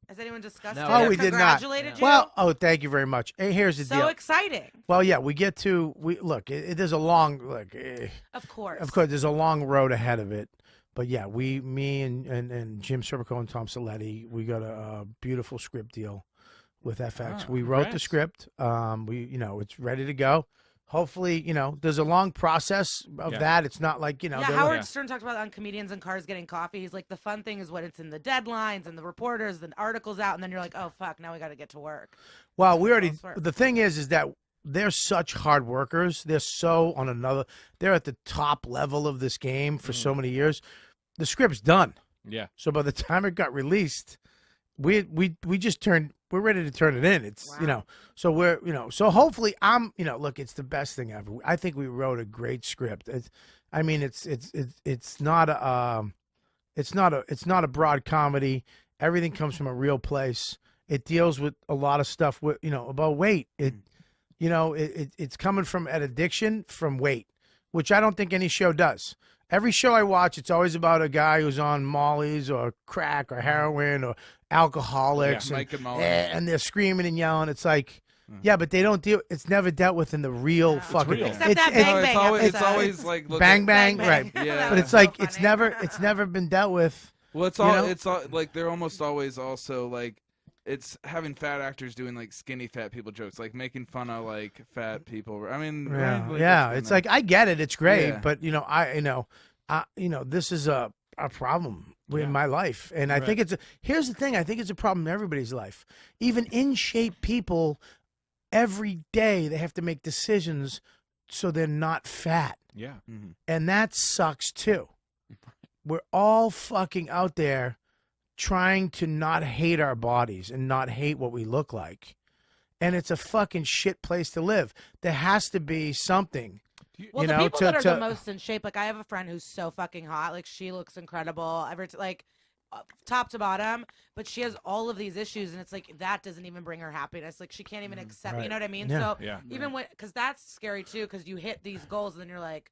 Has anyone discussed
No.
it?
Oh,
or
we did not.
congratulated you?
Well, thank you very much. Hey, here's the
so
deal.
exciting.
Well, yeah, there's a long,
Of course.
there's a long road ahead of it. But yeah, me and Jim Serpico and Tom Saletti, we got a beautiful script deal with FX. We wrote the script. It's ready to go. Hopefully, there's a long process of that. It's not like,
Yeah, Howard Stern talked about on Comedians in Cars Getting Coffee. He's like, the fun thing is when it's in the deadlines and the reporters, the articles out, and then you're like, oh, fuck, now we got to get to work.
Well, the thing is that they're such hard workers. They're they're at the top level of this game for so many years. The script's done.
Yeah.
So by the time it got released, we're ready to turn it in. It's, so so hopefully look, it's the best thing ever. I think we wrote a great script. It's not a broad comedy. Everything comes from a real place. It deals with a lot of stuff about weight. It's coming from an addiction from weight, which I don't think any show does. Every show I watch, it's always about a guy who's on mollies or crack or heroin or alcoholics, and they're screaming and yelling. It's like, yeah, but they don't deal. It's never dealt with in the real fucking.
Except that Bang Bang
it's always like
Bang Bang, right?
Yeah.
But it's like it's never been dealt with.
Well, it's all like they're almost always also like. It's having fat actors doing like skinny fat people jokes, like making fun of like fat people. I mean,
It's like I get it, it's great, but this is a problem in my life, and I think here's the thing: I think it's a problem in everybody's life. Even in shape people, every day they have to make decisions so they're not fat.
Yeah,
and that sucks too. We're all fucking out there trying to not hate our bodies and not hate what we look like. And it's a fucking shit place to live. There has to be something.
Well, the people that are the most in shape, like I have a friend who's so fucking hot. Like she looks incredible, top to bottom, but she has all of these issues, and it's like that doesn't even bring her happiness. Like she can't even accept, you know what I mean?
Yeah.
So even because that's scary too, because you hit these goals, and then you're like,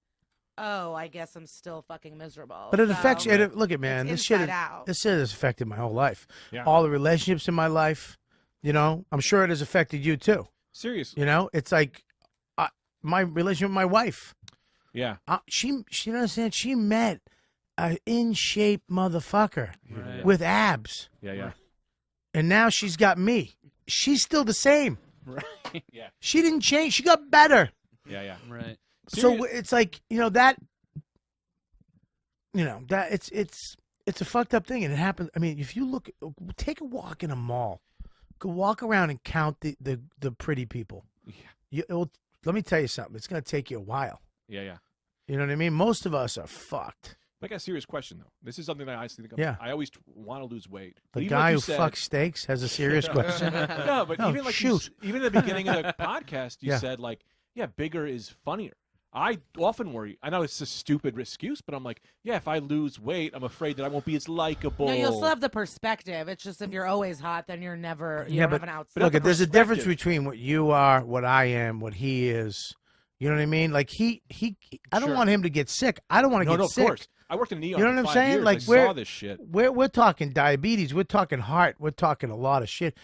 oh, I guess I'm still fucking miserable.
But it affects you. Look at man, this shit has affected my whole life.
Yeah.
All the relationships in my life, I'm sure it has affected you too.
Seriously.
It's like my relationship with my wife.
Yeah.
She understand. She met an in shape motherfucker with abs.
Yeah.
And now she's got me. She's still the same.
Right. Yeah.
She didn't change. She got better.
Yeah.
Right.
So it's like that it's a fucked up thing, and it happens. I mean, if you take a walk in a mall, go walk around and count the pretty people. Yeah. Let me tell you something. It's going to take you a while.
Yeah.
You know what I mean? Most of us are fucked.
I got a serious question though. This is something that I think.
Yeah.
I always want to lose weight.
The guy who fucks steaks has a serious question.
No, but even like even at the beginning of the podcast, you said bigger is funnier. I often worry. I know it's a stupid excuse, but I'm like, if I lose weight, I'm afraid that I won't be as likable.
No, you'll still have the perspective. It's just if you're always hot, then you're never. You don't have an outside.
Look, there's a difference between what you are, what I am, what he is. You know what I mean? Like he I don't want him to get sick. I don't want to get sick.
No, of course. I worked in Neon.
You know what I'm saying?
Years.
Like
I saw this shit.
We're talking diabetes. We're talking heart. We're talking a lot of shit.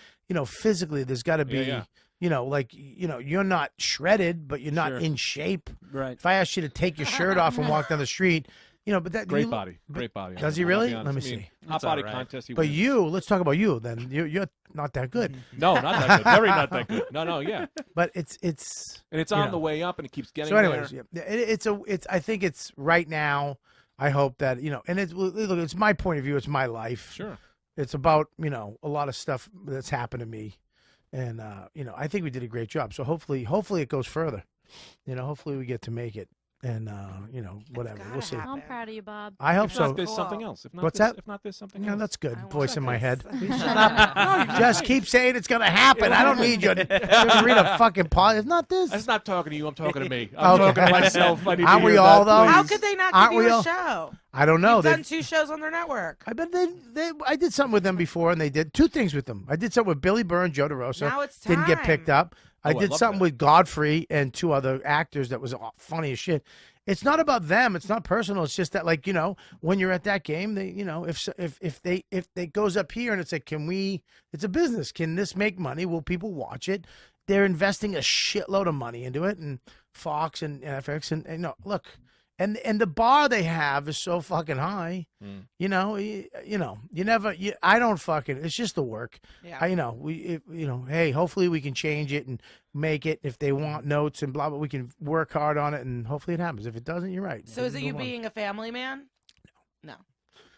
Physically, there's got to be. You're not shredded, but you're not in shape.
Right.
If I asked you to take your shirt off and walk down the street, but that
great body.
Does he really? Let me see.
Hot body contest.
But let's talk about you. Then you're not that good.
No, not that good. Very not that good. No, yeah.
But it's
and it's on the way up, and it keeps getting.
So, anyways,
there.
I think it's right now. I hope that and it's my point of view. It's my life.
Sure.
It's about a lot of stuff that's happened to me. And I think we did a great job. So hopefully it goes further. Hopefully we get to make it. And whatever. We'll see.
I'm proud of you, Bob.
I hope so.
If there's something else. If not
What's
this,
that?
If not this, something
Yeah,
else.
that's good. Voice in my head. Shut up. Just keep saying it's gonna happen. I don't need you to read a fucking pod. It's not this.
I'm not talking to you. I'm talking to me. I'm talking to myself. I need
Aren't
to
we
hear
all
that,
though?
please.
How could they not give you a show?
I don't know.
You've done 2 shows on their network.
I bet I did something with them before, and they did 2 things with them. I did something with Billy Burr and Joe DeRosa.
Now it's
Didn't get picked up. I did
love
something
that.
with Godfrey and 2 other actors that was funny as shit. It's not about them. It's not personal. It's just that, when you're at that game, they, if they goes up here and it's like, it's a business. Can this make money? Will people watch it? They're investing a shitload of money into it, and Fox and FX and look, and the bar they have is so fucking high. You know, you never. I don't fucking. It's just the work.
Yeah.
Hey, hopefully we can change it and make it. If they want notes and blah blah, we can work hard on it, and hopefully it happens. If it doesn't, you're right.
So is it you being a family man? No.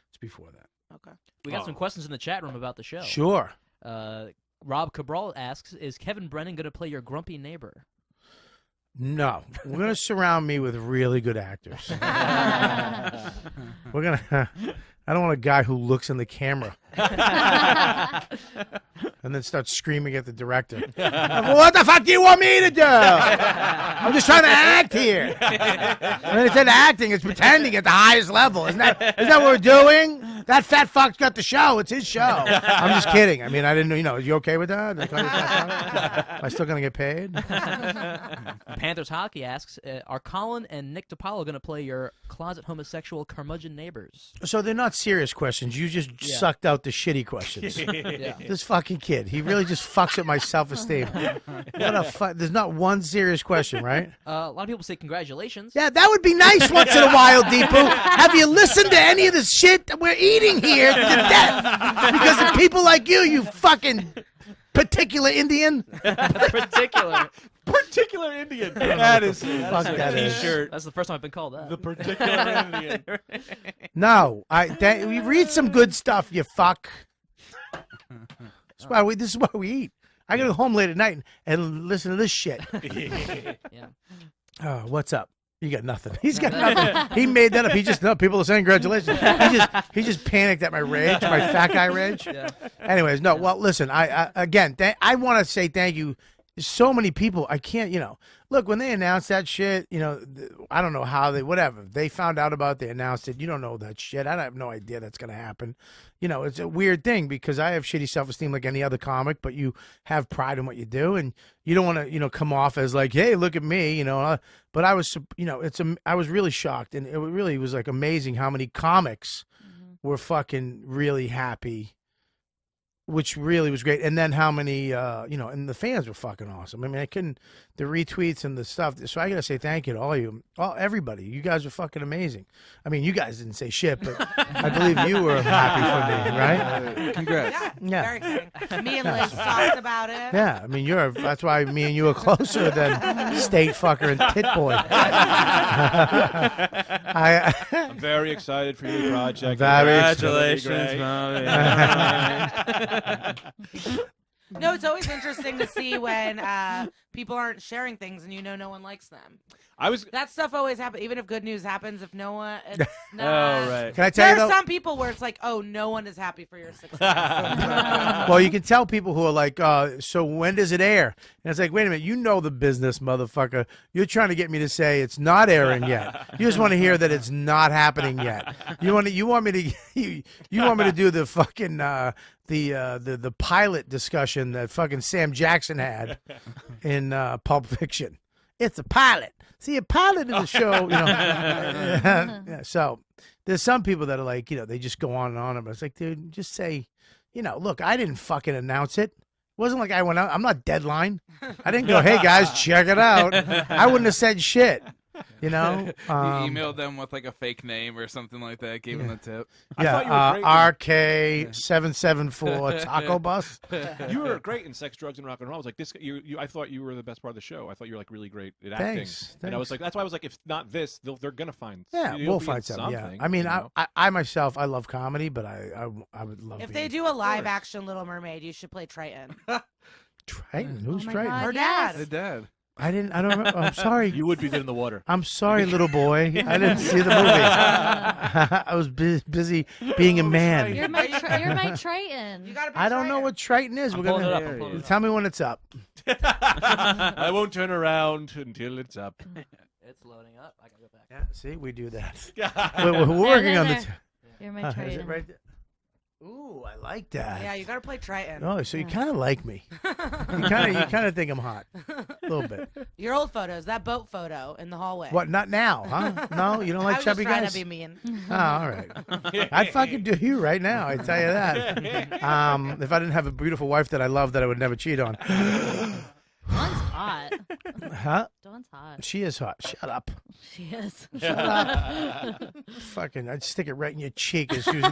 It's before that.
Okay.
We got some questions in the chat room about the show.
Sure.
Rob Cabral asks, "Is Kevin Brennan going to play your grumpy neighbor?"
No, we're gonna surround me with really good actors. We're gonna. I don't want a guy who looks in the camera and then starts screaming at the director. What the fuck do you want me to do? I'm just trying to act here. When it's acting, it's pretending at the highest level. Isn't that what we're doing? That fat fuck's got the show. It's his show. I'm just kidding. I mean, I didn't know. Are you okay with that? Am I still gonna get paid?
Panthers Hockey asks, "Are Colin and Nick DiPaolo going to play your closet homosexual curmudgeon neighbors?"
So they're not serious questions. You just sucked out the shitty questions. This fucking kid, he really just fucks with my self-esteem. What a There's not one serious question, right?
A lot of people say congratulations.
Yeah, that would be nice once in a while, Deepu. Have you listened to any of the shit that we're eating here to death? Because of people like you fucking particular Indian.
Particular Indian. That is
Fuck that is.
T-shirt.
That's the first time I've been called that.
The particular Indian.
No, we read some good stuff. You fuck. This is why we eat. I gotta go home late at night and listen to this shit.
Yeah.
What's up? You got nothing. He's got nothing. He made that up. People are saying congratulations. He just panicked at my rage, my fat guy rage. Yeah. Anyways, no. Well, listen. I want to say thank you. So many people. I can't. Look, when they announced that shit, I don't know how they found out about it, they announced it. You don't know that shit. I have no idea that's going to happen. It's a weird thing because I have shitty self-esteem like any other comic, but you have pride in what you do, and you don't want to, come off as like, hey, look at me, but I was, I was really shocked, and it really was like amazing how many comics were fucking really happy, which really was great. And then how many, and the fans were fucking awesome. I mean, the retweets and the stuff. So I got to say thank you to all you, everybody. You guys are fucking amazing. I mean, you guys didn't say shit, but I believe you were happy for me, right?
Congrats.
Yeah. Very exciting. Me and Liz talked about it.
Yeah. I mean, that's why me and you are closer than State Fucker and Tit Boy.
I'm very excited for your project.
Congratulations, Mommy.
No, it's always interesting to see when people aren't sharing things and no one likes them. That stuff always happens. Even if good news happens, if no one, it's not.
Oh, right.
Can I tell you
there are some people where it's like, oh, no one is happy for your success.
Well, you can tell people who are like, so when does it air? And it's like, wait a minute, you know the business, motherfucker. You're trying to get me to say it's not airing yet. You just want to hear that it's not happening yet. You want me to do the fucking the pilot discussion that fucking Sam Jackson had in Pulp Fiction. It's a pilot. See, a pilot is a show, Yeah, so there's some people that are like, they just go on and on. But it's like, dude, just say, look, I didn't fucking announce it. It wasn't like I went out. I'm not Deadline. I didn't go, hey, guys, check it out. I wouldn't have said shit. You
emailed them with like a fake name or something like that. Gave them the tip.
Yeah, RK774 Taco Bus.
You were great in Sex, Drugs, and Rock and Roll. I was like, I thought you were the best part of the show. I thought you were like really great at acting.
Thanks.
And I was like, that's why I was like, if not this, they're gonna find.
Yeah, we'll find something. Yeah, I mean, I myself, I love comedy, but I would love.
If they do a live action Little Mermaid, you should play Triton.
Triton? Who's Triton?
Her dad.
The dad.
I don't remember. I'm sorry.
You would be good in the water.
I'm sorry, little boy. I didn't see the movie. I was busy being a man.
You're my Triton.
You gotta be
I don't know what Triton is. We're gonna tell me when it's up.
I won't turn around until it's up.
It's loading up. I gotta go back.
Yeah, see, we do that. We're working on the.
You're my Triton.
Is it right there? Ooh, I like that.
Yeah, you gotta play Triton.
Oh, so you kind of like me. You kind of think I'm hot, a little bit.
Your old photos, that boat photo in the hallway.
What? Not now, huh? No, you don't like chubby
guys? I
guys?
was just trying to be mean.
Oh, all right. I'd fucking do you right now. I tell you that. If I didn't have a beautiful wife that I love, that I would never cheat on.
hot.
Huh?
Dawn's hot.
She is hot. Shut up.
She is.
Shut up. Fucking, I'd stick it right in your cheek. As she was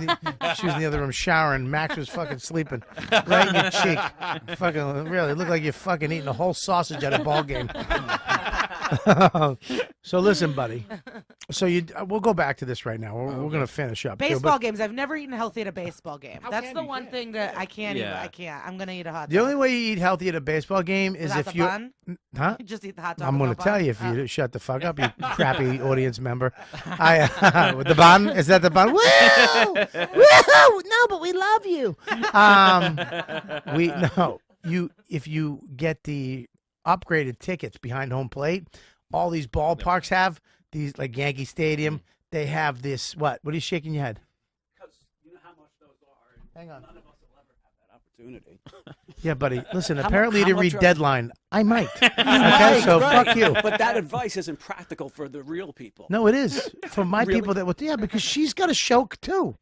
in the other room showering. Max was fucking sleeping right in your cheek. Fucking, really, it looked like you're fucking eating a whole sausage at a ball game. So listen, buddy. So we'll go back to this right now. We're gonna finish up.
Baseball games. I've never eaten healthy at a baseball game.
How
That's
can
the
you?
one thing that I can't.
Yeah.
I can't. I'm gonna eat a hot dog.
The only way you eat healthy at a baseball game is
Without
if
the
you,
bun?
huh?
You just eat the hot dog.
I'm
with
going
no
to tell
bun?
you if you
Oh.
shut the fuck up, you crappy audience member. With the bun? Is that the bun? Woo! Woo! No, but we love you. If you get the upgraded tickets behind home plate, all these ballparks have these, like Yankee Stadium. They have this. What? What are you shaking your head?
Because you know how much those are.
Hang on.
None of us will ever have that opportunity.
Yeah, buddy. Listen.
How
Apparently,
how
to
much
read
are-
Deadline, I might.
You
Okay,
might,
so
right.
fuck you.
But that advice isn't practical for the real people.
No, it is for my
Really?
people that would. Yeah, because she's got a show too.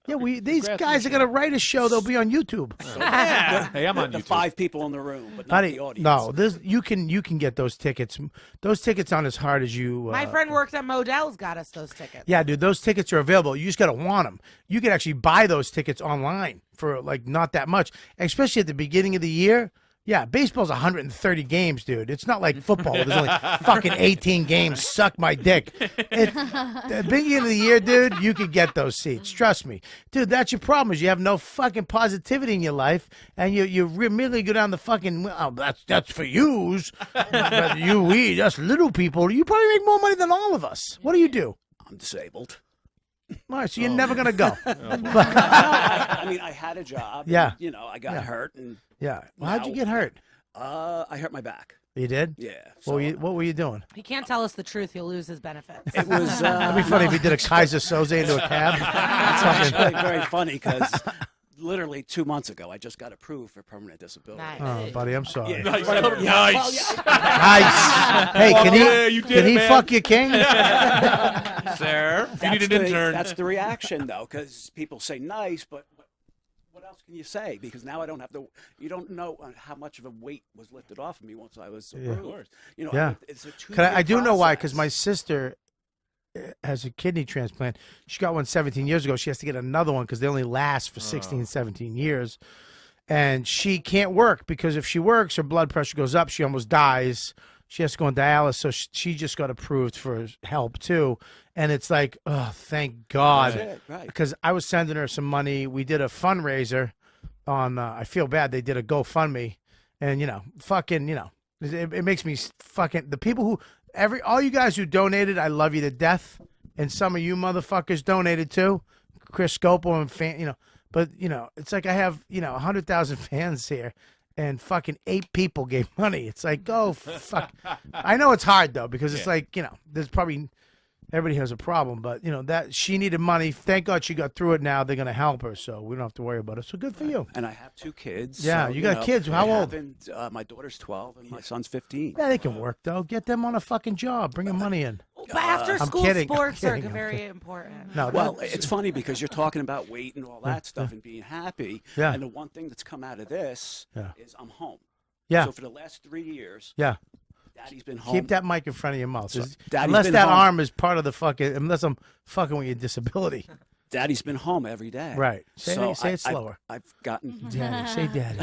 Yeah, these guys are gonna write a show. They'll be on YouTube.
Hey, I'm on
The
YouTube.
5 people in the room, but not
Buddy,
the audience.
no, you can get those tickets. Those tickets aren't as hard as you.
My friend works at Modell's. Got us those tickets.
Yeah, dude, those tickets are available. You just gotta want them. You can actually buy those tickets online for like not that much, especially at the beginning of the year. Yeah, baseball's 130 games, dude. It's not like football. There's only fucking 18 games. Suck my dick. At the beginning of the year, dude, you could get those seats. Trust me. Dude, that's your problem is you have no fucking positivity in your life, and you immediately go down the fucking, that's for yous. But we, us little people, you probably make more money than all of us. What do you do?
I'm disabled.
All right, so you're never going to go.
I mean, I had a job.
Yeah.
And, I got hurt. And
Yeah. Well, how'd you get hurt?
I hurt my back.
You did?
Yeah.
What were you doing?
He can't tell us the truth. He'll lose his benefits.
It was.
That'd be funny if he did a Kaiser Soze into a cab.
It's actually very funny because literally 2 months ago, I just got approved for permanent disability.
Nice.
Oh, buddy, I'm sorry.
Yeah.
Nice.
Well,
Nice.
Nice. Hey, can he?
Yeah, you did
Can
it,
he
man.
fuck your king?
Sir,
If you need an intern.
That's the reaction, though, because people say nice, but what else can you say? Because now I don't have to. You don't know how much of a weight was lifted off of me once I was approved.
Yeah.
It's a 2
I do know why, because my sister has a kidney transplant. She got one 17 years ago. She has to get another one because they only last for 16, 17 years. And she can't work because if she works, her blood pressure goes up. She almost dies. She has to go on dialysis. So she just got approved for help, too. And it's like, oh, thank God.
That's it, right.
Because I was sending her some money. We did a fundraiser on, I feel bad, they did a GoFundMe. And, it makes me fucking, the people who, all you guys who donated, I love you to death. And some of you motherfuckers donated too. Chris Scopo and fan, but it's like I have, 100,000 fans here and fucking 8 people gave money. It's like, go fuck. I know it's hard though, because it's like, there's probably, everybody has a problem, but that she needed money. Thank God she got through it now. They're going to help her. So we don't have to worry about it. So good for you.
And I have 2 kids.
Yeah,
so,
you got kids. How old?
My daughter's 12 and my son's 15.
Yeah, they can work though. Get them on a fucking job. Bring them money in.
But after
I'm
school
kidding. I'm
sports
kidding.
are
I'm
very
kidding.
important.
No,
Well,
that's-
it's funny because you're talking about weight and all that stuff and being happy.
Yeah.
And the one thing that's come out of this is I'm home.
Yeah.
So for the last 3 years,
Yeah.
Daddy's been home.
Keep that mic in front of your mouth.
So,
Is-
Daddy's
unless
been
that
home.
arm is part of the fucking, unless I'm fucking with your disability.
Daddy's been home every day.
Right. Say
So
it slower.
I've gotten.
Daddy. Say daddy.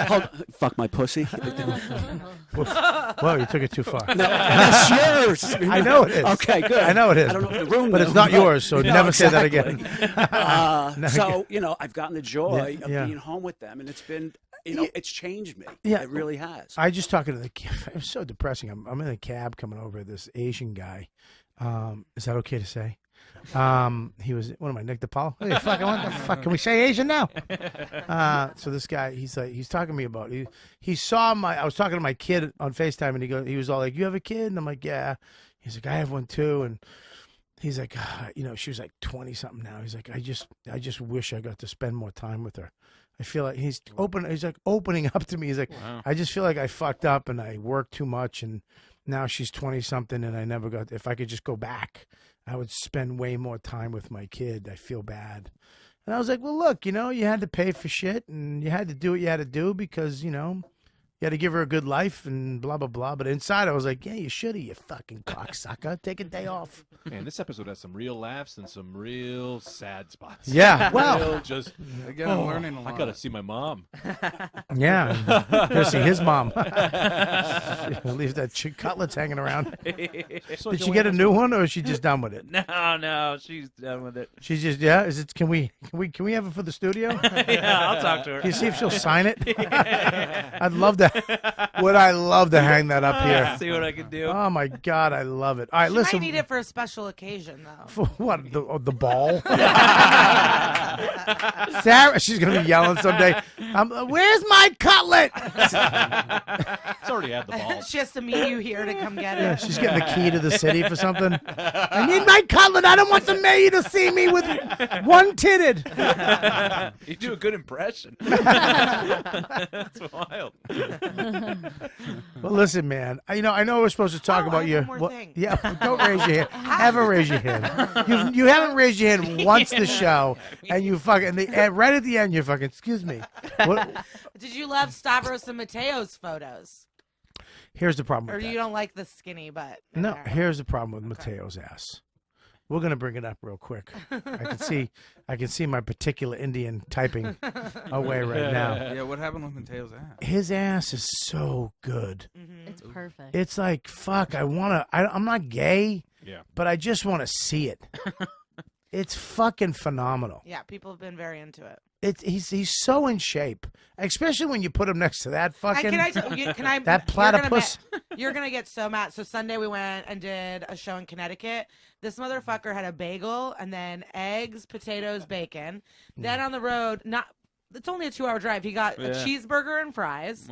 Hold on. Fuck my pussy.
Whoa, you took it too far.
No, that's yours.
I know it is.
Okay, good.
I know it is.
I don't know if the room
but it's
knew,
not yours, so
No,
never say that
exactly.
again. No,
So, I've gotten the joy of
Yeah.
being home with them, and it's been, it's changed me.
Yeah.
It really has.
I just talking to the it was so depressing. I'm in a cab coming over this Asian guy. Is that okay to say? He was, what am I, Nick DiPaolo? Hey, fucking, what the fuck? Can we say Asian now? So this guy, he's talking to me about, he saw I was talking to my kid on FaceTime and he was all like, you have a kid? And I'm like, yeah. He's like, I have one too. And he's like, she was like 20 something now. He's like, I just wish I got to spend more time with her. I feel like he's like opening up to me. He's like,
Wow.
I just feel like I fucked up and I worked too much and now she's 20 something and I never got, if I could just go back, I would spend way more time with my kid. I feel bad. And I was like, well, look, you had to pay for shit and you had to do what you had to do because, You had to give her a good life and blah, blah, blah. But inside, I was like, yeah, you should have, you fucking cocksucker. Take a day off.
Man, this episode has some real laughs and some real sad spots.
Yeah, well.
Real just,
Again, I'm learning a lot.
I got to see my mom.
Yeah. Go see his mom. Leave that cutlets hanging around. Did she get a new one or is she just done with it?
No, she's done with it.
She's just, yeah? Is it? Can we have it for the studio?
Yeah, I'll talk to her.
Can you see if she'll sign it? I'd love to. Would I love to hang that up here?
See what I can do.
Oh my God, I love it. All right,
She
listen.
might need it for a special occasion, though.
For what? The ball? Sarah, she's gonna be yelling someday. Where's my cutlet?
It's already had the ball.
She has to meet you here to come get it.
Yeah, she's getting the key to the city for something. I need my cutlet. I don't want the mayor to see me with one-titted.
You do a good impression. That's wild.
Well, listen, man. I know we're supposed to talk about your.
one more thing.
Yeah, don't raise your hand. Ever raise your hand? You haven't raised your hand once the show, and you fucking right at the end. You're fucking. Excuse me. What?
Did you love Stavros and Mateo's photos?
Here's the problem.
Or
With
you
that.
don't like the skinny butt?
No, here's the problem with Mateo's ass. We're gonna bring it up real quick. I can see my particular Indian typing away right now.
Yeah, what happened with Mateo's ass?
His ass is so good.
It's perfect.
It's like fuck. I'm not gay.
Yeah.
But I just want to see it. It's fucking phenomenal.
Yeah, people have been very into it.
He's so in shape, especially when you put him next to that fucking.
And can I
that platypus?
You're gonna get so mad. So Sunday we went and did a show in Connecticut. This motherfucker had a bagel and then eggs, potatoes, bacon. Then on the road, it's only a 2-hour drive. He got a cheeseburger and fries,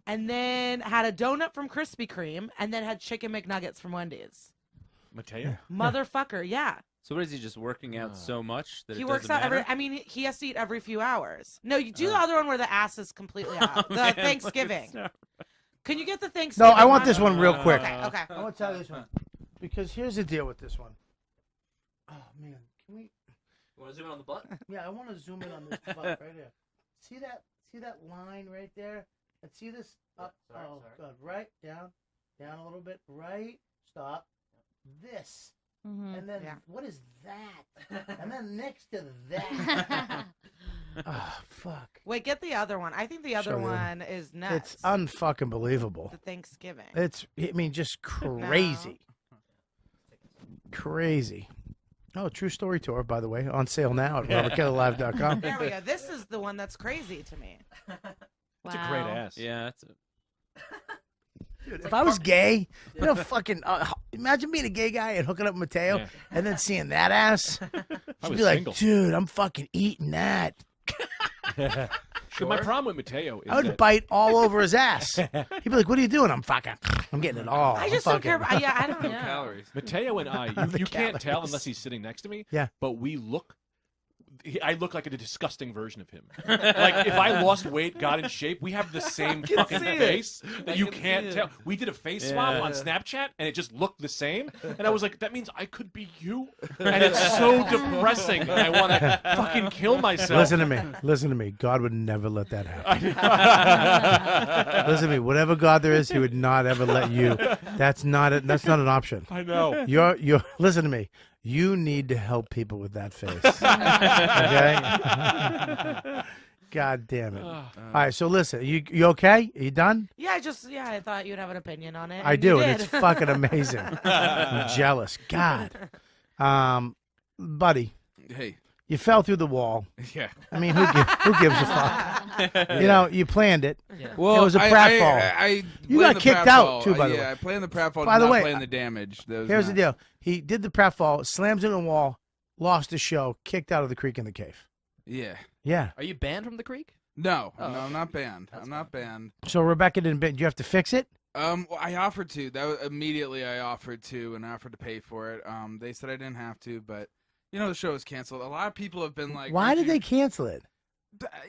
and then had a donut from Krispy Kreme, and then had chicken McNuggets from Wendy's.
Mateo?
Motherfucker, yeah.
So what is he just working out so much that
He
it
works
doesn't
out
matter?
he has to eat every few hours. No, you do the other one where the ass is completely out. The Thanksgiving. Can you get the Thanksgiving?
No, I want this one real quick.
Okay.
I want to tell you this one because here's the deal with this one. Oh man, can we?
You want to zoom in on the butt?
Yeah, I want to zoom in on this butt right here. See that line right there? And see this up?
Sorry.
God, right down a little bit, right. Stop. This. And then what is that? And then next to that. Oh, fuck.
Wait, get the other one. I think the other one is nuts.
It's unfucking believable.
The Thanksgiving.
Just crazy. Crazy. Oh, True Story Tour, by the way, on sale now at robertkellylive.com.
There we go. This is the one that's crazy to me.
That's a great ass.
Yeah, that's it.
Dude, if I was gay, fucking imagine being a gay guy and hooking up with Mateo and then seeing that ass. I'd be like,
single.
dude, I'm fucking eating that.
Sure. My problem with Mateo is
I would bite all over his ass. He'd be like, what are you doing? I'm getting it all.
I just don't care about, I don't know.
Calories.
Mateo and I, you can't tell unless he's sitting next to me.
Yeah.
But I look like a disgusting version of him. Like if I lost weight, got in shape, we have the same fucking face that you can't tell. We did a face swap on Snapchat and it just looked the same. And I was like, that means I could be you. And it's so depressing. And I want to fucking kill myself.
Listen to me. God would never let that happen. Listen to me. Whatever God there is, He would not ever let you. That's not an option.
I know.
You're. Listen to me. You need to help people with that face. Okay? God damn it. All right, so listen, you okay? Are you done?
Yeah, I thought you'd have an opinion on it.
I do, and it's fucking amazing. I'm jealous. God. Buddy.
Hey.
You fell through the wall.
Yeah.
I mean, who gives a fuck? You planned it.
Yeah. Well,
it was a pratfall. You got kicked out, too, by the way.
Yeah, I planned the pratfall,
by the way,
playing the damage.
Here's the deal. He did the pratfall, slams into the wall, lost the show, kicked out of the creek in the cave.
Yeah.
Yeah.
Are you banned from the creek?
No, I'm not banned. I'm not banned.
So Rebecca didn't ban. Do you have to fix it?
Well, I offered to. Immediately I offered to and offered to pay for it. They said I didn't have to, but the show was canceled. A lot of people have been like,
why did they cancel it?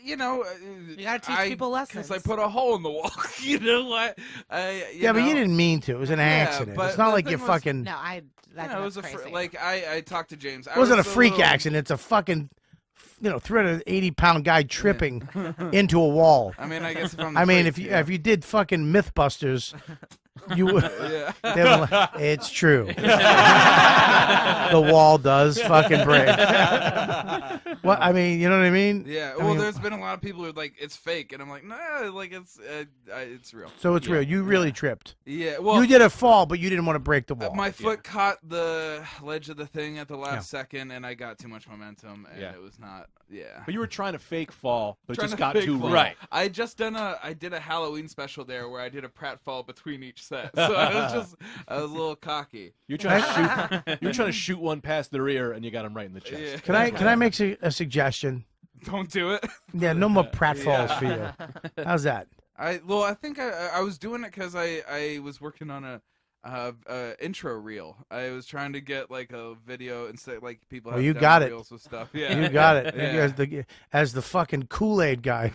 You
gotta teach people lessons.
Because I put a hole in the wall. You know what?
But you didn't mean to. It was an accident. It's not like you fucking.
No,
it was crazy. I talked to James.
It wasn't a freak accident. It's a fucking 380-pound guy tripping into a wall.
I mean, I guess if I'm.
if you did fucking MythBusters, you would. It's true. The wall does fucking break. What I mean, you know what I mean?
Yeah. Well, there's been a lot of people who are like, it's fake, and I'm like, nah, like it's real.
So it's real. You really tripped.
Yeah. Well,
you did a fall, but you didn't want to break the wall.
My foot caught the ledge of the thing at the last second, and I got too much momentum, and it was not. Yeah.
But you were trying to fake fall, but it just got too real.
Right.
I did a Halloween special there where I did a pratfall between each set, so I was a little cocky.
You're trying to shoot one past the rear, and you got him right in the chest.
Yeah.
Can I make a suggestion?
Don't do it.
Yeah, no more pratfalls for you. How's that?
I think I was doing it because I was working on a intro reel. I was trying to get like a video instead, like people.
Well,
have
you
demo
got it.
reels with stuff. Yeah,
you got it.
Yeah.
As the fucking Kool-Aid guy.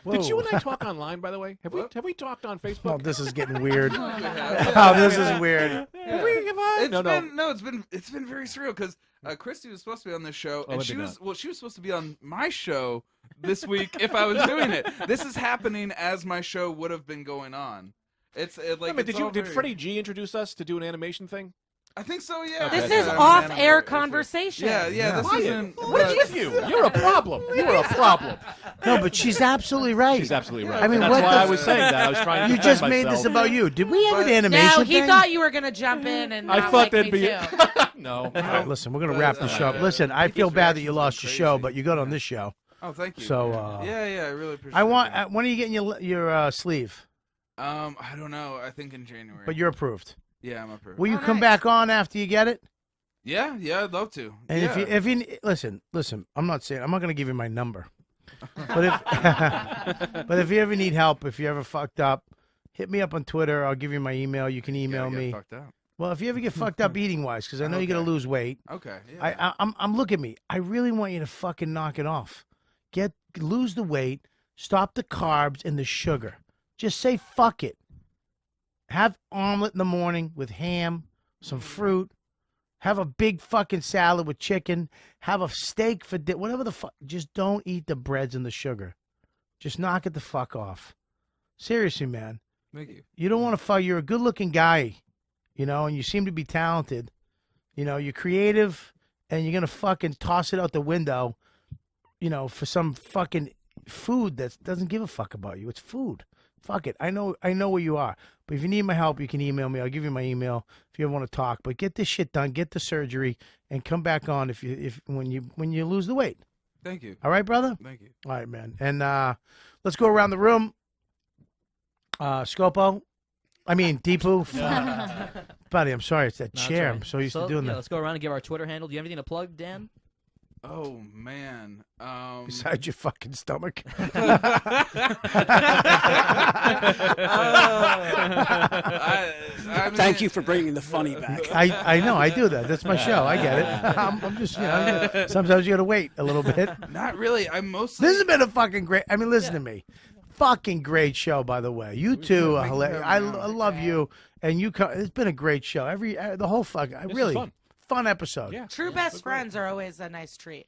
Did you and I talk online, by the way? Have we talked on Facebook?
Oh, this is getting weird. Oh, this is weird.
It's been very surreal because Christy was supposed to be on this show, and she was supposed to be on my show this week if I was doing it. This is happening as my show would have been going on.
Did Freddie G introduce us to do an animation thing?
I think so. Yeah.
This is off-air conversation.
Yeah. This isn't.
What is with you? You're a problem. You're a problem.
No, but she's absolutely right.
She's absolutely right.
I mean,
that's why I was saying that. I was trying to.
You just made this about you. Did we have an animation
No, he
thing?
thought you were gonna jump in and.
I
not
thought
like
that'd
me
be.
too.
No.
All right, listen, we're gonna wrap the show up. Listen, I feel bad that you lost your show, but you got on this show.
Oh, thank you.
So.
Yeah, I really appreciate.
When are you getting your sleeve?
I don't know. I think in January.
But you're approved.
Yeah, I'm approved.
Will you come back on after you get it?
Yeah, I'd love to.
And if you listen, I'm not going to give you my number, but if you ever need help, if you ever fucked up, hit me up on Twitter. I'll give you my email. You can email me.
Fucked up.
Well, if you ever get fucked up eating wise, because I know you're gonna lose weight.
Okay. Yeah.
I'm look at me. I really want you to fucking knock it off. Lose the weight. Stop the carbs and the sugar. Just say fuck it. Have omelet in the morning with ham, some fruit. Have a big fucking salad with chicken. Have a steak for whatever the fuck. Just don't eat the breads and the sugar. Just knock it the fuck off. Seriously, man.
Thank you.
You don't want to fuck. You're a good-looking guy, and you seem to be talented. You're creative, and you're gonna fucking toss it out the window, for some fucking food that doesn't give a fuck about you. It's food. Fuck it. I know where you are. But if you need my help, you can email me. I'll give you my email if you ever want to talk. But get this shit done, get the surgery, and come back on when you lose the weight.
Thank you.
All right, brother?
Thank you.
All right, man. And let's go around the room. Scopo. I mean, Deepu. Buddy, I'm sorry. It's that chair. I'm so used to doing that.
Let's go around and give our Twitter handle. Do you have anything to plug, Dan?
Oh man.
Besides your fucking stomach.
Thank you for bringing the funny back.
I know. I do that. That's my show. I get it. I'm just, sometimes you got to wait a little bit.
Not really. I'm mostly.
This has been a fucking great. I mean, listen to me. Fucking great show, by the way. You two are hilarious. I love you, and you. It's been a great show. The whole fucking really. Fun episode.
Yeah, true best friends are always a nice treat.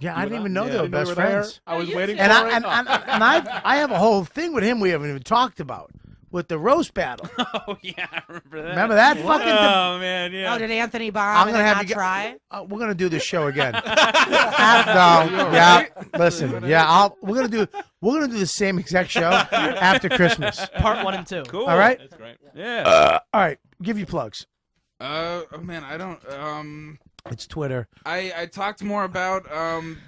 Yeah, I didn't even know they were best friends.
I was waiting
and
for it.
And I have a whole thing with him we haven't even talked about with the roast battle.
Oh yeah, I remember that.
Remember that fucking?
Oh man, yeah.
Oh, did Anthony bomb?
I'm gonna have you
try.
We're gonna do this show again. Yeah. Listen. Yeah, we're gonna do the same exact show after Christmas.
Part 1 and 2.
Cool.
All right.
That's great. Yeah.
All right. Give you plugs.
Oh man, I don't.
It's Twitter.
I talked more about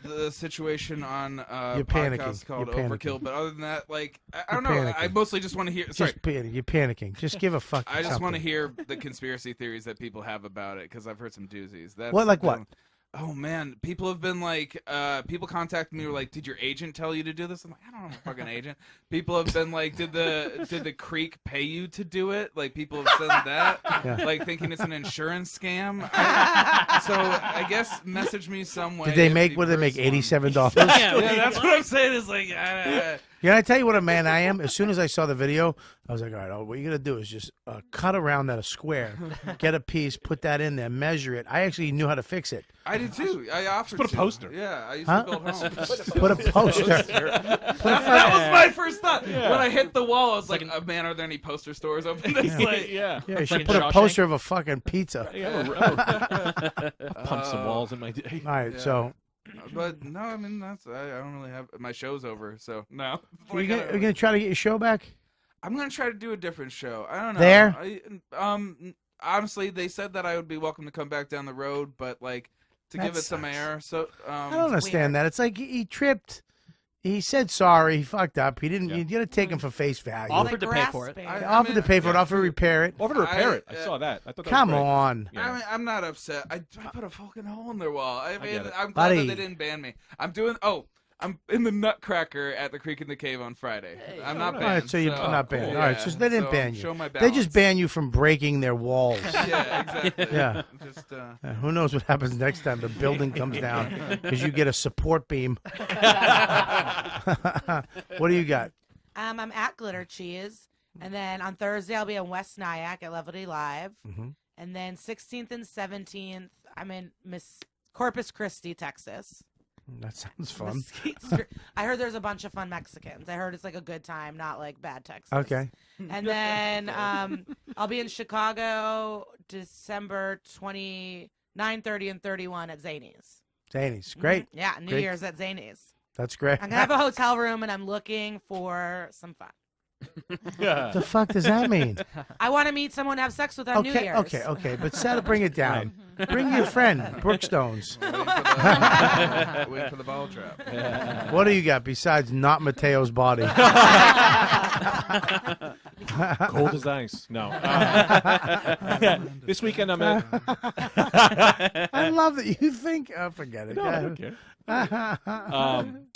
the situation on
You're
podcast
panicking.
called
You're panicking.
Overkill, but other than that, like I don't
You're
know.
panicking.
I mostly just want to hear. Sorry,
You're panicking. Just give a fuck.
I just want to hear the conspiracy theories that people have about it because I've heard some doozies. That's
What? Like what?
Oh man, people have been like, people contacted me were like, "Did your agent tell you to do this?" I'm like, "I don't have a fucking agent." People have been like, "Did the Creek pay you to do it?" Like people have said that, like thinking it's an insurance scam. So I guess message me some way.
Did they make? What did they make? $87.
Yeah, that's what I'm saying. Is like,
Yeah, I tell you what a man I am. As soon as I saw the video, I was like, all right, what you got to do is just cut around that a square, get a piece, put that in there, measure it. I actually knew how to fix it.
I did too. I offered
put a
to.
poster.
Yeah, I used
Huh?
to build homes.
Put a poster.
That was my first thought. When I hit the wall, I was like, oh, man, are there any poster stores open this late?
Yeah, you should put a poster of a fucking pizza.
Punch some walls in my day.
All right, so.
But no, I mean I don't really have my show's over, so no.
Are you gonna try to get your show back?
I'm gonna try to do a different show. I don't know.
There?
Honestly, they said that I would be welcome to come back down the road, but like to give it some air. So
I don't understand that. It's like he tripped. He said sorry. He fucked up. He didn't. You gotta take him for face value.
Offered to pay for it.
Offered to pay for it. Offered to repair it.
Offered to repair it. I saw that. I thought that
Come
was great.
on.
Yeah.
I mean, I'm not upset. I put a fucking hole in their wall. I mean,
get it.
I'm glad
Buddy.
that they didn't ban me. I'm in the Nutcracker at the Creek in the Cave on Friday. I'm not banned.
All right, so you're not banned.
Cool.
All right,
Yeah.
so they didn't
So
ban
show
you.
my
They just
balance.
ban you from breaking their walls.
Yeah, exactly.
Yeah.
Just,
Who knows what happens next time the building comes down because you get a support beam. What do you got?
I'm at Glitter Cheese, and then on Thursday I'll be in West Nyack at Levity Live, and then 16th and 17th I'm in Corpus Christi, Texas.
That sounds fun.
I heard there's a bunch of fun Mexicans. I heard it's like a good time, not like bad Texas.
Okay.
And then I'll be in Chicago December 29, 30, and 31 at Zanies.
Zanies, great.
Yeah, New
Great.
Year's at Zanies.
That's great.
I'm going to have a hotel room, and I'm looking for some fun.
What the fuck does that mean?
I want to meet someone to have sex with on New Year's.
Okay. But bring it down. Bring your friend, Brookstones.
waiting for the ball trap.
What do you got besides not Mateo's body?
Cold as ice. No. This weekend I'm at.
I love that you think. Oh, forget it.
No, I don't care.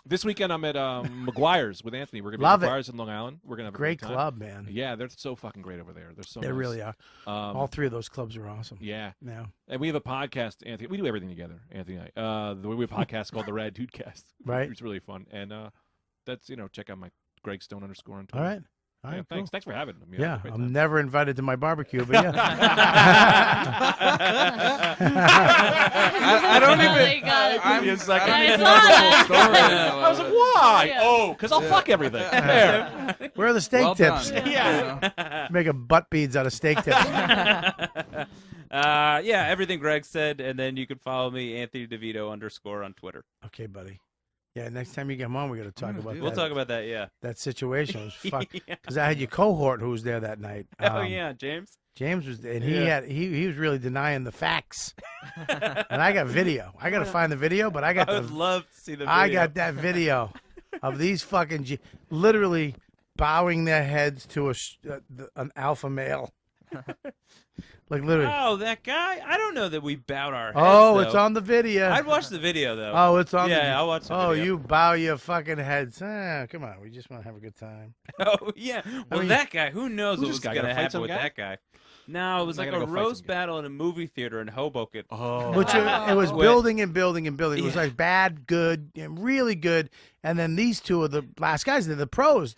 This weekend I'm at McGuire's with Anthony. We're gonna be
Love
at
it.
McGuire's in Long Island. We're gonna have a
Great
great time.
club, man.
Yeah, they're so fucking great over there. They're so.
They
nice.
really are. All three of those clubs are awesome.
Yeah.
Yeah.
And we have a podcast, Anthony. We do everything together, Anthony and I. We have a podcast called The Rad Dude Cast.
Right.
It's really fun. And that's, check out my Greg Stone _on Twitter.
All right. All right,
thanks.
cool.
Thanks for having me.
Yeah, I'm never invited to my barbecue, but yeah.
I don't even.
I was like, why?
Yeah.
Oh, because I'll fuck everything. There.
Where are the steak
Well
tips?
done.
Yeah.
Making butt beads out of steak tips.
Yeah, everything Greg said, and then you can follow me, Anthony DeVito _ on Twitter.
Okay, buddy. Yeah, next time you come on, we're going to talk about that.
We'll talk about that, yeah.
That situation. It was fuck.
Yeah.
Because I had your cohort who was there that night.
Oh, yeah, James?
James was, and he was really denying the facts. And I got video. I got to find the video, but I got
I would love to see the video.
I got that video of these fucking literally bowing their heads to an alpha male. Like literally.
Oh, that guy? I don't know that we bowed our heads.
Oh,
though.
it's on the video.
I'd watch the video though.
Oh, it's on.
Yeah, I'll watch the
Oh,
video.
you bow your fucking heads. Come on, we just want to have a good time.
Oh yeah. Well,
mean,
that guy. Who knows what
who's
was
this guy?
gonna
Gonna fight
happen
some
with
guy?
that guy? No, it was
I
like
gotta
a
go fight some
roast
guy.
battle in a movie theater in Hoboken.
Oh.
Which it was
Wait.
building and building and building. It was
Yeah.
like bad, good, and really good. And then these two are the last guys. They're the pros.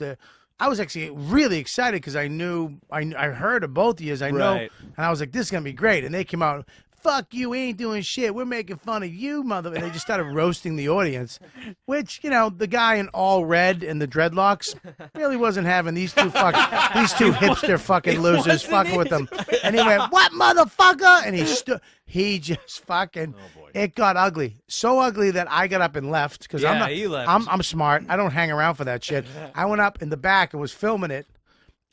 I was actually really excited because I knew I heard of both of you. I know,
Right.
and I was like, "This is gonna be great." And they came out, "Fuck you, we ain't doing shit. We're making fun of you, mother." And they just started roasting the audience, which the guy in all red and the dreadlocks really wasn't having these two hipster fucking losers fucking with them. And he went, "What, motherfucker?" And he just fucking. It got ugly, so ugly that I got up and left because
Yeah, he left.
I'm smart. I don't hang around for that shit. I went up in the back and was filming it.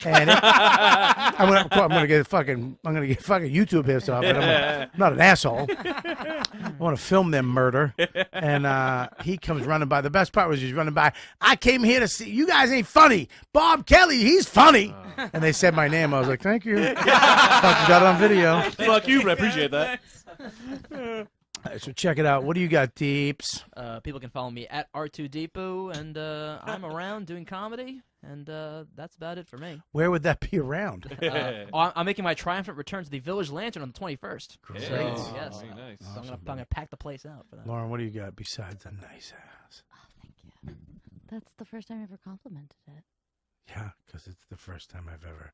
And I'm gonna get fucking YouTube hits off it. I'm not an asshole. I want to film them murder. And he comes running by. The best part was he's running by. I came here to see you guys ain't funny. Bob Kelly, he's funny. And they said my name. I was like, thank you. Fucking got it on video.
Fuck you, but I appreciate that.
All right, so check it out. What do you got, Deeps?
People can follow me at R2Deepu, and I'm around doing comedy, and that's about it for me.
Where would that be around?
I'm making my triumphant return to the Village Lantern on the 21st.
Great.
So,
Oh,
yes.
very nice.
So I'm gonna pack the place out for that.
Lauren, what do you got besides a nice house?
That's the first time I ever complimented it.
Yeah, because it's the first time I've ever.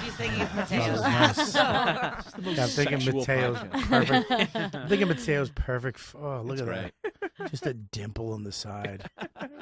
He's thinking of Mateo's
Yes.
ass.
I'm thinking
sexual
Mateo's
podcast.
perfect. I'm thinking Mateo's perfect. Oh, look
That's
at that. Just a dimple on the side.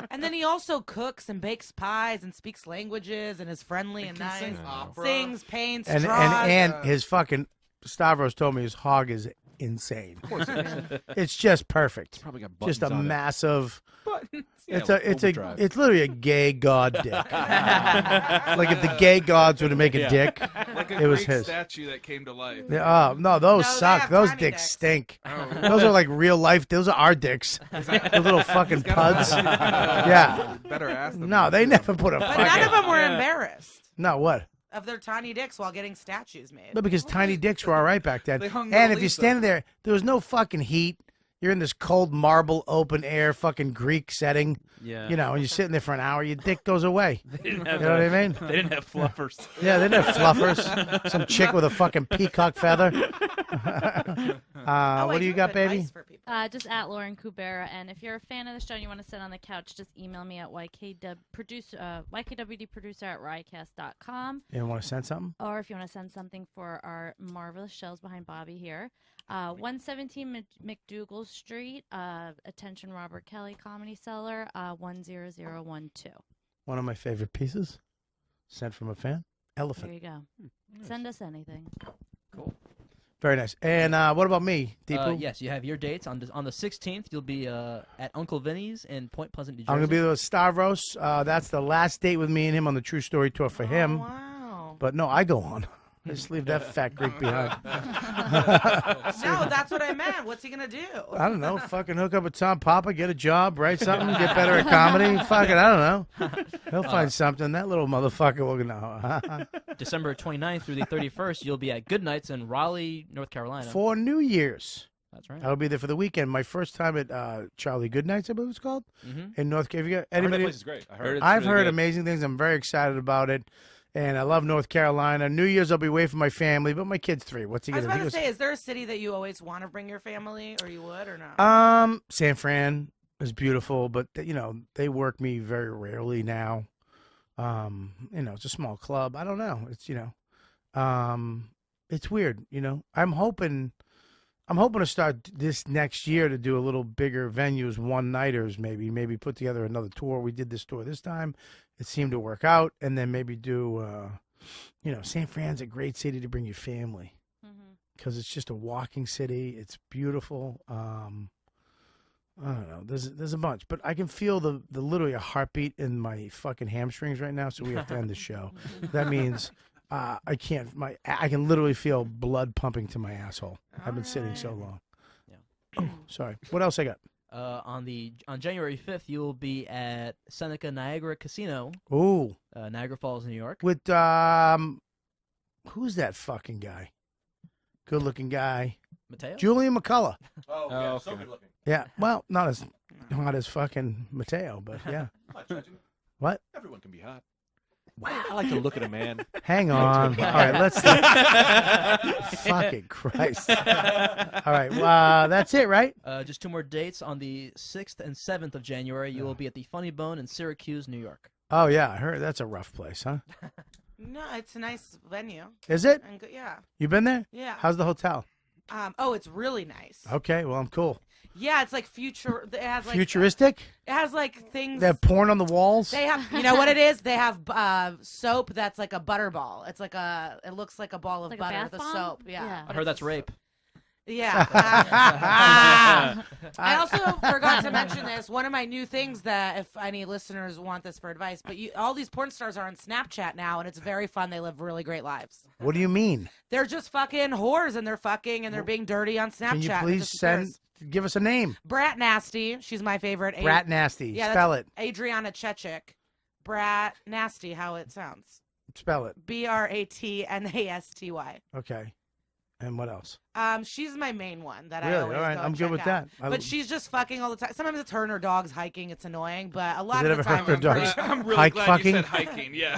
And then he also cooks and bakes pies and speaks languages and is friendly and nice. Sings, paints,
And
draws.
and his fucking Stavros told me his hog is insane.
Of course it is.
It's just perfect.
Probably got
Just a
buttons on it.
massive.
Buttons.
It's
Yeah,
it's a
overdrive.
it's literally a gay god dick. Like if the gay gods were to make a dick,
Like a
it was
great
his.
statue that came to life.
Yeah, oh no, those
No, they
suck.
have
Those
tiny
dicks
dicks.
stink.
Oh.
Those are like real life. Those are our dicks. The little fucking puds. Yeah.
Better ass than
No, they never put a
But
fucking.
none of them were embarrassed
No, what?
of their tiny dicks while getting statues made.
No, because tiny dicks were all right back then.
They hung
And
Mona
if you're
Lisa.
standing there, there was no fucking heat. You're in this cold marble, open air, fucking Greek setting.
Yeah.
You know, and you're sitting there for an hour, your dick goes away.
They didn't
You
have
know what I mean?
They didn't have fluffers.
Yeah, they didn't have fluffers. Some chick with a fucking peacock feather.
I
What do you
have
got, baby?
advice for people.
Just at Lauren Kubera. And if you're a fan of the show and you want to sit on the couch, just email me at YKWDproducer@riotcast.com.
You want to send something?
Or if you want to send something for our marvelous shells behind Bobby here. 117 McDougal Street, attention Robert Kelly Comedy Cellar, 10012.
One of my favorite pieces, sent from a fan.
There
Elephant.
you go. Send us anything.
Very nice. And what about me, Deepu?
Yes, you have your dates on the 16th. You'll be at Uncle Vinny's in Point Pleasant, New Jersey.
I'm going to be there with Stavros. That's the last date with me and him on the True Story Tour for him.
Wow.
But no, I go on. Just leave that fat Greek behind.
No, that's what I meant. What's he gonna do?
I don't know. Fucking hook up with Tom Papa, get a job, write something, get better at comedy. Fucking, I don't know. He'll find something. That little motherfucker will know.
December 29th through the 31st, you'll be at Good Nights in Raleigh, North Carolina.
For New Year's.
That's right.
I'll be there for the weekend. My first time at Charlie Goodnights, I believe it's called, in North Carolina.
I heard that place is great. I heard
I've
it's
heard
really good.
amazing things. I'm very excited about it. And I love North Carolina. New Year's, I'll be away from my family, but my kid's 3. What's he
I was
going
about
to
to
do?
say, is there a city that you always want to bring your family, or you would, or not?
San Fran is beautiful, but you know they work me very rarely now. You know, it's a small club. I don't know. It's it's weird. You know, I'm hoping to start this next year to do a little bigger venues, one-nighters, maybe put together another tour. We did this tour this time. It seemed to work out, and then maybe do, San Fran's a great city to bring your family because it's just a walking city. It's beautiful. I don't know. There's a bunch, but I can feel the literally a heartbeat in my fucking hamstrings right now. So we have to end the show. That means I can't. I can literally feel blood pumping to my asshole. I've been sitting so long.
Yeah.
Oh, sorry. What else I got?
On January 5th, you'll be at Seneca Niagara Casino.
Ooh.
Niagara Falls, New York.
With who's that fucking guy? Good looking guy.
Mateo?
Julian McCullough.
Oh, yeah, so good looking.
Yeah. Well, not as hot as fucking Mateo, but yeah.
I'm not judging.
What?
Everyone can be hot. Wow. I like to look at a man.
Hang on. All right, let's. Fucking Christ. All right, that's it, right?
Just 2 more dates. On the 6th and 7th of January, you will be at the Funny Bone in Syracuse, New York.
Oh yeah, I heard that's a rough place, huh?
No, it's a nice venue.
Is it?
And yeah.
You been there?
Yeah.
How's the hotel?
Oh, it's really nice.
Okay, well I'm cool.
Yeah, it's like future. It has like
Futuristic?
It has like things.
They have porn on the walls.
They have, you know what it is? They have soap that's like a butter ball. It's like it looks like a ball of
Like a
butter.
bath
The
bomb?
soap, yeah.
I heard that's rape.
Yeah. I also forgot to mention this. One of my new things that, if any listeners want this for advice, but all these porn stars are on Snapchat now, and it's very fun. They live really great lives.
What do you mean?
They're just fucking whores, and they're fucking, and they're being dirty on Snapchat.
Can you
It
please
disappears.
give us a name?
Brat Nasty. She's my favorite.
Brat Nasty.
Yeah,
Spell it.
Adriana Chechik. Brat Nasty, how it sounds.
Spell it.
BRATNASTY.
Okay. And what else?
She's my main one that I
Really?
always
All right,
go
I'm
check
good with
out.
that.
But she's just fucking all the time. Sometimes it's her and her dogs hiking. It's annoying, but a lot
Has it
of the
ever
time
hurt her dogs?
I'm really
Hike
glad
fucking?
you said hiking. Yeah.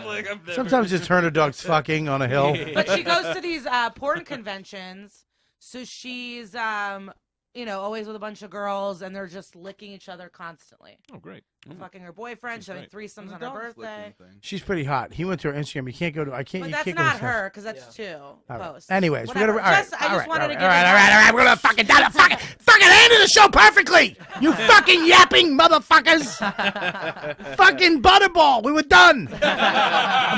Like, I'm never-
Sometimes it's her dogs fucking on a hill.
But she goes to these porn conventions, so she's always with a bunch of girls, and they're just licking each other constantly.
Oh, great.
Fucking her boyfriend, she's having threesomes on her birthday.
She's pretty hot. He went to her Instagram. You can't go to. I can't.
But
You
that's
can't go
not
to
her, because that's two
All right.
posts.
Anyways,
Whatever.
we gotta. All right,
I just wanted to get
all right. We're gonna fucking fucking handle the show perfectly. You fucking yapping motherfuckers. Fucking butterball. We were done.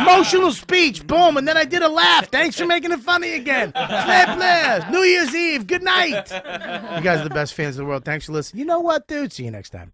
Emotional speech. Boom. And then I did a laugh. Thanks for making it funny again. Flip. New Year's Eve. Good night. You guys are the best fans in the world. Thanks for listening. You know what, dude? See you next time.